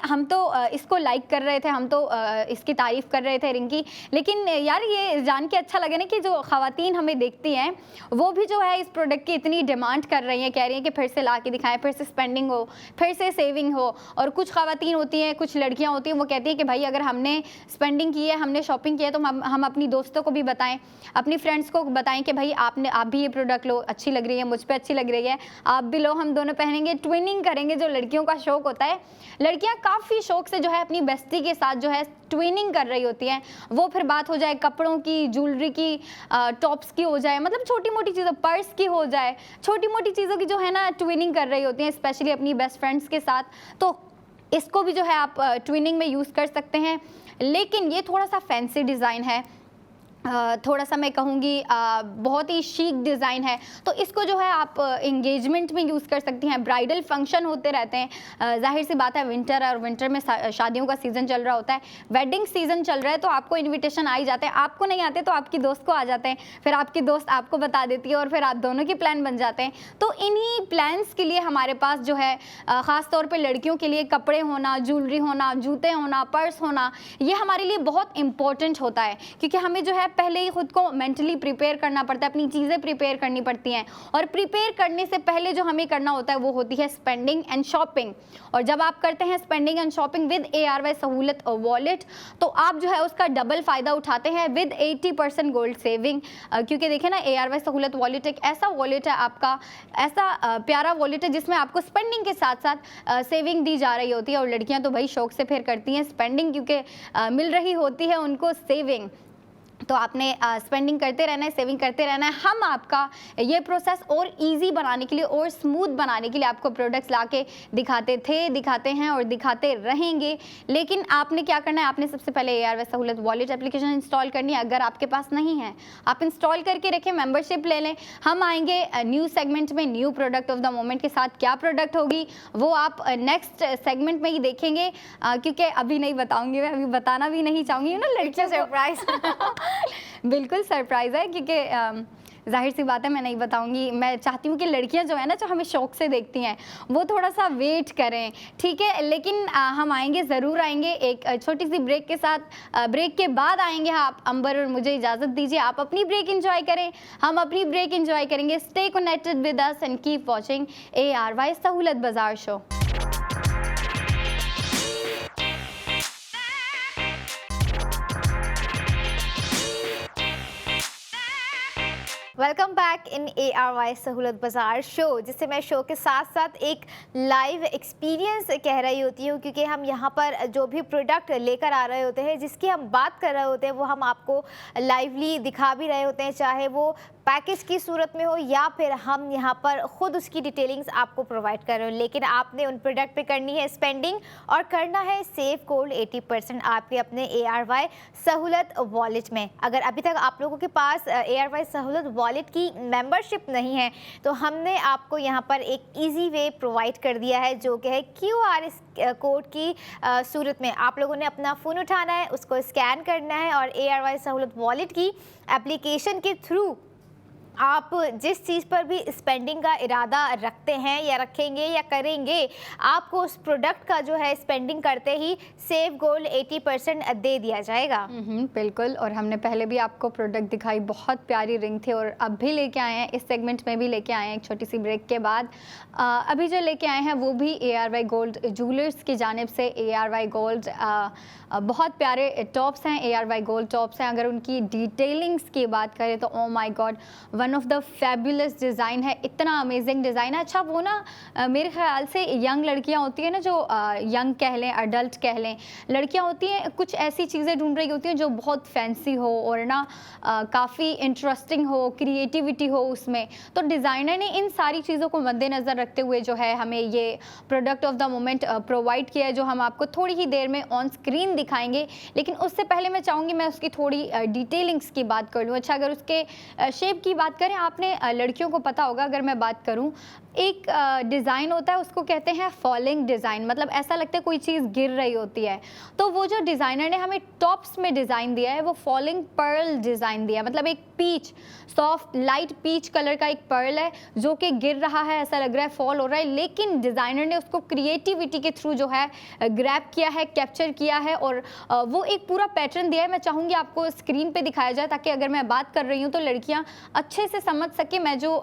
हम तो इसको लाइक कर रहे थे, हम तो इसकी तारीफ़ कर रहे थे रिंग की, लेकिन यार ये जान के अच्छा लगे ना कि जो ख़वातीन हमें देखती हैं वो भी जो है इस प्रोडक्ट की इतनी डिमांड कर रही हैं, कह रही हैं कि फिर से ला के दिखाएँ, फिर से स्पेंडिंग हो, फिर से सेविंग हो। और कुछ ख़वातीन होती हैं, कुछ लड़कियाँ होती हैं, वो कहती हैं कि भाई अगर हमने स्पेंडिंग की है, हमने शॉपिंग की है, तो हम अपनी दोस्तों को भी बताएं, अपनी फ्रेंड्स को बताएं कि भाई आप भी ये प्रोडक्ट लो, अच्छी लग रही है, मुझ पे अच्छी लग रही है, आप भी लो, हम दोनों पहनेंगे, ट्विनिंग करेंगे। जो लड़कियों का शौक होता है, लड़कियां काफ़ी शौक से जो है अपनी बेस्टी के साथ जो है ट्विनिंग कर रही होती हैं। वो फिर बात हो जाए कपड़ों की, ज्वेलरी की, टॉप्स की हो जाए, मतलब छोटी मोटी चीज़ों, पर्स की हो जाए, छोटी मोटी चीज़ों की जो है ना ट्विनिंग कर रही होती हैं, स्पेशली अपनी बेस्ट फ्रेंड्स के साथ। तो इसको भी जो है आप ट्विनिंग में यूज़ कर सकते हैं। लेकिन ये थोड़ा सा फैंसी डिज़ाइन है, थोड़ा सा मैं कहूँगी बहुत ही शीक डिज़ाइन है, तो इसको जो है आप एंगेजमेंट में यूज़ कर सकती हैं। ब्राइडल फंक्शन होते रहते हैं, जाहिर सी बात है विंटर और विंटर में शादियों का सीज़न चल रहा होता है, वेडिंग सीज़न चल रहा है, तो आपको इनविटेशन आ ही जाते हैं। आपको नहीं आते तो आपकी दोस्त को आ जाते हैं, फिर आपकी दोस्त आपको बता देती है और फिर आप दोनों के प्लान बन जाते हैं। तो इन्हीं प्लान्स के लिए हमारे पास जो है ख़ास तौर पे लड़कियों के लिए कपड़े होना, ज्वेलरी होना, जूते होना, पर्स होना, ये हमारे लिए बहुत इंपॉर्टेंट होता है, क्योंकि हमें जो है पहले ही खुद को मेंटली प्रिपेयर करना पड़ता है, अपनी चीज़ें प्रिपेयर करनी पड़ती हैं, और प्रिपेयर करने से पहले जो हमें करना होता है वो होती है स्पेंडिंग एंड शॉपिंग। और जब आप करते हैं spending and shopping with ARY सहूलत वॉलेट, तो आप जो है उसका डबल फ़ायदा उठाते हैं विद 80% गोल्ड सेविंग। क्योंकि देखिए ना, ARY सहूलत वॉलेट एक ऐसा वॉलेट है, आपका ऐसा प्यारा वॉलेट है जिसमें आपको स्पेंडिंग के साथ साथ सेविंग दी जा रही होती है। और लड़कियां तो भाई शौक से फिर करती हैं स्पेंडिंग, क्योंकि मिल रही होती है उनको सेविंग। तो आपने स्पेंडिंग करते रहना है, सेविंग करते रहना है। हम आपका ये प्रोसेस और इजी बनाने के लिए और स्मूथ बनाने के लिए आपको प्रोडक्ट्स लाके दिखाते थे, दिखाते हैं और दिखाते रहेंगे। लेकिन आपने क्या करना है, आपने सबसे पहले ARY सहूलत वॉलेट एप्लीकेशन इंस्टॉल करनी है। अगर आपके पास नहीं है, आप इंस्टॉल करके रखें, मेंबरशिप ले लें। हम आएंगे न्यू सेगमेंट में, new product of the moment के साथ। क्या प्रोडक्ट होगी वो आप नेक्स्ट सेगमेंट में ही देखेंगे, क्योंकि अभी नहीं बताऊंगी मैं, अभी बताना भी नहीं चाहूँगी ना, लड़कियाँ सरप्राइज। बिल्कुल सरप्राइज़ है, क्योंकि जाहिर सी बात है मैं नहीं बताऊंगी। मैं चाहती हूँ कि लड़कियाँ जो है ना, जो हमें शौक से देखती हैं, वो थोड़ा सा वेट करें, ठीक है। लेकिन हम आएंगे, ज़रूर आएंगे एक छोटी सी ब्रेक के साथ। ब्रेक के बाद आएंगे आप अंबर, और मुझे इजाज़त दीजिए, आप अपनी ब्रेक एंजॉय करें, हम अपनी ब्रेक एंजॉय करेंगे। Stay connected with us and keep watching ARY सहूलत बाजार show. Welcome back in ARY सहूलत बाज़ार शो, जिससे मैं शो के साथ साथ एक लाइव एक्सपीरियंस कह रही होती हूँ, क्योंकि हम यहाँ पर जो भी प्रोडक्ट लेकर आ रहे होते हैं, जिसकी हम बात कर रहे होते हैं, वो हम आपको लाइवली दिखा भी रहे होते हैं, चाहे वो पैकेज की सूरत में हो या फिर हम यहाँ पर ख़ुद उसकी डिटेलिंग्स आपको प्रोवाइड कर रहे हो। लेकिन आपने उन प्रोडक्ट पे करनी है स्पेंडिंग और करना है सेव गोल्ड 80% आपके अपने ARY सहूलत वॉलेट में। अगर अभी तक आप लोगों के पास ARY सहूलत वॉलेट की मेंबरशिप नहीं है, तो हमने आपको यहाँ पर एक ईजी वे प्रोवाइड कर दिया है, जो कि है QR कोड की सूरत में। आप लोगों ने अपना फ़ोन उठाना है, उसको स्कैन करना है, और ARY सहूलत वॉलेट की एप्लीकेशन के थ्रू आप जिस चीज़ पर भी स्पेंडिंग का इरादा रखते हैं या रखेंगे या करेंगे, आपको उस प्रोडक्ट का जो है स्पेंडिंग करते ही सेव गोल्ड 80% दे दिया जाएगा। बिल्कुल। और हमने पहले भी आपको प्रोडक्ट दिखाई, बहुत प्यारी रिंग थी, और अब भी लेके आए हैं, इस सेगमेंट में भी लेके आए हैं एक छोटी सी ब्रेक के बाद। अभी जो लेके आए हैं वो भी ARY गोल्ड ज्वेलर्स की जानिब से। ARY गोल्ड बहुत प्यारे टॉप्स हैं, ARY गोल्ड टॉप्स हैं। अगर उनकी डिटेलिंग्स की बात करें तो oh my God, one of the fabulous design है, इतना अमेजिंग डिज़ाइन है। अच्छा, वो ना मेरे ख्याल से यंग लड़कियां होती हैं ना, जो यंग कह लें, अडल्ट कह लें, लड़कियां होती हैं, कुछ ऐसी चीज़ें ढूंढ रही होती हैं जो बहुत फैंसी हो और ना काफ़ी इंटरेस्टिंग हो, क्रिएटिविटी हो उसमें। तो डिज़ाइनर ने इन सारी चीज़ों को मद्देनज़र रखते हुए जो है हमें ये product of the moment provide किया है, जो हम आपको थोड़ी ही देर में ऑन स्क्रीन दिखाएंगे। लेकिन उससे पहले मैं चाहूँगी मैं उसकी थोड़ी डिटेलिंग्स की बात कर लूँ। अच्छा, अगर उसके शेप की बात करें, आपने लड़कियों को पता होगा, अगर मैं बात करूं, एक डिज़ाइन होता है, उसको कहते हैं फॉलिंग डिज़ाइन, मतलब ऐसा लगता है कोई चीज़ गिर रही होती है। तो वो जो डिज़ाइनर ने हमें टॉप्स में डिज़ाइन दिया है, वो फॉलिंग पर्ल डिज़ाइन दिया है, मतलब एक peach, soft light peach colour का एक पर्ल है जो कि गिर रहा है, ऐसा लग रहा है फॉल हो रहा है, लेकिन डिज़ाइनर ने उसको क्रिएटिविटी के थ्रू जो है ग्रैब किया है, कैप्चर किया है, और वो एक पूरा पैटर्न दिया है। मैं चाहूँगी आपको स्क्रीन पे दिखाया जाए, ताकि अगर मैं बात कर रही हूँ तो लड़कियाँ अच्छे से समझ सके मैं जो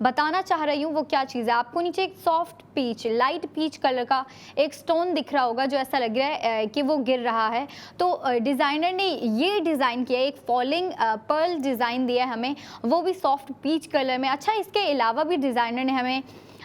बताना चाह रही हूँ वो क्या चीज़ है। आपको नीचे एक soft peach, light peach colour का एक स्टोन दिख रहा होगा, जो ऐसा लग रहा है कि वो गिर रहा है। तो डिज़ाइनर ने ये डिज़ाइन किया, एक फॉलिंग पर्ल डिज़ाइन दिया है हमें, वो भी सॉफ्ट पीच कलर में। अच्छा, इसके अलावा भी डिज़ाइनर ने हमें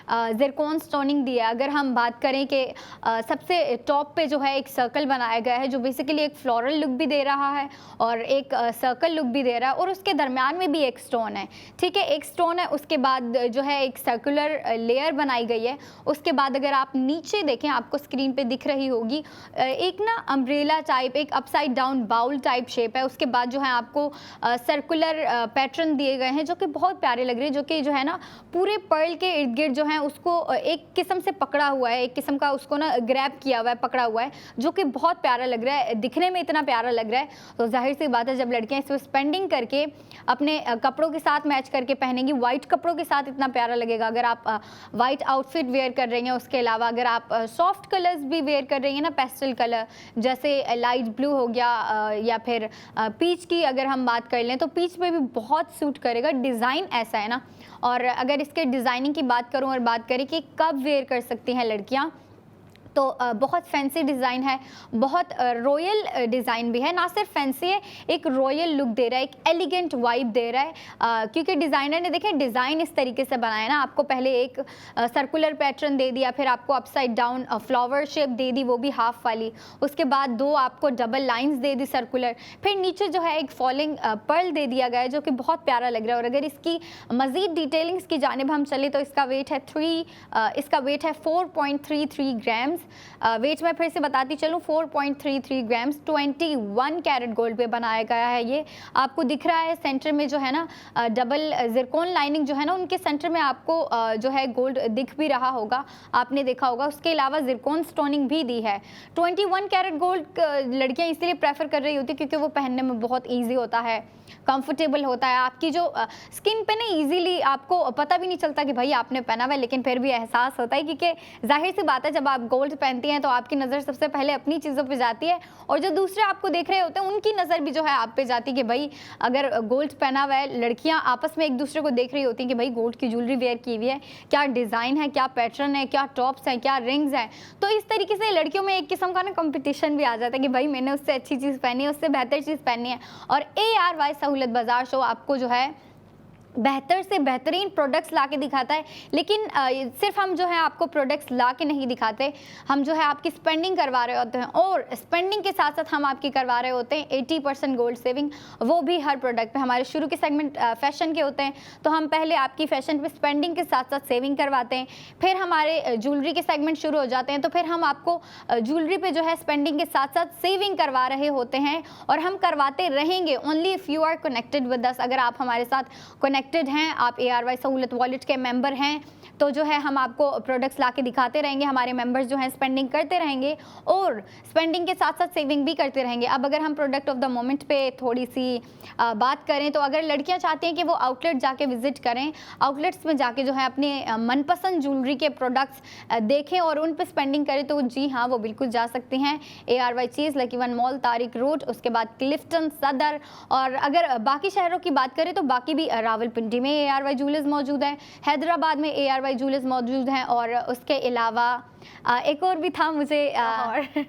जिरकॉन स्टोनिंग दिया है। अगर हम बात करें कि सबसे टॉप पे जो है एक सर्कल बनाया गया है जो बेसिकली एक फ्लोरल लुक भी दे रहा है और एक सर्कल लुक भी दे रहा है, और उसके दरमियान में भी एक स्टोन है, ठीक है, एक स्टोन है। उसके बाद जो है एक सर्कुलर लेयर बनाई गई है। उसके बाद अगर आप नीचे देखें, आपको स्क्रीन पे दिख रही होगी एक ना अम्ब्रेला टाइप, एक upside down bowl type shape है। उसके बाद जो है आपको सर्कुलर पैटर्न दिए गए हैं जो कि बहुत प्यारे लग रहे हैं, जो कि जो है ना पूरे पर्ल के इर्द गिर्द जो है उसको एक किस्म से पकड़ा हुआ है, एक किस्म का उसको ना ग्रैब किया हुआ है, पकड़ा हुआ है, जो कि बहुत प्यारा लग रहा है, दिखने में इतना प्यारा लग रहा है। तो जाहिर सी बात है जब लड़कियां इसको स्पेंडिंग करके अपने कपड़ों के साथ मैच करके पहनेंगी, वाइट कपड़ों के साथ इतना प्यारा लगेगा। अगर आप वाइट आउटफिट वेयर कर रही हैं, उसके अलावा अगर आप सॉफ्ट कलर्स भी वेयर कर रही हैं ना, पेस्टल कलर जैसे लाइट ब्लू हो गया या फिर पीच की अगर हम बात कर लें तो पीच पे भी बहुत सूट करेगा। डिज़ाइन ऐसा है ना। और अगर इसके डिज़ाइनिंग की बात करूं और बात करें कि कब वेयर कर सकती हैं लड़कियां, तो बहुत फैंसी डिज़ाइन है, बहुत रॉयल डिज़ाइन भी है। ना सिर्फ फैंसी है, एक रॉयल लुक दे रहा है, एक एलिगेंट वाइब दे रहा है, क्योंकि डिज़ाइनर ने देखें डिज़ाइन इस तरीके से बनाया ना, आपको पहले एक सर्कुलर पैटर्न दे दिया, फिर आपको अपसाइड डाउन फ्लावर शेप दे दी, वो भी हाफ वाली, उसके बाद दो आपको डबल लाइंस दे दी सर्कुलर, फिर नीचे जो है एक फॉलिंग पर्ल दे दिया गया है जो कि बहुत प्यारा लग रहा है। और अगर इसकी मज़ीद डिटेलिंग्स की जानिब हम चले तो इसका वेट है 4.33 ग्राम्स। वेट मैं फिर से बताती चलूँ, 4.33 ग्राम्स, 21 कैरेट गोल्ड पे बनाया गया है। ये आपको दिख रहा है सेंटर में जो है ना डबल जिरकॉन लाइनिंग जो है ना, उनके सेंटर में आपको जो है गोल्ड दिख भी रहा होगा, आपने देखा होगा। उसके अलावा जिरकॉन स्टोनिंग भी दी है। 21 कैरेट गोल्ड लड़कियां इसलिए प्रेफर कर रही होती क्योंकि वो पहनने में बहुत ईजी होता है, कंफर्टेबल होता है, आपकी जो स्किन पे ना इजीली आपको पता भी नहीं चलता कि भाई आपने पहना हुआ है, लेकिन फिर भी एहसास होता है, क्योंकि जाहिर सी बात है जब आप गोल्ड पहनती हैं तो आपकी नज़र सबसे पहले अपनी चीज़ों पे जाती है, और जो दूसरे आपको देख रहे होते हैं उनकी नज़र भी जो है आप पे जाती है कि भाई अगर गोल्ड पहना हुआ है, लड़कियां आपस में एक दूसरे को देख रही होती हैं कि भाई गोल्ड की ज्वेलरी वेयर की हुई है, क्या डिज़ाइन है, क्या पैटर्न है, क्या टॉप्स हैं, क्या रिंग्स हैं। तो इस तरीके से लड़कियों में एक किस्म का ना कंपटीशन भी आ जाता है कि भाई मैंने उससे अच्छी चीज़ पहनी है, उससे बेहतर चीज़ पहनी है। और ARY सहूलत बाजार शो आपको जो है बेहतर से बेहतरीन प्रोडक्ट्स ला के दिखाता है, लेकिन सिर्फ हम जो है आपको प्रोडक्ट्स ला के नहीं दिखाते, हम जो है आपकी स्पेंडिंग करवा रहे होते हैं, और स्पेंडिंग के साथ साथ हम आपकी करवा रहे होते हैं 80% गोल्ड सेविंग, वो भी हर प्रोडक्ट पे। हमारे शुरू के सेगमेंट फैशन के होते हैं, तो हम पहले आपकी फैशन पे स्पेंडिंग के साथ साथ सेविंग करवाते हैं, फिर हमारे ज्वेलरी के सेगमेंट शुरू हो जाते हैं, तो फिर हम आपको ज्वेलरी पे जो है स्पेंडिंग के साथ साथ सेविंग करवा रहे होते हैं, और हम करवाते रहेंगे only if you are connected with us. अगर आप हमारे साथ कनेक्टेड हैं, आप ARY सहूलत वॉलेट के मेंबर हैं, तो जो है हम आपको प्रोडक्ट्स ला के दिखाते रहेंगे, हमारे मेंबर्स जो हैं स्पेंडिंग करते रहेंगे और स्पेंडिंग के साथ साथ सेविंग भी करते रहेंगे। अब अगर हम प्रोडक्ट ऑफ द मोमेंट पे थोड़ी सी बात करें, तो अगर लड़कियां चाहती हैं कि वो आउटलेट जाके विजिट करें, आउटलेट्स में जाके जो है अपने मनपसंद ज्वेलरी के प्रोडक्ट्स देखें और उन पर स्पेंडिंग करें, तो जी हाँ वो बिल्कुल जा सकती हैं। ARY चीज़, lucky one mall, Tariq road, उसके बाद क्लिफ्टन, सदर, और अगर बाकी शहरों की बात करें तो बाकी भी रावलपिंडी में ARY ज्वेलर्स मौजूद है, हैदराबाद में ARY ज्वेलर्स मौजूद हैं, और उसके अलावा एक और भी था मुझे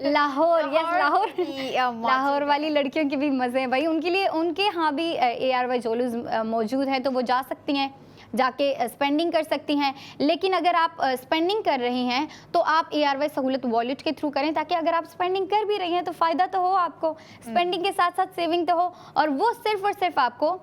लाहौर, यस लाहौर वाली लड़कियों की भी मज़े हैं भाई, उनके लिए उनके यहाँ भी ARY ज्वेलर्स मौजूद हैं, तो वो जा सकती हैं, जाके स्पेंडिंग कर सकती हैं। लेकिन अगर आप स्पेंडिंग कर रही हैं तो आप ARY सहूलत वॉलेट के थ्रू करें, ताकि अगर आप स्पेंडिंग कर भी रही हैं तो फ़ायदा तो हो आपको, स्पेंडिंग के साथ साथ सेविंग तो हो, और वो सिर्फ और सिर्फ आपको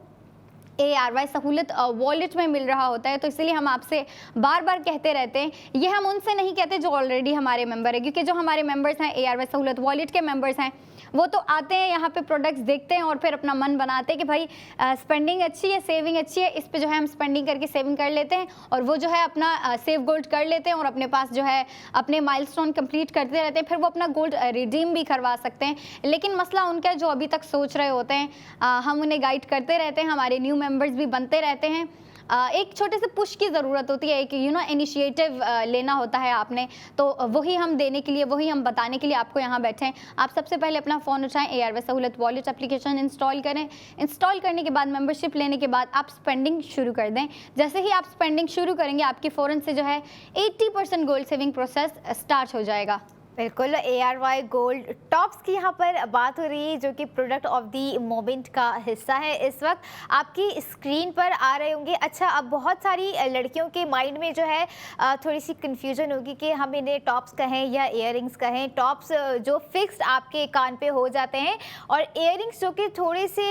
ARY सहूलत वॉलेट में मिल रहा होता है। तो इसलिए हम आपसे बार बार कहते रहते हैं, ये हम उनसे नहीं कहते जो ऑलरेडी हमारे मेंबर है, क्योंकि जो हमारे मेंबर्स हैं ARY सहूलत वॉलेट के मेंबर्स हैं, वो तो आते हैं यहाँ पे प्रोडक्ट्स देखते हैं और फिर अपना मन बनाते हैं कि भाई स्पेंडिंग अच्छी है, सेविंग अच्छी है, इस पे जो है हम स्पेंडिंग करके सेविंग कर लेते हैं, और वो जो है अपना सेव गोल्ड कर लेते हैं और अपने पास जो है अपने माइलस्टोन कंप्लीट करते रहते हैं, फिर वो अपना गोल्ड रिडीम भी करवा सकते हैं। लेकिन मसला उनका जो अभी तक सोच रहे होते हैं, हम उन्हें गाइड करते रहते हैं, हमारे न्यू मेंबर्स भी बनते रहते हैं। एक छोटे से पुश की ज़रूरत होती है, एक इनिशिएटिव लेना होता है आपने, तो वही हम देने के लिए, वही हम बताने के लिए आपको यहाँ बैठे हैं। आप सबसे पहले अपना फ़ोन उठाएं, ARY सहूलत वॉलेट एप्लीकेशन इंस्टॉल करें, इंस्टॉल करने के बाद मेंबरशिप लेने के बाद आप स्पेंडिंग शुरू कर दें। जैसे ही आप स्पेंडिंग शुरू करेंगे, आपकी फ़ौरन से जो है 80% गोल्ड सेविंग प्रोसेस स्टार्ट हो जाएगा। बिल्कुल, ARY गोल्ड टॉप्स की यहाँ पर बात हो रही है, जो कि प्रोडक्ट ऑफ दी मोमेंट का हिस्सा है। इस वक्त आपकी स्क्रीन पर आ रहे होंगे। अच्छा, अब बहुत सारी लड़कियों के माइंड में जो है थोड़ी सी कन्फ्यूजन होगी कि हम इन्हें टॉप्स कहें या इयररिंग्स कहें। टॉप्स जो फिक्स्ड आपके कान पे हो जाते हैं, और इयररिंग्स जो कि थोड़े से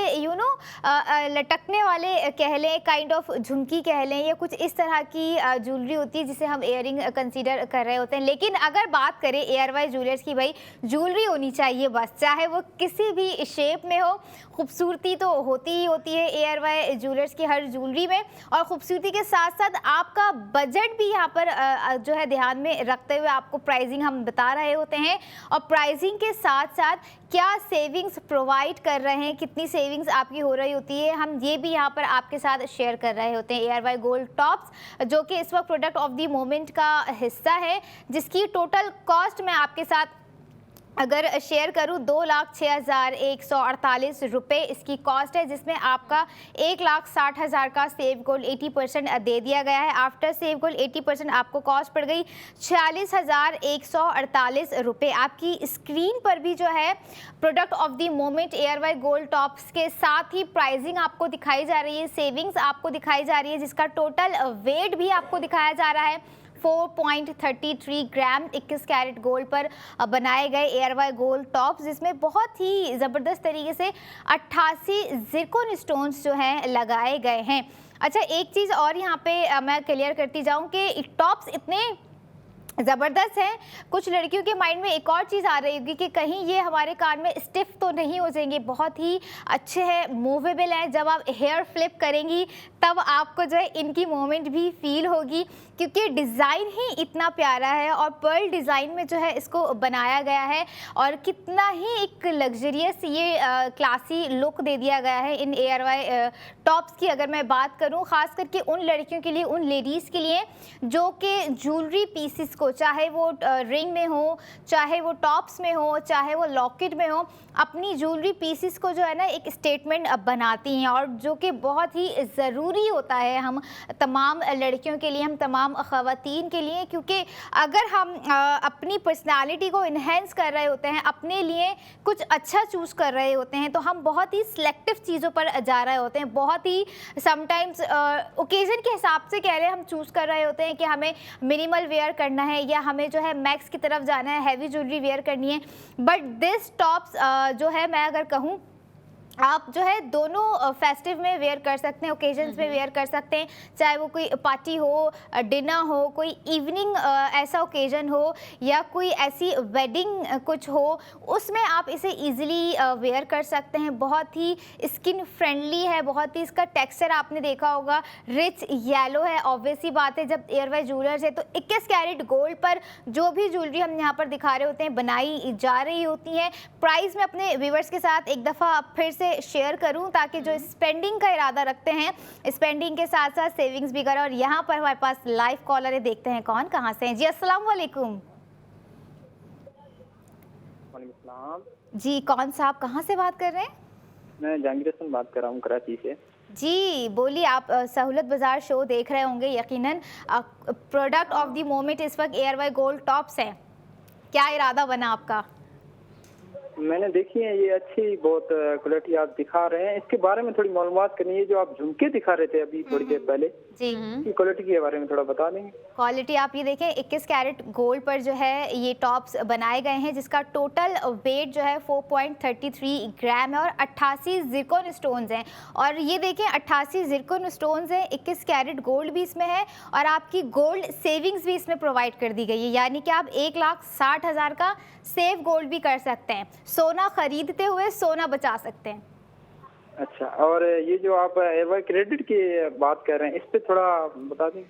लटकने वाले कह लें, काइंड ऑफ झुमकी कह लें, या कुछ इस तरह की ज्वेलरी होती है जिसे हम इयररिंग कंसीडर कर रहे होते हैं। लेकिन अगर बात करें ARY ज्वेलर्स की, भाई ज्वेलरी होनी चाहिए बस, चाहे वो किसी भी शेप में हो। खूबसूरती तो होती ही होती है ARY ज्वेलर्स की हर ज्वेलरी में, और ख़ूबसूरती के साथ साथ आपका बजट भी यहाँ पर जो है ध्यान में रखते हुए आपको प्राइसिंग हम बता रहे होते हैं। और प्राइसिंग के साथ साथ क्या सेविंग्स प्रोवाइड कर रहे हैं, कितनी सेविंग्स आपकी हो रही होती है, हम ये भी यहाँ पर आपके साथ शेयर कर रहे होते हैं। ARY गोल्ड टॉप्स, जो कि इस वक्त प्रोडक्ट ऑफ द मोमेंट का हिस्सा है, जिसकी टोटल कॉस्ट मैं आपके साथ अगर शेयर करूं 2,06,148 रुपये इसकी कॉस्ट है, जिसमें आपका 1,60,000 का सेव गोल्ड 80% दे दिया गया है। आफ्टर सेव गोल्ड 80% आपको कॉस्ट पड़ गई 46,148 रुपये। आपकी स्क्रीन पर भी जो है product of the moment ARY gold tops के साथ ही प्राइसिंग आपको दिखाई जा रही है, सेविंग्स आपको दिखाई जा रही है, जिसका टोटल वेट भी आपको दिखाया जा रहा है। 4.33 ग्राम 21 कैरेट गोल्ड पर बनाए गए ARY गोल्ड टॉप्स, जिसमें बहुत ही ज़बरदस्त तरीके से 88 ज़िरकोन स्टोन्स जो हैं लगाए गए हैं। अच्छा, एक चीज़ और यहाँ पे मैं क्लियर करती जाऊँ कि टॉप्स इतने ज़बरदस्त है, कुछ लड़कियों के माइंड में एक और चीज़ आ रही होगी कि कहीं ये हमारे कान में स्टिफ तो नहीं हो जाएंगे। बहुत ही अच्छे हैं, मूवेबल है। जब आप हेयर फ्लिप करेंगी तब आपको जो है इनकी मूवमेंट भी फील होगी, क्योंकि डिज़ाइन ही इतना प्यारा है और पर्ल डिज़ाइन में जो है इसको बनाया गया है, और कितना ही एक लग्जरियस ये क्लासी लुक दे दिया गया है इन ARY टॉप्स की। अगर मैं बात करूँ ख़ास करके उन लड़कियों के लिए, उन लेडीज़ के लिए जो कि ज्वेलरी पीसेस को, चाहे वो रिंग में हो, चाहे वो टॉप्स में हो, चाहे वो लॉकेट में हो, अपनी ज्वेलरी पीसेस को जो है ना एक स्टेटमेंट बनाती हैं, और जो कि बहुत ही ज़रूरी होता है हम तमाम लड़कियों के लिए, हम तमाम ख़वातीन के लिए। क्योंकि अगर हम अपनी पर्सनालिटी को इन्हेंस कर रहे होते हैं, अपने लिए कुछ अच्छा चूज़ कर रहे होते हैं, तो हम बहुत ही सिलेक्टिव चीज़ों पर जा रहे होते हैं। बहुत ही समटाइम्स ओकेज़न के हिसाब से कह रहे हैं, हम चूज़ कर रहे होते हैं कि हमें मिनिमल वेयर करना है, या हमें जो है मैक्स की तरफ जाना है, हैवी ज्वेलरी वेयर करनी है। बट दिस टॉप्स जो है, मैं अगर कहूँ, आप जो है दोनों फेस्टिव में वेयर कर सकते हैं, ओकेजन्स में वेयर कर सकते हैं, चाहे वो कोई पार्टी हो, डिनर हो, कोई इवनिंग ऐसा ओकेजन हो, या कोई ऐसी वेडिंग कुछ हो, उसमें आप इसे इजीली वेयर कर सकते हैं। बहुत ही स्किन फ्रेंडली है, बहुत ही इसका टेक्सचर आपने देखा होगा, रिच येलो है। ऑब्वियस ही बात है, जब ARY ज्वेलर्स है तो 21 कैरेट गोल्ड पर जो भी ज्वेलरी हम यहाँ पर दिखा रहे होते हैं बनाई जा रही होती हैं। प्राइस में अपने व्यूवर्स के साथ एक दफ़ा फिर से शेयर करूं, ताकि जो स्पेंडिंग का इरादा रखते हैं, स्पेंडिंग के साथ साथ सेविंग्स भी करें। और यहाँ पर हमारे पास लाइव कॉलर है, देखते हैं कौन कहाँ से हैं। जी, अस्सलाम वालेकुम। जी, कौन साहब कहाँ से बात कर रहे हैं? मैं जहांगीर हसन बात कर रहा हूँ, कराची से। जी बोलिए। आप सहूलत बाजार शो देख रहे होंगे यकीनन। प्रोडक्ट ऑफ द मोमेंट इस वक्त ARY गोल्ड टॉप्स है, क्या इरादा बना आपका? मैंने देखी है, ये अच्छी बहुत क्वालिटी आप दिखा रहे हैं। इसके बारे में थोड़ी मालूमात करनी है। जो आप झुमके दिखा रहे थे अभी थोड़ी देर पहले, जी, इसकी क्वालिटी के बारे में थोड़ा बता देंगे? क्वालिटी आप ये देखें, 21 कैरेट गोल्ड पर जो है ये टॉप्स बनाए गए हैं, जिसका टोटल वेट जो है 4.33 ग्राम है, और 88 ज़िरकोन स्टोन्स हैं। और ये देखें, 88 ज़िरकोन स्टोन्स हैं, 21 कैरेट गोल्ड भी इसमें है, और आपकी गोल्ड सेविंग्स भी इसमें प्रोवाइड कर दी गई है। यानी कि आप 1,60,000 का सेव गोल्ड भी कर सकते हैं, सोना खरीदते हुए सोना बचा सकते हैं। अच्छा, और ये जो आप ARY क्रेडिट की बात कर रहे हैं, इस पे थोड़ा बता दें।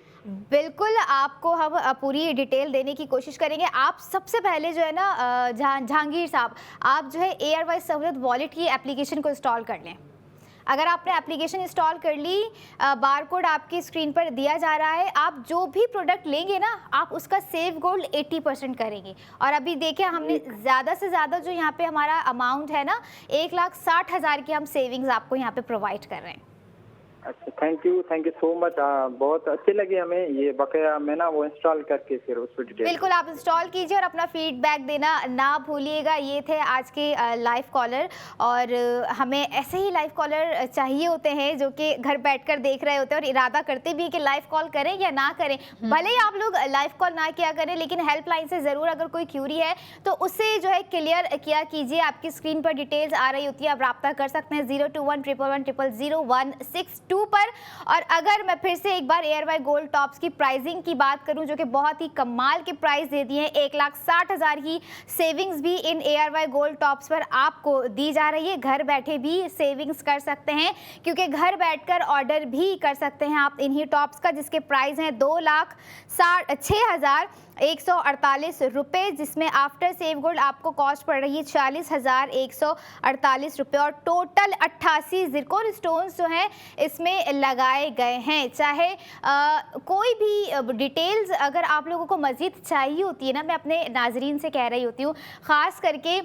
बिल्कुल, आपको हम पूरी डिटेल देने की कोशिश करेंगे। आप सबसे पहले जो है ना जहांगीर साहब, आप जो है ARY सहूलत वॉलेट की एप्लीकेशन को इंस्टॉल कर लें। अगर आपने एप्लीकेशन इंस्टॉल कर ली, बार कोड आपकी स्क्रीन पर दिया जा रहा है, आप जो भी प्रोडक्ट लेंगे ना, आप उसका सेव गोल्ड 80% करेंगे। और अभी देखिए, हमने ज़्यादा से ज़्यादा जो यहाँ पे हमारा अमाउंट है ना, 1,60,000 की हम सेविंग्स आपको यहाँ पे प्रोवाइड कर रहे हैं। अच्छा, थैंक यू सो मच। बहुत अच्छे लगे हमें ये बकाया, मैं ना वो इंस्टॉल करके फिर उस पर डिटेल। बिल्कुल आप इंस्टॉल कीजिए और अपना फीडबैक देना ना भूलिएगा। ये थे आज के लाइव कॉलर, और हमें ऐसे ही लाइव कॉलर चाहिए होते हैं जो कि घर बैठकर देख रहे होते हैं और इरादा करते भी हैं कि लाइव कॉल करें या ना करें। भले ही आप लोग लाइव कॉल ना किया करें, लेकिन हेल्पलाइन से ज़रूर अगर कोई क्यूरी है तो उससे जो है क्लियर किया कीजिए। आपकी स्क्रीन पर डिटेल्स आ रही होती है, आप रब्ता कर सकते हैं 021111000162 पर। और अगर मैं फिर से एक बार एयरवाई गोल्ड टॉप्स की प्राइसिंग की बात करूं, जो कि बहुत ही कमाल के प्राइस दे दिए हैं, 1,60,000 की सेविंग्स भी इन एयरवाई गोल्ड टॉप्स पर आपको दी जा रही है। घर बैठे भी सेविंग्स कर सकते हैं, क्योंकि घर बैठकर ऑर्डर भी कर सकते हैं आप इन्हीं टॉप्स का, जिसके प्राइस हैं 2,06,148 रुपये, जिसमें आफ्टर सेव गोल्ड आपको कॉस्ट पड़ रही है 40,148 रुपये। और टोटल 88 ज़िरकॉन स्टोन्स जो हैं इसमें लगाए गए हैं। चाहे कोई भी डिटेल्स अगर आप लोगों को मज़ीद चाहिए होती है ना, मैं अपने नाजरीन से कह रही होती हूँ, ख़ास करके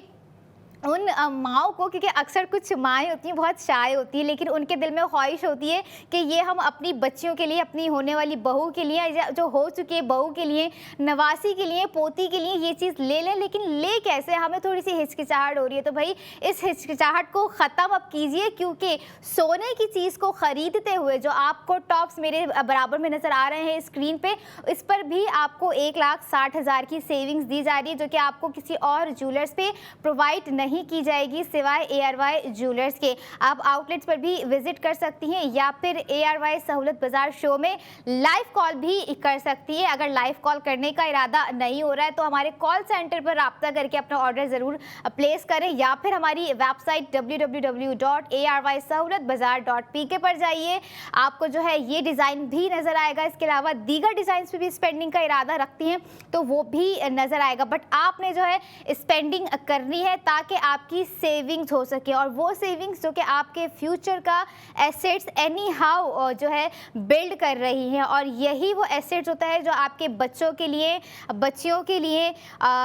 उन माँओं को, क्योंकि अक्सर कुछ माएँ होती हैं बहुत शाय होती हैं, लेकिन उनके दिल में ख्वाहिश होती है कि ये हम अपनी बच्चियों के लिए, अपनी होने वाली बहू के लिए, या जो हो चुकी है बहू के लिए, नवासी के लिए, पोती के लिए ये चीज़ ले लें। लेकिन ले कैसे, हमें थोड़ी सी हिचकिचाहट हो रही है। तो भाई इस हिचकिचाहट को ख़त्म अब कीजिए, क्योंकि सोने की चीज़ को ख़रीदते हुए जो आपको टॉप्स मेरे बराबर में नज़र आ रहे हैं स्क्रीन पर, इस पर भी आपको 1,60,000 की सेविंग्स दी जा रही है, जो कि आपको किसी और ज्वेलर्स पे प्रोवाइड नहीं की जाएगी सिवाय एयरवाई ज्वेलर्स के। आप आउटलेट्स पर भी विजिट कर सकती हैं, या फिर एयरवाई सहूलत बाजार शो में लाइव कॉल भी कर सकती है। अगर लाइव कॉल करने का इरादा नहीं हो रहा है तो हमारे कॉल सेंटर पर रब्ता करके अपना ऑर्डर ज़रूर प्लेस करें, या फिर हमारी वेबसाइट www.arysahoolatbazaar.pk पर जाइए। आपको जो है ये डिज़ाइन भी नज़र आएगा। इसके अलावा दीगर डिज़ाइन पे भी स्पेंडिंग का इरादा रखती हैं तो वो भी नज़र आएगा। बट आपने जो है स्पेंडिंग करनी है ताकि आपकी सेविंग्स हो सके, और वो सेविंग्स जो कि आपके फ्यूचर का एसेट्स एनी हाउ जो है बिल्ड कर रही हैं। और यही वो एसेट्स होता है जो आपके बच्चों के लिए, बच्चियों के लिए,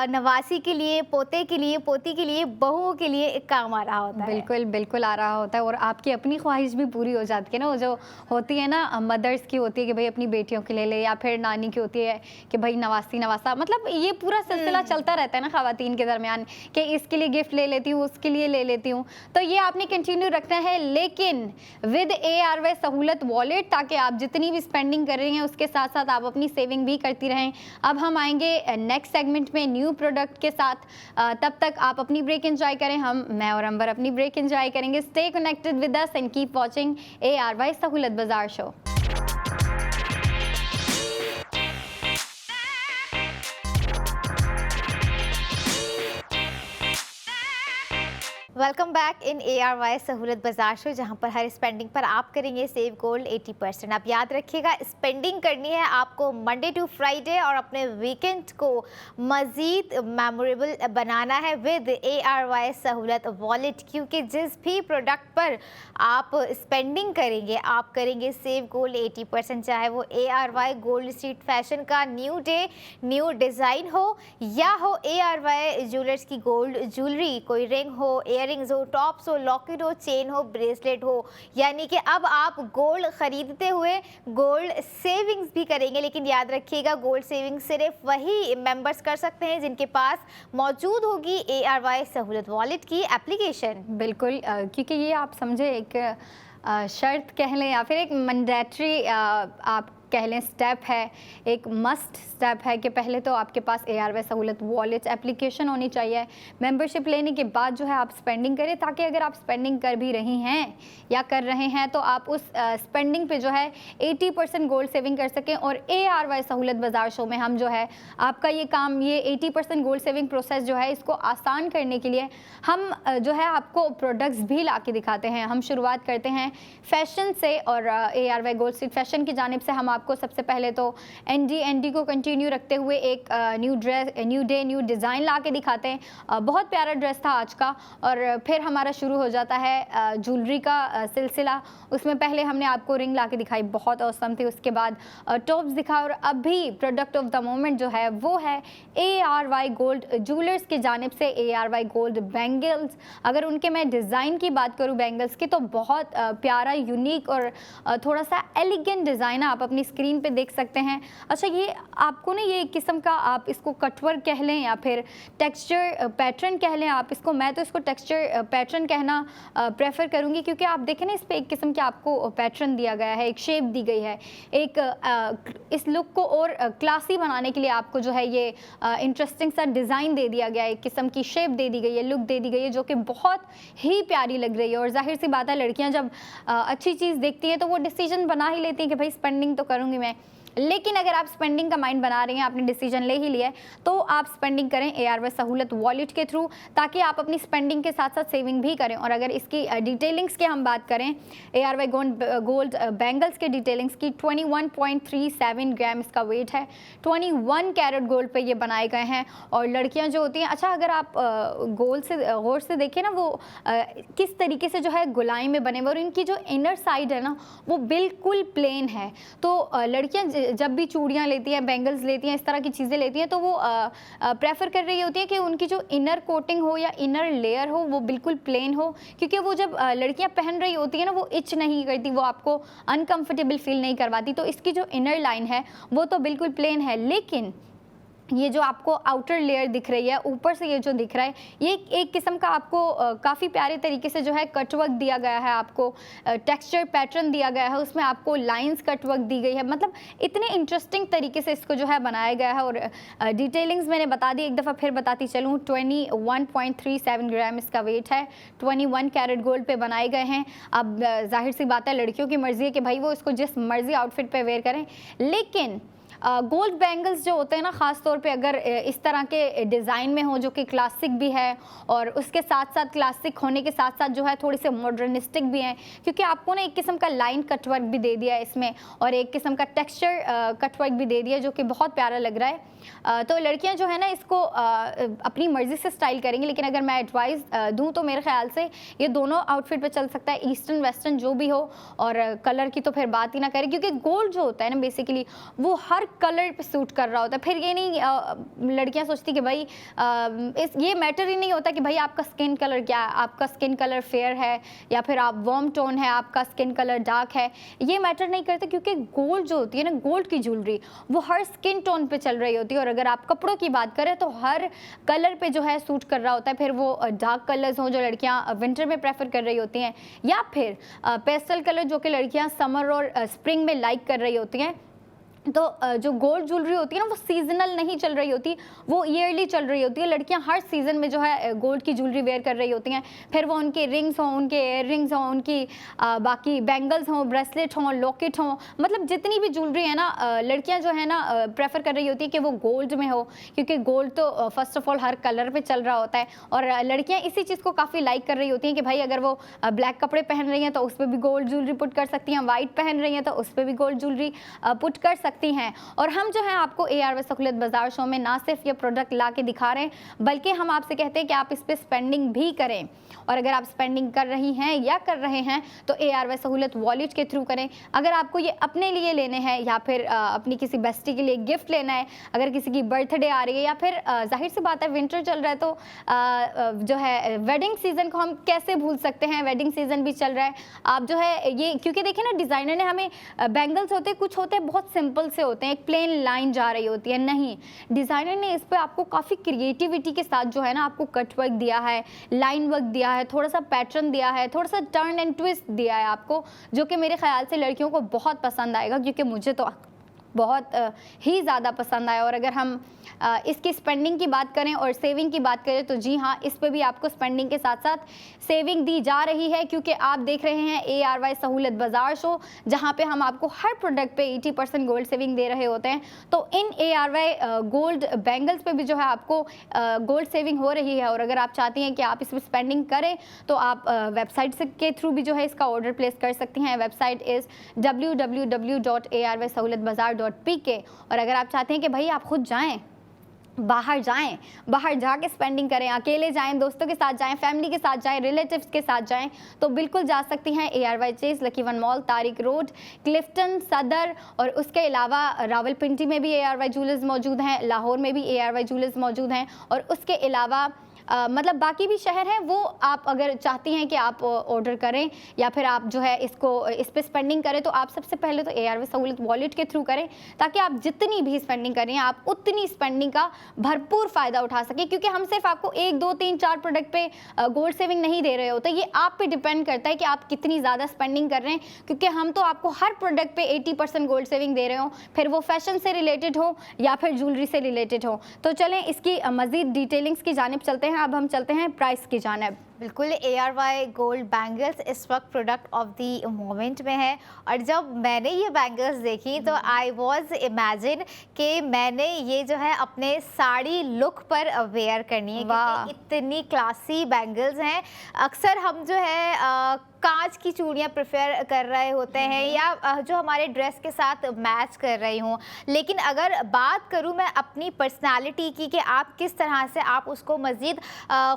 नवासी के लिए, पोते के लिए, पोती के लिए, बहुओं के लिए काम आ रहा होता है। बिल्कुल बिल्कुल आ रहा होता है, और आपकी अपनी ख्वाहिश भी पूरी हो जाती है ना। वो जो होती है ना मदर्स की होती है कि भाई अपनी बेटियों के लिए ले, या फिर नानी की होती है कि भाई नवासी नवासा, मतलब ये पूरा सिलसिला चलता रहता है ना ख़वातीन के दरमियान कि इसके लिए गिफ्ट ले लेती हूँ, उसके लिए ले लेती हूँ। तो ये आपने कंटिन्यू रखना है, लेकिन विद ARY सहूलत वॉलेट, ताकि आप जितनी भी स्पेंडिंग कर रही हैं उसके साथ साथ आप अपनी सेविंग भी करती रहें। अब हम आएंगे नेक्स्ट सेगमेंट में न्यू प्रोडक्ट के साथ। तब तक आप अपनी ब्रेक एंजॉय करें, मैं और अंबर अपनी ब्रेक एंजॉय करेंगे। Stay connected with us and keep watching ARY सहूलत बाजार show. Welcome back in ARY सहूलत बाजार शो, जहां पर हर स्पेंडिंग पर आप करेंगे सेव गोल्ड 80%। आप याद रखिएगा, स्पेंडिंग करनी है आपको मंडे टू फ्राइडे, और अपने वीकेंड को मज़ीद मेमोरेबल बनाना है विद ARY सहूलत वॉलेट, क्योंकि जिस भी प्रोडक्ट पर आप स्पेंडिंग करेंगे आप करेंगे सेव गोल्ड 80%। चाहे वो ARY गोल्ड स्ट्रीट फैशन का न्यू डे न्यू डिज़ाइन हो, या हो ARY ज्वेलर्स की गोल्ड ज्वेलरी, कोई रिंग हो, इयररिंग्स हो, टॉप्स हो, लॉकेट हो, चेन हो, ब्रेसलेट हो। यानी कि अब आप गोल्ड खरीदते हुए गोल्ड सेविंग्स भी करेंगे। लेकिन याद रखिएगा, गोल्ड सेविंग्स सिर्फ वही मेंबर्स कर सकते हैं जिनके पास मौजूद होगी ARY सहूलत वॉलेट की एप्लीकेशन। बिल्कुल, क्योंकि ये आप समझे एक शर्त कह लें या फिर एक मैंडेटरी आप कह लें स्टेप है, एक मस्ट स्टेप है कि पहले तो आपके पास ARY सहूलत वॉलेट एप्लीकेशन होनी चाहिए। मेंबरशिप लेने के बाद जो है आप स्पेंडिंग करें, ताकि अगर आप स्पेंडिंग कर भी रही हैं या कर रहे हैं तो आप उस स्पेंडिंग पे जो है 80% गोल्ड सेविंग कर सकें। और ARY सहूलत बाजार शो में हम जो है आपका ये काम, ये 80% गोल्ड सेविंग प्रोसेस जो है, इसको आसान करने के लिए हम जो है आपको प्रोडक्ट्स भी ला के दिखाते हैं। हम शुरुआत करते हैं फैशन से, और ARY गोल्ड स्ट्रीट फैशन की जानिब से हम आपको सबसे पहले तो एनडी को कंटिन्यू रखते हुए एक new dress, new day, new design ला के दिखाते हैं। बहुत प्यारा ड्रेस था आज का। और फिर हमारा शुरू हो जाता है ज्वेलरी का सिलसिला। उसमें पहले हमने आपको रिंग ला के दिखाई, बहुत औसम थी। उसके बाद टॉप्स दिखा, और अभी प्रोडक्ट ऑफ द मोमेंट जो है वो है ARY गोल्ड ज्वेलर्स की जानिब से ARY गोल्ड बैंगल्स। अगर उनके मैं डिज़ाइन की बात करूँ बैंगल्स की, तो बहुत प्यारा, यूनिक और थोड़ा सा एलिगेंट डिज़ाइन आप अपनी स्क्रीन पे देख सकते हैं। अच्छा, ये आपको ना ये एक किस्म का, आप इसको कटवर्क कह लें या फिर टेक्सचर पैटर्न कह लें आप इसको, मैं तो इसको टेक्सचर पैटर्न कहना प्रेफर करूँगी, क्योंकि आप देखें ना इस पर एक किस्म के आपको पैटर्न दिया गया है, एक शेप दी गई है, एक इस लुक को और क्लासी बनाने के लिए आपको जो है ये इंटरेस्टिंग सा डिज़ाइन दे दिया गया है, एक किस्म की शेप दे दी गई है, लुक दे दी गई है, जो कि बहुत ही प्यारी लग रही है। और जाहिर सी बात है, लड़कियां जब अच्छी चीज़ देखती हैं तो वो डिसीजन बना ही लेती हैं कि भाई स्पेंडिंग तो करूँगी मैं। लेकिन अगर आप स्पेंडिंग का माइंड बना रही हैं, आपने डिसीजन ले ही लिया है, तो आप स्पेंडिंग करें ARY सहूलत वॉलेट के थ्रू, ताकि आप अपनी स्पेंडिंग के साथ साथ सेविंग भी करें। और अगर इसकी डिटेलिंग्स की हम बात करें, ARY गोल्ड बैंगल्स के डिटेलिंग्स की, 21.37 ग्राम इसका वेट है, 21 कैरेट गोल्ड पे ये बनाए गए हैं। और लड़कियां जो होती हैं, अच्छा अगर आप गोल्ड से गौर से देखें ना, वो किस तरीके से जो है गुलाई में बने हुए, और इनकी जो इनर साइड है ना वो बिल्कुल प्लेन है। तो लड़कियां जब भी चूड़ियाँ लेती हैं, बैंगल्स लेती हैं, इस तरह की चीज़ें लेती हैं, तो वो प्रेफर कर रही होती है कि उनकी जो इनर कोटिंग हो या इनर लेयर हो वो बिल्कुल प्लेन हो, क्योंकि वो जब लड़कियां पहन रही होती हैं ना, वो इच नहीं करती, वो आपको अनकंफर्टेबल फील नहीं करवाती। तो इसकी जो इनर लाइन है वो तो बिल्कुल प्लेन है, लेकिन ये जो आपको आउटर लेयर दिख रही है, ऊपर से ये जो दिख रहा है, ये एक किस्म का आपको काफ़ी प्यारे तरीके से जो है कटवर्क दिया गया है, आपको टेक्सचर पैटर्न दिया गया है, उसमें आपको लाइंस कटवर्क दी गई है। मतलब इतने इंटरेस्टिंग तरीके से इसको जो है बनाया गया है। और डिटेलिंग्स मैंने बता दी, एक दफ़ा फिर बताती चलूँ, 21.37 ग्राम इसका वेट है, 21 कैरेट गोल्ड पे बनाए गए हैं। अब जाहिर सी बात है, लड़कियों की मर्ज़ी है कि भाई वो इसको जिस मर्ज़ी आउटफिट पे वेयर करें, लेकिन गोल्ड बैंगल्स जो होते हैं ना, ख़ास तौर पे अगर इस तरह के डिज़ाइन में हो जो कि क्लासिक भी है, और उसके साथ साथ क्लासिक होने के साथ साथ जो है थोड़ी से मॉडर्निस्टिक भी हैं, क्योंकि आपको ना एक किस्म का लाइन कटवर्क भी दे दिया है इसमें, और एक किस्म का टेक्सचर कटवर्क भी दे दिया, जो कि बहुत प्यारा लग रहा है। तो लड़कियां जो है ना इसको अपनी मर्ज़ी से स्टाइल करेंगी, लेकिन अगर मैं एडवाइस दूँ तो मेरे ख्याल से ये दोनों आउटफिट पे चल सकता है, ईस्टर्न वेस्टर्न जो भी हो। और कलर की तो फिर बात ही ना करें, क्योंकि गोल्ड जो होता है ना बेसिकली वो हर कलर पे सूट कर रहा होता है। फिर ये नहीं लड़कियां सोचती कि भाई ये मैटर ही नहीं होता कि भाई आपका स्किन कलर क्या है, आपका स्किन कलर फेयर है या फिर आप वार्म टोन है, आपका स्किन कलर डार्क है, ये मैटर नहीं करता, क्योंकि गोल्ड जो होती है ना, गोल्ड की ज्वेलरी वो हर स्किन टोन पे चल रही होती है। और अगर आप कपड़ों की बात करें तो हर कलर पे जो है सूट कर रहा होता है, फिर वो डार्क कलर्स हों जो लड़कियां विंटर में प्रेफर कर रही होती हैं, या फिर पेस्टल कलर जो कि लड़कियां समर और स्प्रिंग में लाइक कर रही होती हैं। तो जो गोल्ड ज्वेलरी होती है ना वो सीजनल नहीं चल रही होती, वो ईयरली चल रही होती है। लड़कियां हर सीज़न में जो है गोल्ड की ज्वेलरी वेयर कर रही होती हैं, फिर वो उनके रिंग्स हों, उनके इयर रिंग्स हों, उनकी बाकी बैंगल्स हों, ब्रेसलेट हों, लॉकेट हों, मतलब जितनी भी ज्वेलरी है ना, लड़कियां जो है ना प्रेफर कर रही होती है कि वो गोल्ड में हो, क्योंकि गोल्ड तो first of all her colour पर चल रहा होता है। और लड़कियाँ इसी चीज़ को काफ़ी लाइक कर रही होती हैं कि भाई अगर वो ब्लैक कपड़े पहन रही हैं तो उस पर भी गोल्ड ज्वेलरी पुट कर सकती हैं, वाइट पहन रही हैं तो उस पर भी गोल्ड ज्वेलरी पुट कर सकती हैं। और हम जो है आपको ARY सहूलत बाजार शो में ना सिर्फ ये प्रोडक्ट ला के दिखा रहे हैं, बल्कि हम आपसे कहते हैं कि आप इस पे स्पेंडिंग भी करें। और अगर आप स्पेंडिंग कर रही हैं या कर रहे हैं तो ARY सहूलत वॉलेट के थ्रू करें। अगर आपको ये अपने लिए लेने हैं या फिर अपनी किसी बेस्टी के लिए गिफ्ट लेना है, अगर किसी की बर्थडे आ रही है, या फिर जाहिर सी बात है विंटर चल रहा है तो जो है वेडिंग सीजन को हम कैसे भूल सकते हैं, वेडिंग सीजन भी चल रहा है। आप जो है ये, क्योंकि देखिए ना डिज़ाइनर ने हमें बैंगल्स होते कुछ होते हैं बहुत सिंपल से होते हैं, एक प्लेन लाइन जा रही होती है, नहीं, डिज़ाइनर ने इस पर आपको काफ़ी क्रिएटिविटी के साथ जो है ना आपको कट वर्क दिया है, लाइन वर्क दिया है, थोड़ा सा पैटर्न दिया है, थोड़ा सा टर्न एंड ट्विस्ट दिया है आपको, जो कि मेरे ख्याल से लड़कियों को बहुत पसंद आएगा, क्योंकि मुझे तो बहुत ही ज़्यादा पसंद आया। और अगर हम इसकी स्पेंडिंग की बात करें और सेविंग की बात करें तो जी हाँ, इस पे भी आपको स्पेंडिंग के साथ साथ सेविंग दी जा रही है, क्योंकि आप देख रहे हैं ARY सहूलत बाजार शो, जहाँ पे हम आपको हर प्रोडक्ट पे 80% गोल्ड सेविंग दे रहे होते हैं। तो इन ARY गोल्ड बैंगल्स पे भी जो है आपको गोल्ड सेविंग हो रही है। और अगर आप चाहती हैं कि आप इसमें स्पेंडिंग करें तो आप वेबसाइट से के थ्रू भी जो है इसका ऑर्डर प्लेस कर सकती हैं। Website is www.arysahoulatbazaar.pk। और अगर आप चाहते हैं कि भाई आप खुद जाएँ, बाहर जाके स्पेंडिंग करें, अकेले जाएं, दोस्तों के साथ जाएं, फैमिली के साथ जाएं, रिलेटिव्स के साथ जाएं, तो बिल्कुल जा सकती हैं। ARY chase, lucky one mall, Tariq road, Clifton, सदर, और उसके अलावा रावलपिंडी में भी ARY ज्वेलर्स मौजूद हैं, लाहौर में भी ARY ज्वेलर्स मौजूद हैं, और उसके अलावा मतलब बाकी भी शहर हैं, वो आप अगर चाहती हैं कि आप ऑर्डर करें या फिर आप जो है इसको इस पे स्पेंडिंग करें, तो आप सबसे पहले तो ARY सहूलत वॉलेट के थ्रू करें, ताकि आप जितनी भी स्पेंडिंग करें आप उतनी स्पेंडिंग का भरपूर फ़ायदा उठा सकें। क्योंकि हम सिर्फ आपको 1, 2, 3, 4 प्रोडक्ट पे गोल्ड सेविंग नहीं दे रहे होते, ये आप पे डिपेंड करता है कि आप कितनी ज़्यादा स्पेंडिंग कर रहे हैं। क्योंकि हम तो आपको हर प्रोडक्ट पे 80% गोल्ड सेविंग दे रहे हो, फिर वो फैशन से रिलेटेड हो या फिर ज्वेलरी से रिलेटेड हो। तो चलें इसकी मज़ीद डिटेलिंग्स की जानिब चलते हैं। अब हम चलते हैं प्राइस की जानिब। बिल्कुल, ARY गोल्ड बैंगल्स इस वक्त प्रोडक्ट ऑफ द मोमेंट में है। और जब मैंने ये बैंगल्स देखी तो आई वॉज इमेजिन कि मैंने ये जो है अपने साड़ी लुक पर वेयर करनी है, क्योंकि इतनी क्लासी बैंगल्स हैं। अक्सर हम जो है कांच की चूड़ियाँ प्रेफर कर रहे होते हैं या जो हमारे ड्रेस के साथ मैच कर रही हूँ, लेकिन अगर बात करूँ मैं अपनी पर्सनालिटी की कि आप किस तरह से आप उसको मज़ीद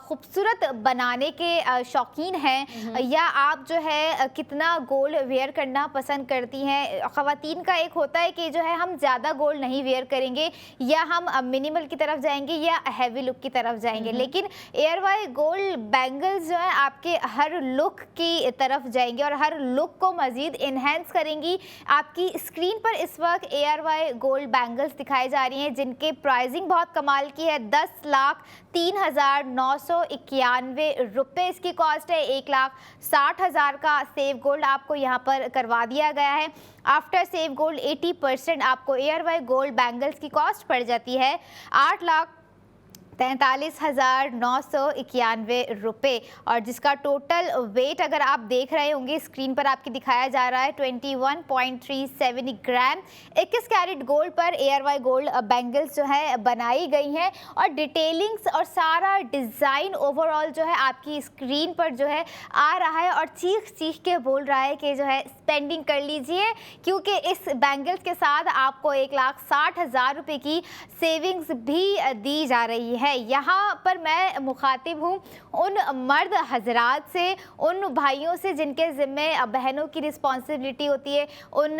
खूबसूरत बनाने के शौकीन हैं, या आप जो है कितना गोल्ड वेयर करना पसंद करती हैं। ख़वातीन का एक होता है कि जो है हम ज़्यादा गोल्ड नहीं वेयर करेंगे, या हम मिनिमल की तरफ जाएंगे या हैवी लुक की तरफ जाएंगे, लेकिन ARY गोल्ड बैंगल्स जो है आपके हर लुक की तरफ जाएंगे और हर लुक को मज़ीद इन्हेंस करेंगी। आपकी स्क्रीन पर इस वक्त ARY गोल्ड बैंगल्स दिखाई जा रही हैं, जिनके प्राइसिंग बहुत कमाल की है। 10,03,991 रुपये इसकी कॉस्ट है। 1,60,000 का सेव गोल्ड आपको यहाँ पर करवा दिया गया है। आफ्टर सेव गोल्ड 80% आपको ARY गोल्ड बैंगल्स की कॉस्ट पड़ जाती है 8,43,991 रुपये। और जिसका टोटल वेट अगर आप देख रहे होंगे स्क्रीन पर आपकी दिखाया जा रहा है 21.37 ग्राम। 21 कैरेट गोल्ड पर ARY गोल्ड बैंगल्स जो है बनाई गई हैं, और डिटेलिंग्स और सारा डिज़ाइन ओवरऑल जो है आपकी स्क्रीन पर जो है आ रहा है, और चीख चीख के बोल रहा है कि जो है स्पेंडिंग कर लीजिए, क्योंकि इस बैंगल्स के साथ आपको 1,60,000 रुपये की सेविंग्स भी दी जा रही है। यहाँ पर मैं मुखातिब हूँ उन मर्द हजरात से, उन भाइयों से जिनके ज़िम्मे बहनों की रिस्पॉन्सिबिलिटी होती है, उन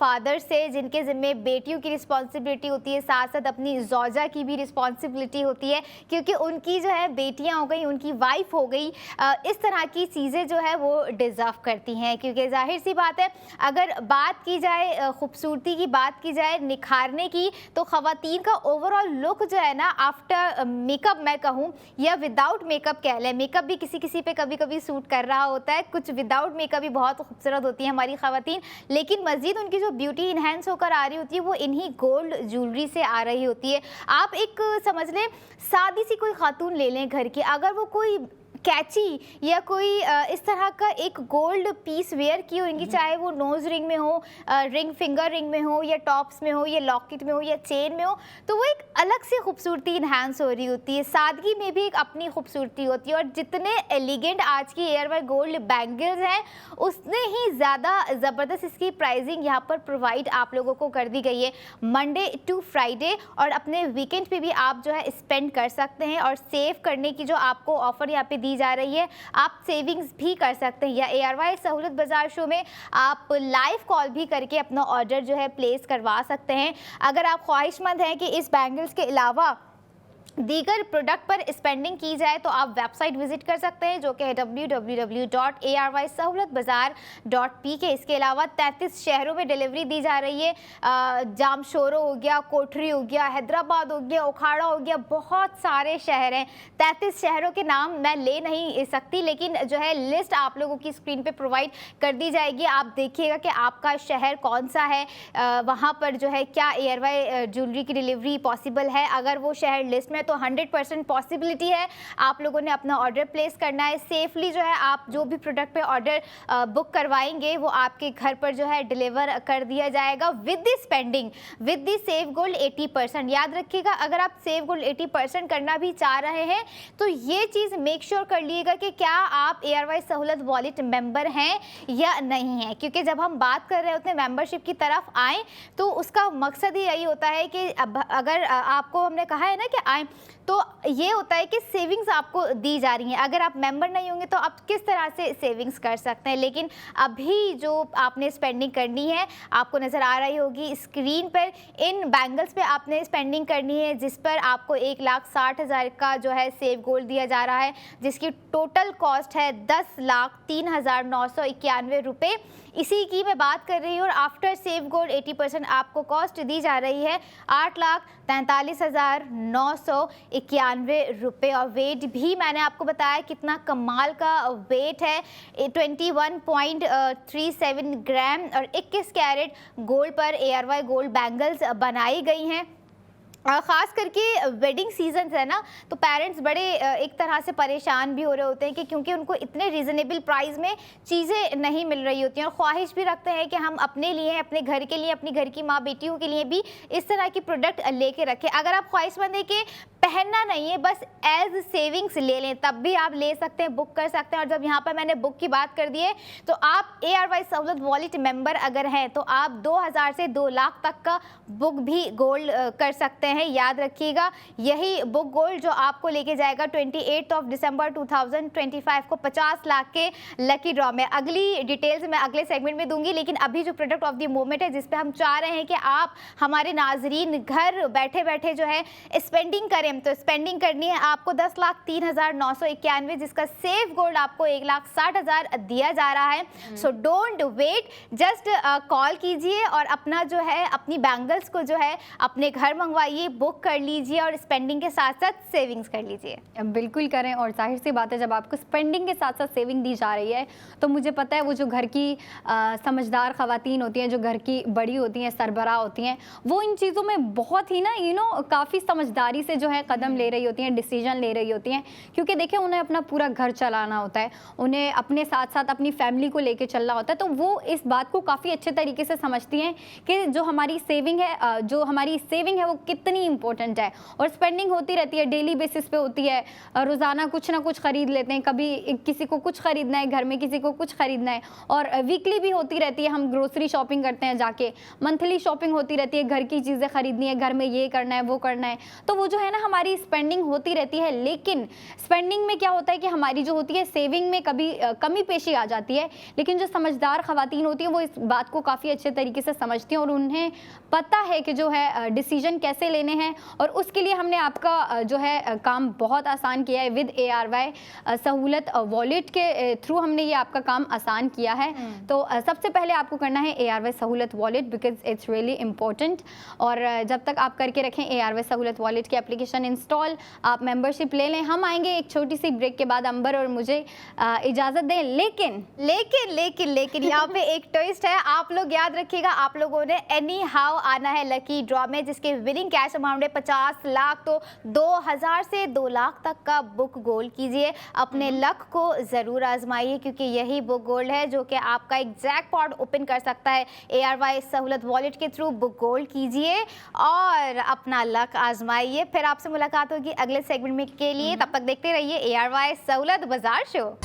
फादर से जिनके ज़िम्मे बेटियों की रिस्पॉन्सिबिलिटी होती है, साथ साथ अपनी ज़ौजा की भी रिस्पॉन्सिबिलिटी होती है, क्योंकि उनकी जो है बेटियाँ हो गई, उनकी वाइफ हो गई, इस तरह की चीज़ें जो है वो डिज़र्व करती हैं। क्योंकि जाहिर सी बात है, अगर बात की जाए खूबसूरती की, बात की जाए निखारने की, तो ख़वातीन का ओवरऑल लुक जो है ना, आफ्टर मेकअप मैं कहूँ या विदाउट मेकअप कह लें, मेकअप भी किसी किसी पे कभी कभी सूट कर रहा होता है, कुछ विदाउट मेकअप भी बहुत खूबसूरत होती है हमारी ख़वातीन, लेकिन मज़ीद उनकी जो ब्यूटी इन्हेंस होकर आ रही होती है वो इन्हीं गोल्ड ज्वेलरी से आ रही होती है। आप एक समझ लें सादी सी कोई खातून ले लें घर की, अगर वो कोई कैची या कोई इस तरह का एक गोल्ड पीस वेयर की होंगी, चाहे वो नोज़ रिंग में हो, रिंग फिंगर रिंग में हो, या टॉप्स में हो, या लॉकेट में हो, या चेन में हो, तो वो एक अलग सी खूबसूरती इन्हांस हो रही होती है। सादगी में भी एक अपनी खूबसूरती होती है, और जितने एलिगेंट आज की ARY गोल्ड बैंगल्स हैं उतने ही ज़्यादा ज़बरदस्त इसकी प्राइसिंग यहाँ पर प्रोवाइड आप लोगों को कर दी गई है मंडे टू फ्राइडे, और अपने वीकेंड पे भी आप जो है स्पेंड कर सकते हैं, और सेव करने की जो आपको ऑफ़र यहाँ पे दी जा रही है, आप सेविंग्स भी कर सकते हैं, या ARY सहूलत बाजार शो में आप लाइव कॉल भी करके अपना ऑर्डर जो है प्लेस करवा सकते हैं। अगर आप ख्वाहिशमंद हैं कि इस बैंगल्स के अलावा दीगर प्रोडक्ट पर स्पेंडिंग की जाए तो आप वेबसाइट विजिट कर सकते हैं जो कि है www.arysahulathbazaar.pk। इसके अलावा 33 शहरों में डिलीवरी दी जा रही है। जामशोरो हो गया, कोठरी हो गया, हैदराबाद हो गया, उखाड़ा हो गया, बहुत सारे शहर हैं। 33 शहरों के नाम मैं ले नहीं सकती, लेकिन जो है लिस्ट आप लोगों की स्क्रीन पे प्रोवाइड कर दी जाएगी। आप देखिएगा कि आपका शहर कौन सा है, वहाँ पर जो है क्या एयरवाई ज्वेलरी की डिलीवरी पॉसिबल है। अगर वो शहर लिस्ट में तो 100% पॉसिबिलिटी है। आप लोगों ने अपना ऑर्डर प्लेस करना है सेफली। जो है आप जो भी प्रोडक्ट पे ऑर्डर बुक करवाएंगे वो आपके घर पर जो है डिलीवर कर दिया जाएगा with the spending, with the save Gold 80%। याद रखिएगा, अगर आप सेव गोल्ड 80% करना भी चाह रहे हैं तो ये चीज़ मेक श्योर कर लीजिएगा कि क्या आप एयरवाई सहूलत वॉलेट मेंबर हैं या नहीं है, क्योंकि जब हम बात कर रहे होते हैं मेंबरशिप की तरफ आए तो उसका मकसद ही यही होता है कि अगर आपको हमने कहा है ना कि आए, तो ये होता है कि सेविंग्स आपको दी जा रही हैं। अगर आप मेंबर नहीं होंगे तो आप किस तरह से सेविंग्स कर सकते हैं। लेकिन अभी जो आपने स्पेंडिंग करनी है, आपको नज़र आ रही होगी स्क्रीन पर, इन बैंगल्स पे आपने स्पेंडिंग करनी है जिस पर आपको 1,60,000 का जो है सेव गोल्ड दिया जा रहा है, जिसकी टोटल कॉस्ट है 10,03,991 रुपये। इसी की मैं बात कर रही हूँ और आफ्टर सेव गोल्ड 80% आपको कॉस्ट दी जा रही है 8,43,991 रुपये। और वेट भी मैंने आपको बताया कितना कमाल का वेट है, 21.37 ग्राम और 21 कैरेट गोल्ड पर एयरवाई गोल्ड बैंगल्स बनाई गई हैं। ख़ास करके वेडिंग सीजन है ना, तो पेरेंट्स बड़े एक तरह से परेशान भी हो रहे होते हैं कि क्योंकि उनको इतने रिजनेबल प्राइस में चीज़ें नहीं मिल रही होती हैं और ख्वाहिश भी रखते हैं कि हम अपने लिए, अपने घर के लिए, अपनी घर की माँ बेटियों के लिए भी इस तरह की प्रोडक्ट लेके रखें। अगर आप ख्वाहिशमंद है कि पहनना नहीं है, बस एज सेविंग्स ले लें, तब भी आप ले सकते हैं, बुक कर सकते हैं। और जब यहाँ पर मैंने बुक की बात कर दी है तो आप एयरवाई सहूलत वॉलेट मेंबर अगर हैं तो आप 2,000 से 2 लाख तक का बुक भी गोल्ड कर सकते हैं। याद रखिएगा, यही बुक गोल्ड जो आपको लेके जाएगा 28 दिसंबर 2025 को 50 लाख के लकी ड्रॉ में। अगली डिटेल्स मैं अगले सेगमेंट में दूंगी, लेकिन अभी जो प्रोडक्ट ऑफ द मोमेंट है जिस पे हम चाह रहे हैं कि आप हमारे नाजरीन घर बैठे बैठे जो है स्पेंडिंग करें, तो स्पेंडिंग करनी है आपको 10,03,991, जिसका सेफ गोल्ड आपको 1,60,000 दिया जा रहा है। So don't wait, just call कीजिए और अपना जो है अपनी बैंगल्स को जो है अपने घर मंगवाइए, बुक कर लीजिए और स्पेंडिंग के साथ साथ सेविंग्स कर लीजिए। बिल्कुल करें। और जाहिर सी बात है, जब आपको स्पेंडिंग के साथ साथ सेविंग दी जा रही है तो मुझे पता है वो जो घर की समझदार ख़वातीन होती हैं, जो घर की बड़ी होती हैं, सरबराह होती हैं, वो इन चीज़ों में बहुत ही ना काफ़ी समझदारी से जो है कदम ले रही होती हैं, डिसीजन ले रही होती हैं। क्योंकि देखिए, उन्हें अपना पूरा घर चलाना होता है, उन्हें अपने साथ साथ अपनी फैमिली को लेके चलना होता है, तो वो इस बात को काफ़ी अच्छे तरीके से समझती हैं कि जो हमारी सेविंग है वो कितनी इंपॉर्टेंट है। और स्पेंडिंग होती रहती है, डेली बेसिस पे होती है, रोज़ाना कुछ ना कुछ ख़रीद लेते हैं, कभी किसी को कुछ ख़रीदना है घर में, किसी को कुछ ख़रीदना है, और वीकली भी होती रहती है, हम ग्रोसरी शॉपिंग करते हैं जाके, मंथली शॉपिंग होती रहती है, घर की चीज़ें ख़रीदनी है, घर में ये करना है वो करना है, तो वो जो है ना हमारी स्पेंडिंग होती रहती है। लेकिन स्पेंडिंग में क्या होता है कि हमारी जो होती है सेविंग में कभी कमी पेशी आ जाती है। लेकिन जो समझदार ख़वातीन होती हैं वो इस बात को काफ़ी अच्छे तरीके से समझती हैं और उन्हें पता है कि जो है डिसीजन कैसे लेने हैं, और उसके लिए हमने आपका जो है काम बहुत आसान किया है। विद ARY सहूलत वॉलेट के थ्रू हमने ये आपका काम आसान किया है। तो सबसे पहले आपको करना है ARY सहूलत wallet, because it's really important. और जब तक आप करके रखें ARY सहूलत वॉलेट की एप्लीकेशन इंस्टॉल, आप मेंबरशिप ले लें। हम आएंगे एक छोटी सी ब्रेक के बाद, अंबर और मुझे इजाज़त दें। लेकिन यहाँ पे एक ट्विस्ट है, आप लोग याद रखिएगा, आप लोगों ने एनी हाउ आना है लकी ड्रॉ में, जिसके विनिंग कैश अमाउंट है 50 लाख। तो 2,000 से 2 लाख तक का बुक गोल्ड कीजिए, अपने लक को ज़रूर आजमाइए, क्योंकि यही बुक गोल्ड है जो कि आपका एक जैकपॉट ओपन कर सकता है। ARY सहूलत वॉलेट के थ्रू बुक गोल्ड कीजिए और अपना लक आजमाइए। फिर आपसे मुलाकात होगी अगले सेगमेंट में के लिए, तब तक देखते रहिए ARY सहूलत बाजार show.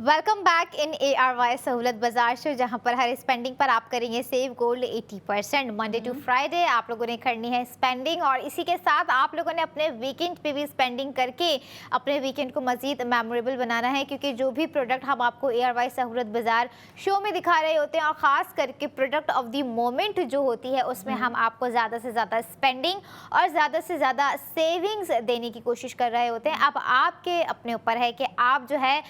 Welcome back in ARY सहूलत बाजार शो, जहां पर हर स्पेंडिंग पर आप करेंगे save Gold 80%। Monday to Friday आप लोगों ने करनी है स्पेंडिंग, और इसी के साथ आप लोगों ने अपने वीकेंड पे भी स्पेंडिंग करके अपने वीकेंड को मजीद मेमोरेबल बनाना है, क्योंकि जो भी प्रोडक्ट हम आपको ARY सहूलत बाजार शो में दिखा रहे होते हैं, और ख़ास करके प्रोडक्ट ऑफ द मोमेंट जो होती है उसमें हम आपको ज़्यादा से ज़्यादा स्पेंडिंग और ज़्यादा से ज़्यादा सेविंग्स देने की कोशिश कर रहे होते हैं। अब आपके अपने ऊपर है कि आप जो है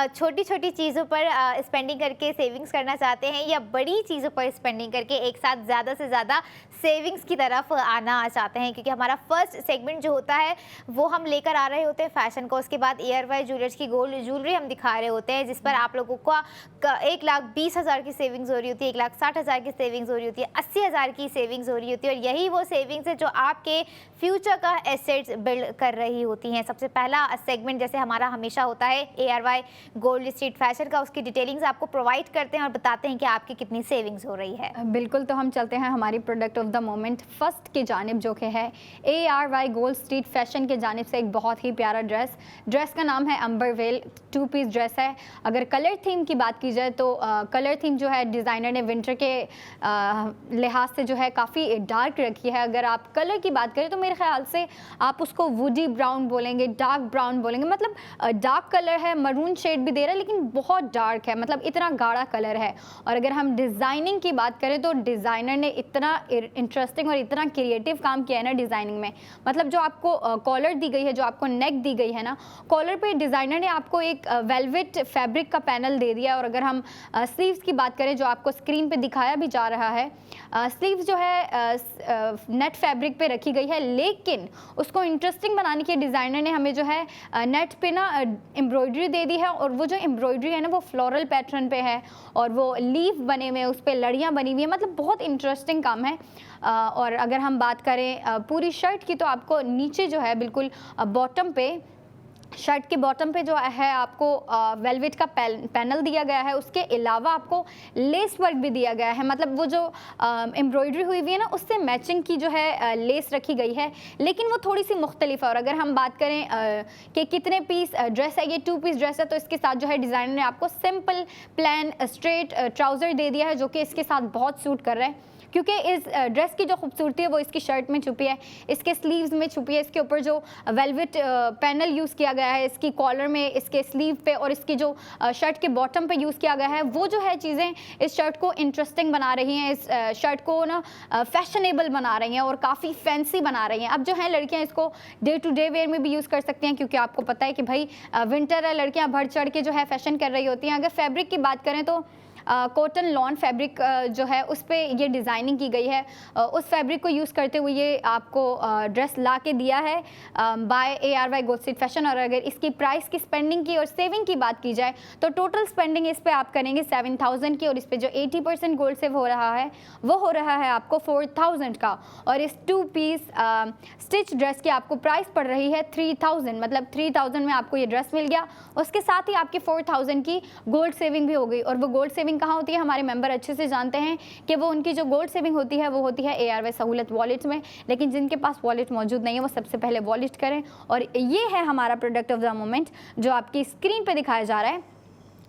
छोटी छोटी चीज़ों पर स्पेंडिंग करके सेविंग्स करना चाहते हैं, या बड़ी चीज़ों पर स्पेंडिंग करके एक साथ ज़्यादा से ज़्यादा सेविंग्स की तरफ आना चाहते हैं। क्योंकि हमारा फर्स्ट सेगमेंट जो होता है वो हम लेकर आ रहे होते हैं फैशन को, उसके बाद ARY ज्वेलर्स की गोल्ड ज्वेलरी हम दिखा रहे होते हैं, जिस पर आप लोगों को 1,20,000 की सेविंग्स हो रही होती है, 1,60,000 की सेविंग्स हो रही होती है, 80,000 की सेविंग्स हो रही होती है। और यही वो सेविंग्स है जो आपके फ्यूचर का एसेट्स बिल्ड कर रही होती हैं। सबसे पहला सेगमेंट जैसे हमारा हमेशा होता है ARY गोल्ड स्ट्रीट फैशन का, उसकी डिटेलिंग्स आपको प्रोवाइड करते हैं और बताते हैं कि आपकी कितनी सेविंग्स हो रही है। बिल्कुल, तो हम चलते हैं हमारी product of the moment first की जानिब, जो कि है ARY गोल्ड स्ट्रीट फैशन के जानिब से एक बहुत ही प्यारा ड्रेस का नाम है अंबरवेल। 2 पीस ड्रेस है। अगर कलर थीम की बात की जाए तो कलर थीम जो है डिज़ाइनर ने विंटर के लिहाज से जो है काफ़ी डार्क रखी है। अगर आप कलर की बात करें तो मेरे ख्याल से आप उसको वुडी ब्राउन बोलेंगे, डार्क ब्राउन बोलेंगे, मतलब डार्क कलर है, मरून शेड भी दे रहा है लेकिन बहुत डार्क है, मतलब इतना गाढ़ा कलर है। और अगर हम डिज़ाइनिंग की बात करें तो डिज़ाइनर ने इतना इंटरेस्टिंग और इतना क्रिएटिव काम किया है ना डिज़ाइनिंग में। मतलब जो आपको कॉलर दी गई है, जो आपको नेक दी गई है ना, कॉलर पे डिज़ाइनर ने आपको एक वेलवेट फैब्रिक का पैनल दे दिया है। और अगर हम स्लीव्स की बात करें जो आपको स्क्रीन पे दिखाया भी जा रहा है, स्लीव्स जो है नेट फैब्रिक पे रखी गई है, लेकिन उसको इंटरेस्टिंग बनाने के डिज़ाइनर ने हमें जो है नेट पे ना एम्ब्रॉयडरी दे दी है। और वो जो एम्ब्रॉयडरी है ना वो फ्लोरल पैटर्न पे है, और वो लीफ बने हुए हैं, उस पर लड़ियाँ बनी हुई हैं, मतलब बहुत इंटरेस्टिंग काम है। और अगर हम बात करें पूरी शर्ट की तो आपको नीचे जो है बिल्कुल बॉटम पे, शर्ट के बॉटम पे जो है आपको वेलवेट का पैनल दिया गया है। उसके अलावा आपको लेस वर्क भी दिया गया है, मतलब वो जो एम्ब्रॉयडरी हुई हुई है ना उससे मैचिंग की जो है लेस रखी गई है, लेकिन वो थोड़ी सी मुख्तलिफ है। और अगर हम बात करें कि कितने पीस ड्रेस है, ये 2 पीस ड्रेस है, तो इसके साथ जो है डिज़ाइनर ने आपको सिंपल प्लान स्ट्रेट ट्राउज़र दे दिया है, जो कि इसके साथ बहुत सूट कर रहा है। क्योंकि इस ड्रेस की जो खूबसूरती है वो इसकी शर्ट में छुपी है, इसके स्लीव्स में छुपी है, इसके ऊपर जो वेलवेट पैनल यूज़ किया गया है, इसकी कॉलर में, इसके स्लीव पे, और इसकी जो शर्ट के बॉटम पे यूज़ किया गया है, वो जो है चीज़ें इस शर्ट को इंटरेस्टिंग बना रही हैं, इस शर्ट को ना फैशनेबल बना रही हैं और काफ़ी फैंसी बना रही हैं। अब जो है लड़कियाँ इसको डे टू डे वेयर में भी यूज़ कर सकती हैं, क्योंकि आपको पता है कि भाई विंटर है, लड़कियाँ बढ़ चढ़ के जो है फैशन कर रही होती हैं। अगर फैब्रिक की बात करें तो कॉटन लॉन फैब्रिक जो है उस पर ये डिज़ाइनिंग की गई है। उस फैब्रिक को यूज़ करते हुए ये आपको ड्रेस ला के दिया है by ARY gold street Fashion. और अगर इसकी प्राइस की, स्पेंडिंग की और सेविंग की बात की जाए तो टोटल स्पेंडिंग इस पे आप करेंगे 7,000 की, और इस पे जो 80% गोल्ड सेव हो रहा है वो हो रहा है आपको 4,000 का। और इस 2 पीस स्टिच ड्रेस की आपको प्राइस पड़ रही है 3,000, मतलब 3,000 में आपको ये ड्रेस मिल गया। उसके साथ ही आपकी 4,000 की गोल्ड सेविंग भी हो गई। और वो गोल्ड सेविंग कहाँ होती है, हमारे मेंबर अच्छे से जानते हैं कि वो उनकी जो गोल्ड सेविंग होती है वो होती है ARY सहूलत वॉलेट में। लेकिन जिनके पास वॉलेट मौजूद नहीं है वो सबसे पहले वॉलेट करें। और ये है हमारा प्रोडक्ट ऑफ द मोमेंट जो आपकी स्क्रीन पे दिखाया जा रहा है।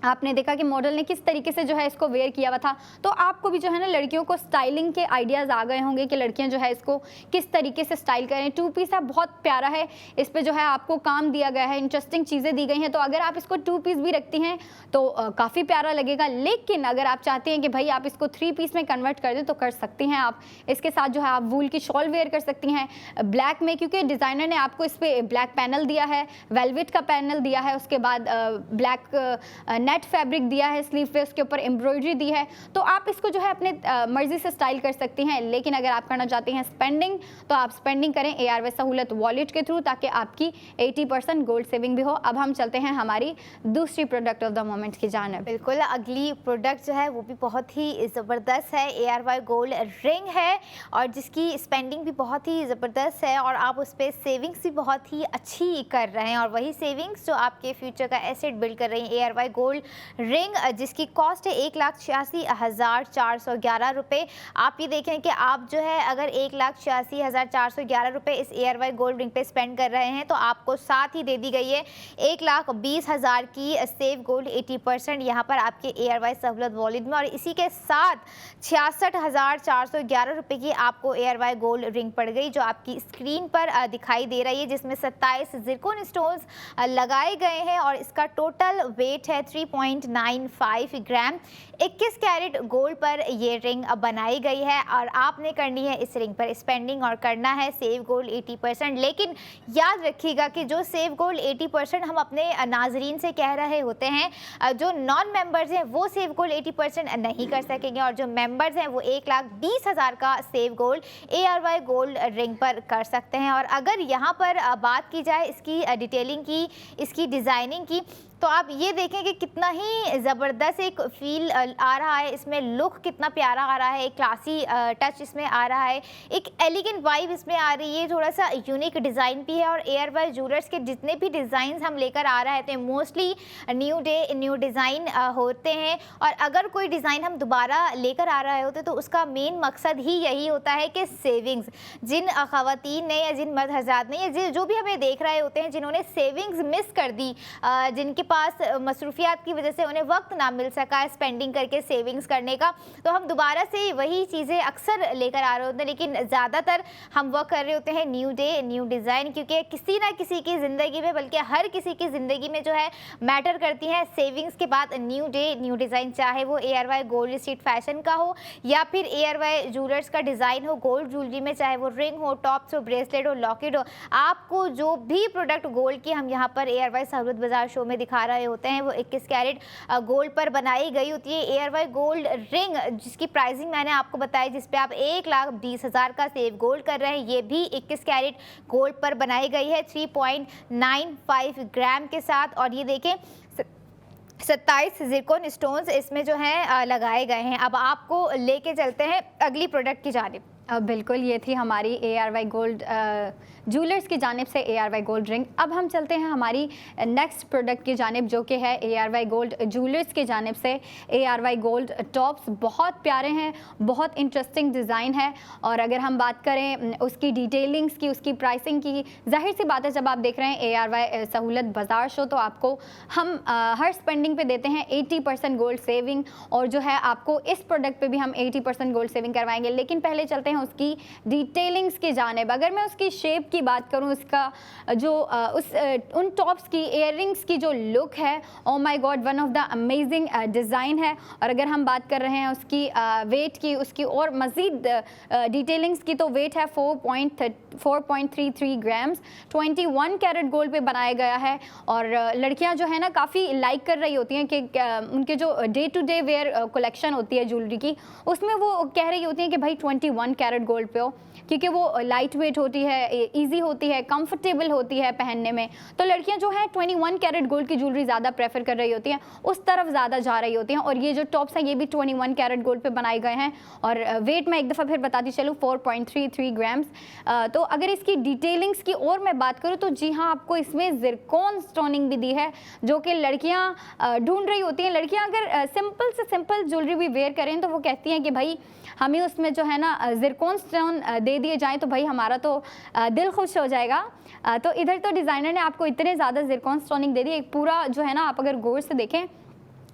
आपने देखा कि मॉडल ने किस तरीके से जो है इसको वेयर किया हुआ था, तो आपको भी जो है ना लड़कियों को स्टाइलिंग के आइडियाज़ आ गए होंगे कि लड़कियां जो है इसको किस तरीके से स्टाइल करें। 2 पीस है, बहुत प्यारा है, इस पे जो है आपको काम दिया गया है, इंटरेस्टिंग चीज़ें दी गई हैं। तो अगर आप इसको 2 पीस भी रखती हैं तो काफ़ी प्यारा लगेगा। लेकिन अगर आप चाहते हैं कि भाई आप इसको 3 पीस में कन्वर्ट कर दें तो कर सकती हैं आप। इसके साथ जो है आप वूल की शॉल वेयर कर सकती हैं ब्लैक में, क्योंकि डिज़ाइनर ने आपको इस पर ब्लैक पैनल दिया है, वेलवेट का पैनल दिया है, उसके बाद ब्लैक नेट फैब्रिक दिया है स्लीव पे, उसके ऊपर एम्ब्रॉयडरी दी है। तो आप इसको जो है अपने मर्जी से स्टाइल कर सकती हैं। लेकिन अगर आप करना चाहती हैं स्पेंडिंग तो आप स्पेंडिंग करें ARY सहूलत वॉलेट के थ्रू, ताकि आपकी 80% गोल्ड सेविंग भी हो। अब हम चलते हैं हमारी दूसरी प्रोडक्ट ऑफ द मोमेंट की जानिब। बिल्कुल, अगली प्रोडक्ट जो है वो भी बहुत ही ज़बरदस्त है, ARY गोल्ड रिंग है, और जिसकी स्पेंडिंग भी बहुत ही ज़बरदस्त है, और आप उस पर सेविंग्स भी बहुत ही अच्छी कर रहे हैं। और वही सेविंग्स जो आपके फ्यूचर का एसेट बिल्ड कर रही हैं। ARY गोल्ड गोल्ड रिंग जिसकी कॉस्ट है 1,86,411 रुपये। आप ये देखें कि आप जो है अगर 1,86,411 रुपये इस ARY गोल्ड रिंग पे स्पेंड कर रहे हैं तो आपको साथ ही दे दी गई है 1,20,000 की सेव गोल्ड 80% यहाँ पर आपके ARY सहूलत वॉलेट में, और इसी के साथ 66,411 रुपये की आपको ARY गोल्ड रिंग पड़ गई जो आपकी स्क्रीन पर दिखाई दे रही है, जिसमें 27 ज़िरकोन स्टोन्स लगाए गए हैं और इसका टोटल वेट है 3.95 ग्राम। 21 कैरेट गोल्ड पर ये रिंग बनाई गई है और आपने करनी है इस रिंग पर स्पेंडिंग और करना है सेव गोल्ड 80%। लेकिन याद रखिएगा कि जो सेव गोल्ड 80% हम अपने नाजरीन से कह रहे होते हैं, जो नॉन मेंबर्स हैं वो सेव गोल्ड 80% नहीं कर सकेंगे और जो मेंबर्स हैं वो 1,20,000 का save gold ARY gold ring पर कर सकते हैं। और अगर यहाँ पर बात की जाए इसकी डिटेलिंग की, इसकी डिज़ाइनिंग की, तो आप ये देखें कि कितना ही ज़बरदस्त एक फील आ रहा है, इसमें लुक कितना प्यारा आ रहा है, एक क्लासी टच इसमें आ रहा है, एक एलिगेंट वाइब इसमें आ रही है, थोड़ा सा यूनिक डिज़ाइन भी है। और ARY ज्वेलर्स के जितने भी डिज़ाइन हम लेकर आ रहे थे mostly new day new design होते हैं, और अगर कोई डिज़ाइन हम दोबारा लेकर आ रहे होते तो उसका मेन मकसद ही यही होता है कि सेविंग्स, जिन ख़वातीन ने या जिन मर्द हज़रात ने या जो भी हमें देख रहे होते हैं जिन्होंने सेविंग्स मिस कर दी, जिनके पास मसरूफियात की वजह से उन्हें वक्त ना मिल सका स्पेंडिंग करके सेविंग्स करने का, तो हम दोबारा से वही चीज़ें अक्सर लेकर आ रहे होते हैं। लेकिन ज़्यादातर हम वर्क कर रहे होते हैं न्यू डे न्यू डिज़ाइन, क्योंकि किसी ना किसी की ज़िंदगी में, बल्कि हर किसी की ज़िंदगी में जो है मैटर करती हैं सेविंग्स के बाद न्यू डे न्यू डिज़ाइन, चाहे वो ARY गोल्ड स्ट्रीट फैशन का हो या फिर ARY ज्वेलर्स का डिज़ाइन हो गोल्ड ज्वेलरी में, चाहे वो रिंग हो, टॉप्स हो, ब्रेसलेट हो, लॉकेट हो। आपको जो भी प्रोडक्ट गोल्ड की हम यहाँ पर ARY सहूलत बाजार शो में दिखा रहे होते हैं वो 21 कैरेट गोल्ड पर बनाई गई होती है। ARY गोल्ड रिंग जिसकी प्राइसिंग मैंने आपको बताई, जिस पे आप 1,20,000 का सेव गोल्ड कर रहे हैं, ये भी 21 कैरेट गोल्ड पर बनाई गई है 3.95 ग्राम के साथ। और ये देखें 27 ज़िरकोन स्टोन्स इसमें जो हैं लगाए गए हैं। अब आपको लेके चलते हैं अगली प्रोडक्ट की जानिब। बिल्कुल, ये थी हमारी ARY गोल्ड ज्वेलर्स की जानिब से ARY गोल्ड रिंग। अब हम चलते हैं हमारी नेक्स्ट प्रोडक्ट की जानिब जो कि है ARY गोल्ड ज्वेलर्स की जानिब से ARY गोल्ड टॉप्स। बहुत प्यारे हैं, बहुत इंटरेस्टिंग डिज़ाइन है, और अगर हम बात करें उसकी डिटेलिंग्स की, उसकी प्राइसिंग की, जाहिर सी बात है जब आप देख रहे हैं ARY सहूलत बाजार शो तो आपको हम हर स्पेंडिंग पे देते हैं 80% गोल्ड सेविंग, और जो है आपको इस प्रोडक्ट पे भी हम 80% गोल्ड सेविंग करवाएंगे। लेकिन पहले चलते हैं उसकी डिटेलिंग्स की जानिब। अगर मैं उसकी शेप की बात करूं, उसका जो उन टॉप्स की इयररिंग्स की जो लुक है, oh my God, one of the amazing design है। और अगर हम बात कर रहे हैं उसकी वेट की, उसकी और मज़ीद डिटेलिंग्स की, तो वेट है 4.33 ग्राम्स, 21 कैरेट गोल्ड पे बनाया गया है। और लड़कियां जो है ना काफ़ी लाइक कर रही होती हैं कि उनके जो day to day wear collection होती है ज्वेलरी की, उसमें वो कह रही होती हैं कि भाई 21 कैरेट गोल्ड पे हो, क्योंकि वो लाइट वेट होती है, इजी होती है, कंफर्टेबल होती है पहनने में। तो लड़कियां जो है 21 कैरेट गोल्ड की ज्वेलरी ज़्यादा प्रेफर कर रही होती हैं, उस तरफ ज़्यादा जा रही होती हैं। और ये जो टॉप्स हैं ये भी 21 कैरेट गोल्ड पे बनाए गए हैं, और वेट मैं एक दफ़ा फिर बताती चलूँ 4.33 ग्राम्स। तो अगर इसकी डिटेलिंग्स की और मैं बात करूँ तो जी हाँ, आपको इसमें ज़िरकॉन स्टोनिंग भी दी है, जो कि लड़कियाँ ढूंढ रही होती हैं। लड़कियाँ अगर सिंपल से सिंपल ज्वेलरी भी वेयर करें तो वो कहती हैं कि भाई हमें उसमें जो है ना ज़िरकॉन स्टोन दे दिए जाएं तो भाई हमारा तो दिल खुश हो जाएगा। तो इधर तो डिज़ाइनर ने आपको इतने ज़्यादा ज़िरकॉन स्टोनिंग दे दी, एक पूरा जो है ना, आप अगर गौर से देखें,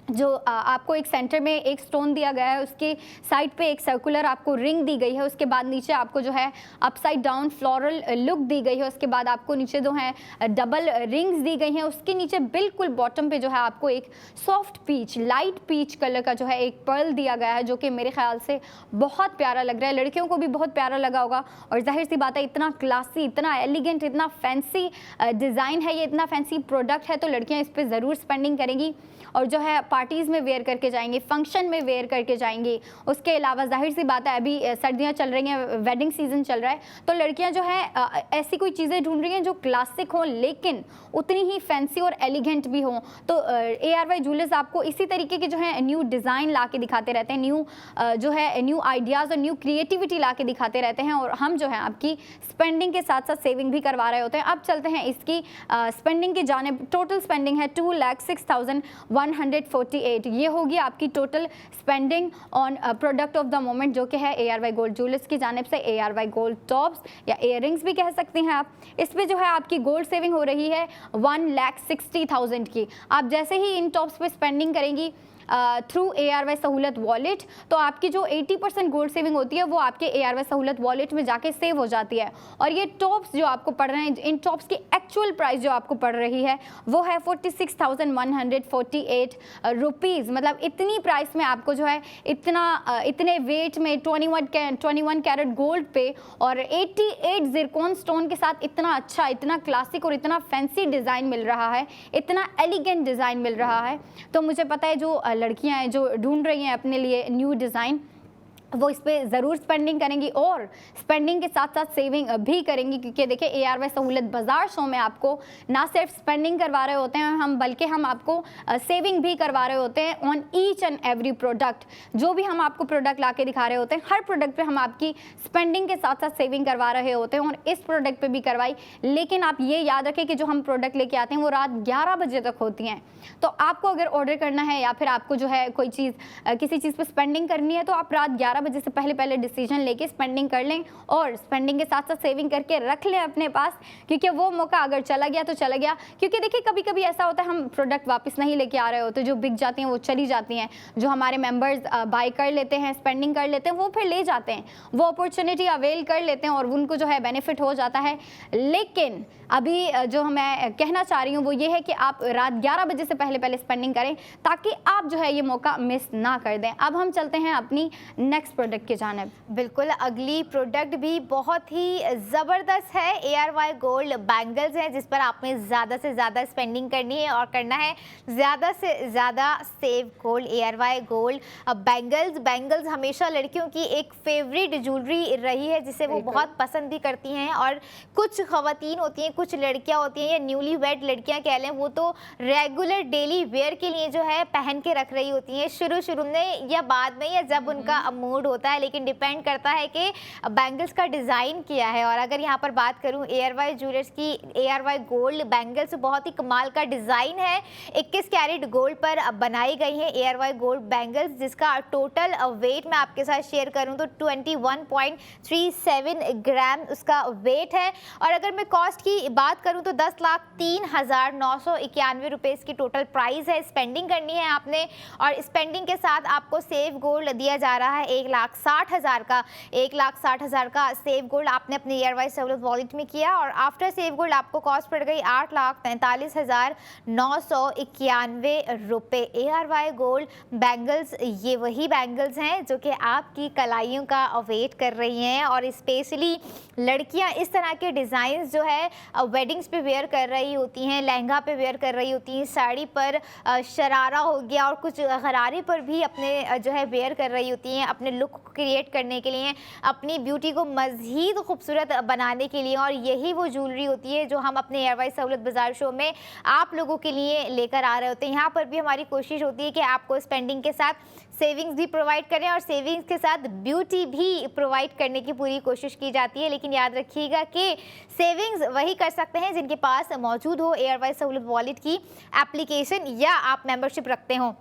जो आपको एक सेंटर में एक स्टोन दिया गया है, उसके साइड पे एक सर्कुलर आपको रिंग दी गई है, उसके बाद नीचे आपको जो है अपसाइड डाउन फ्लोरल लुक दी गई है, उसके बाद आपको नीचे जो है डबल रिंग्स दी गई हैं, उसके नीचे बिल्कुल बॉटम पे जो है आपको एक soft peach, light peach colour का जो है एक पर्ल दिया गया है, जो कि मेरे ख्याल से बहुत प्यारा लग रहा है, लड़कियों को भी बहुत प्यारा लगा होगा। और जाहिर सी बात है, इतना क्लासी, इतना एलिगेंट, इतना फैंसी डिज़ाइन है, ये इतना फैंसी प्रोडक्ट है, तो लड़कियाँ इस पर ज़रूर स्पेंडिंग करेंगी। और जो है पार्टीज़ में वेयर करके जाएंगे, फंक्शन में वेयर करके जाएंगे। उसके अलावा जाहिर सी बात है अभी सर्दियाँ चल रही हैं, वेडिंग सीजन चल रहा है, तो लड़कियाँ जो है ऐसी कोई चीज़ें ढूंढ रही हैं जो क्लासिक हों लेकिन उतनी ही फैंसी और एलिगेंट भी हों। तो ARY ज्वेलर्स आपको इसी तरीके के जो है न्यू डिज़ाइन ला के दिखाते रहते हैं, न्यू आइडियाज़ और न्यू क्रिएटिविटी ला के दिखाते रहते हैं, और हम जो है आपकी स्पेंडिंग के साथ साथ सेविंग भी करवा रहे होते हैं। अब चलते हैं इसकी स्पेंडिंग की जानिब। टोटल स्पेंडिंग है 2,06,148। ये होगी आपकी total spending on product of the moment, जो कि है ARY गोल्ड ज्वेलर्स की जानिब से ARY गोल्ड टॉप्स या इयररिंग्स भी कह सकते हैं आप। इस पे जो है आपकी गोल्ड सेविंग हो रही है 1,60,000 की। आप जैसे ही इन टॉप्स पे स्पेंडिंग करेंगी थ्रू ARY सहूलत वॉलेट, तो आपकी जो 80% गोल्ड सेविंग होती है वो आपके ARY सहूलत वॉलेट में जाके सेव हो जाती है। और ये टॉप्स जो आपको पड़ रहे हैं, इन टॉप्स की एक्चुअल प्राइस जो आपको पड़ रही है वो है 46,148 रुपीज़। मतलब इतनी प्राइस में आपको जो है इतने वेट में 21 कैरेट गोल्ड पे और 88 ज़िरकॉन स्टोन के साथ इतना अच्छा, इतना क्लासिक और इतना फैंसी डिज़ाइन मिल रहा है, इतना एलिगेंट डिज़ाइन मिल रहा है। तो मुझे पता है जो लड़कियां हैं जो ढूंढ रही हैं अपने लिए न्यू डिज़ाइन, वो इस पर ज़रूर स्पेंडिंग करेंगी और स्पेंडिंग के साथ साथ सेविंग भी करेंगी, क्योंकि देखिए ARY सहूलत बाज़ार शो में आपको ना सिर्फ स्पेंडिंग करवा रहे होते हैं बल्कि हम आपको सेविंग भी करवा रहे होते हैं on each and every product. जो भी हम आपको प्रोडक्ट ला के दिखा रहे होते हैं, हर प्रोडक्ट पे हम आपकी स्पेंडिंग के साथ साथ सेविंग करवा रहे होते हैं, और इस प्रोडक्ट पे भी करवाई। लेकिन आप ये याद रखें कि जो हम प्रोडक्ट लेके आते हैं वो रात 11 बजे तक होती हैं। तो आपको अगर ऑर्डर करना है या फिर आपको जो है कोई चीज़ किसी चीज़ पर स्पेंडिंग करनी है, तो आप रात 11 बजे से पहले डिसीजन लेके स्पेंडिंग कर लें और स्पेंडिंग के साथ साथ सेविंग करके रख लें अपने पास, क्योंकि वो मौका अगर चला गया तो चला गया। क्योंकि देखिए कभी कभी ऐसा होता है हम प्रोडक्ट वापस नहीं लेके आ रहे होते, जो बिक जाती हैं वो चली जाती हैं, जो हमारे मेंबर्स बाय कर लेते हैं, स्पेंडिंग कर लेते हैं, वो फिर ले जाते हैं, वो अपॉर्चुनिटी अवेल कर लेते हैं और उनको जो है बेनिफिट हो जाता है। लेकिन अभी जो मैं कहना चाह रही हूँ वो ये है कि आप रात 11 बजे से पहले स्पेंडिंग करें ताकि आप जो है ये मौका मिस ना कर दें। अब हम चलते हैं अपनी नेक्स्ट प्रोडक्ट की जानिब। बिल्कुल, अगली प्रोडक्ट भी बहुत ही ज़बरदस्त है। ARY गोल्ड बैंगल्स हैं, जिस पर आपने ज़्यादा से ज़्यादा स्पेंडिंग करनी है और करना है ज़्यादा से ज़्यादा save gold. ARY gold bangles हमेशा लड़कियों की एक फेवरेट ज्वेलरी रही है, जिसे वो बहुत पसंद भी करती हैं। और कुछ ख़वातीन होती हैं, कुछ लड़कियां होती हैं या न्यूली वेड लड़कियां कह लें, वो तो रेगुलर डेली वेयर के लिए जो है पहन के रख रही होती हैं शुरू में या बाद में या जब उनका मूड होता है। लेकिन डिपेंड करता है कि बैंगल्स का डिज़ाइन क्या है। और अगर यहाँ पर बात करूँ ARY ज्वेलर्स की, ARY गोल्ड बैंगल्स बहुत ही कमाल का डिज़ाइन है। 21 कैरेट गोल्ड पर बनाई गई है ARY गोल्ड बैंगल्स, जिसका टोटल वेट मैं आपके साथ शेयर करूँ तो 21.37 ग्राम उसका वेट है। और अगर मैं कॉस्ट की बात करूं तो 10,03,991 रुपये इसकी टोटल प्राइस है। स्पेंडिंग करनी है आपने और स्पेंडिंग के साथ आपको सेव गोल्ड दिया जा रहा है 1,60,000 का। 1,60,000 का सेव गोल्ड आपने अपने ARY सहूलत वॉलेट में किया और आफ्टर सेव गोल्ड आपको कॉस्ट पड़ गई 8,43,991 रुपये। ARY गोल्ड बैंगल्स ये वही बैंगल्स हैं जो कि आपकी कलाइयों का वेट कर रही हैं और स्पेशली लड़कियां इस तरह के डिज़ाइंस जो है वेडिंग्स पे वेयर कर रही होती हैं, लहंगा पे वेयर कर रही होती हैं, साड़ी पर शरारा हो गया और कुछ गरारे पर भी अपने जो है वेयर कर रही होती हैं अपने लुक को क्रिएट करने के लिए, अपनी ब्यूटी को मज़ीद खूबसूरत बनाने के लिए। और यही वो ज्वेलरी होती है जो हम अपने ARY सहूलत बाज़ार शो में आप लोगों के लिए लेकर आ रहे होते हैं। यहाँ पर भी हमारी कोशिश होती है कि आपको स्पेंडिंग के साथ सेविंग्स भी प्रोवाइड करें और सेविंग्स के साथ ब्यूटी भी प्रोवाइड करने की पूरी कोशिश की जाती है। लेकिन याद रखिएगा कि सेविंग्स वही कर सकते हैं जिनके पास मौजूद हो ARY सहूलत वॉलेट की एप्लीकेशन या आप मेंबरशिप रखते हो,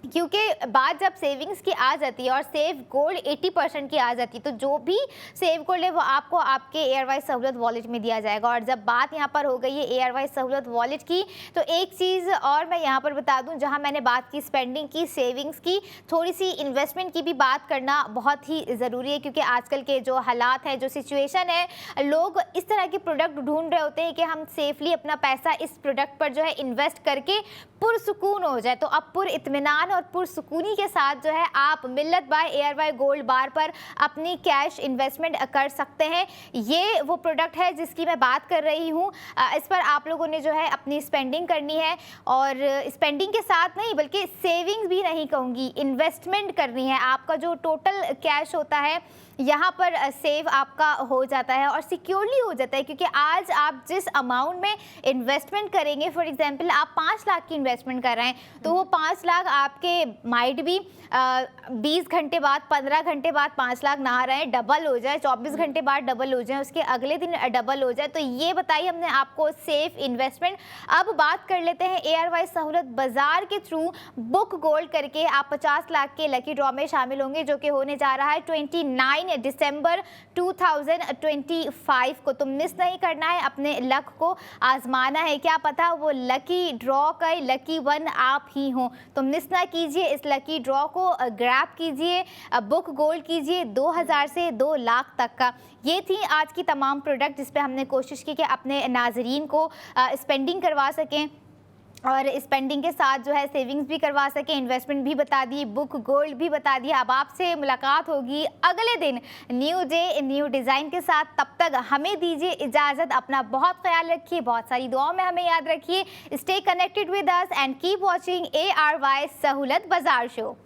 क्योंकि बात जब सेविंग्स की आ जाती है और सेव गोल्ड 80% की आ जाती है तो जो भी सेव गोल्ड है वो आपको आपके ARY सहूलत वॉलेट में दिया जाएगा। और जब बात यहाँ पर हो गई है ARY सहूलत वॉलेट की, तो एक चीज़ और मैं यहाँ पर बता दूँ, जहाँ मैंने बात की स्पेंडिंग की, सेविंग्स की, थोड़ी सी इन्वेस्टमेंट की भी बात करना बहुत ही ज़रूरी है। क्योंकि आजकल के जो हालात हैं, जो सिचुएशन है, लोग इस तरह के प्रोडक्ट ढूंढ रहे होते हैं कि हम सेफली अपना पैसा इस प्रोडक्ट पर जो है इन्वेस्ट करके पुरसुकून हो जाए। तो अब पुर इत्मीनान इत्मीनान और पुरसुकूनी के साथ जो है आप मिल्लत बाय ARY गोल्ड बार पर अपनी कैश इन्वेस्टमेंट कर सकते हैं। ये वो प्रोडक्ट है जिसकी मैं बात कर रही हूँ। इस पर आप लोगों ने जो है अपनी स्पेंडिंग करनी है, और स्पेंडिंग के साथ नहीं बल्कि सेविंग्स भी नहीं कहूँगी, इन्वेस्टमेंट करनी है। आपका जो टोटल कैश होता है यहाँ पर सेव आपका हो जाता है और सिक्योरली हो जाता है, क्योंकि आज आप जिस अमाउंट में इन्वेस्टमेंट करेंगे, फॉर एग्जांपल आप 5 लाख की इन्वेस्टमेंट कर रहे हैं तो वो 5 लाख आपके माइट भी 20 घंटे बाद 15 घंटे बाद 5 लाख ना रहे डबल हो जाए, 24 घंटे बाद डबल हो जाए, उसके अगले दिन डबल हो जाए। तो ये बताइए हमने आपको सेफ इन्वेस्टमेंट। अब बात कर लेते हैं ARY सहूलत बाजार के थ्रू बुक गोल्ड करके आप 50 लाख के लकी ड्रॉ में शामिल होंगे, जो कि होने जा रहा है 29 दिसंबर 2025 को। तो मिस नहीं करना है, अपने लक को आजमाना है, क्या पता वो लकी ड्रॉ का लकी वन आप ही हो। तो मिस ना कीजिए, इस लकी ड्रॉ को ग्रैब कीजिए, बुक गोल्ड कीजिए 2000 से 2 लाख तक का। ये थी आज की तमाम प्रोडक्ट जिस पे हमने कोशिश की कि अपने नाजरीन को स्पेंडिंग करवा सकें और स्पेंडिंग के साथ जो है सेविंग्स भी करवा सकें, इन्वेस्टमेंट भी बता दी, बुक गोल्ड भी बता दिया। अब आपसे मुलाकात होगी अगले दिन न्यू डे न्यू डिज़ाइन के साथ। तब तक हमें दीजिए इजाज़त, अपना बहुत ख्याल रखिए, बहुत सारी दुआओं में हमें याद रखिए। Stay connected with us and keep watching ARY सहूलत बाजार शो।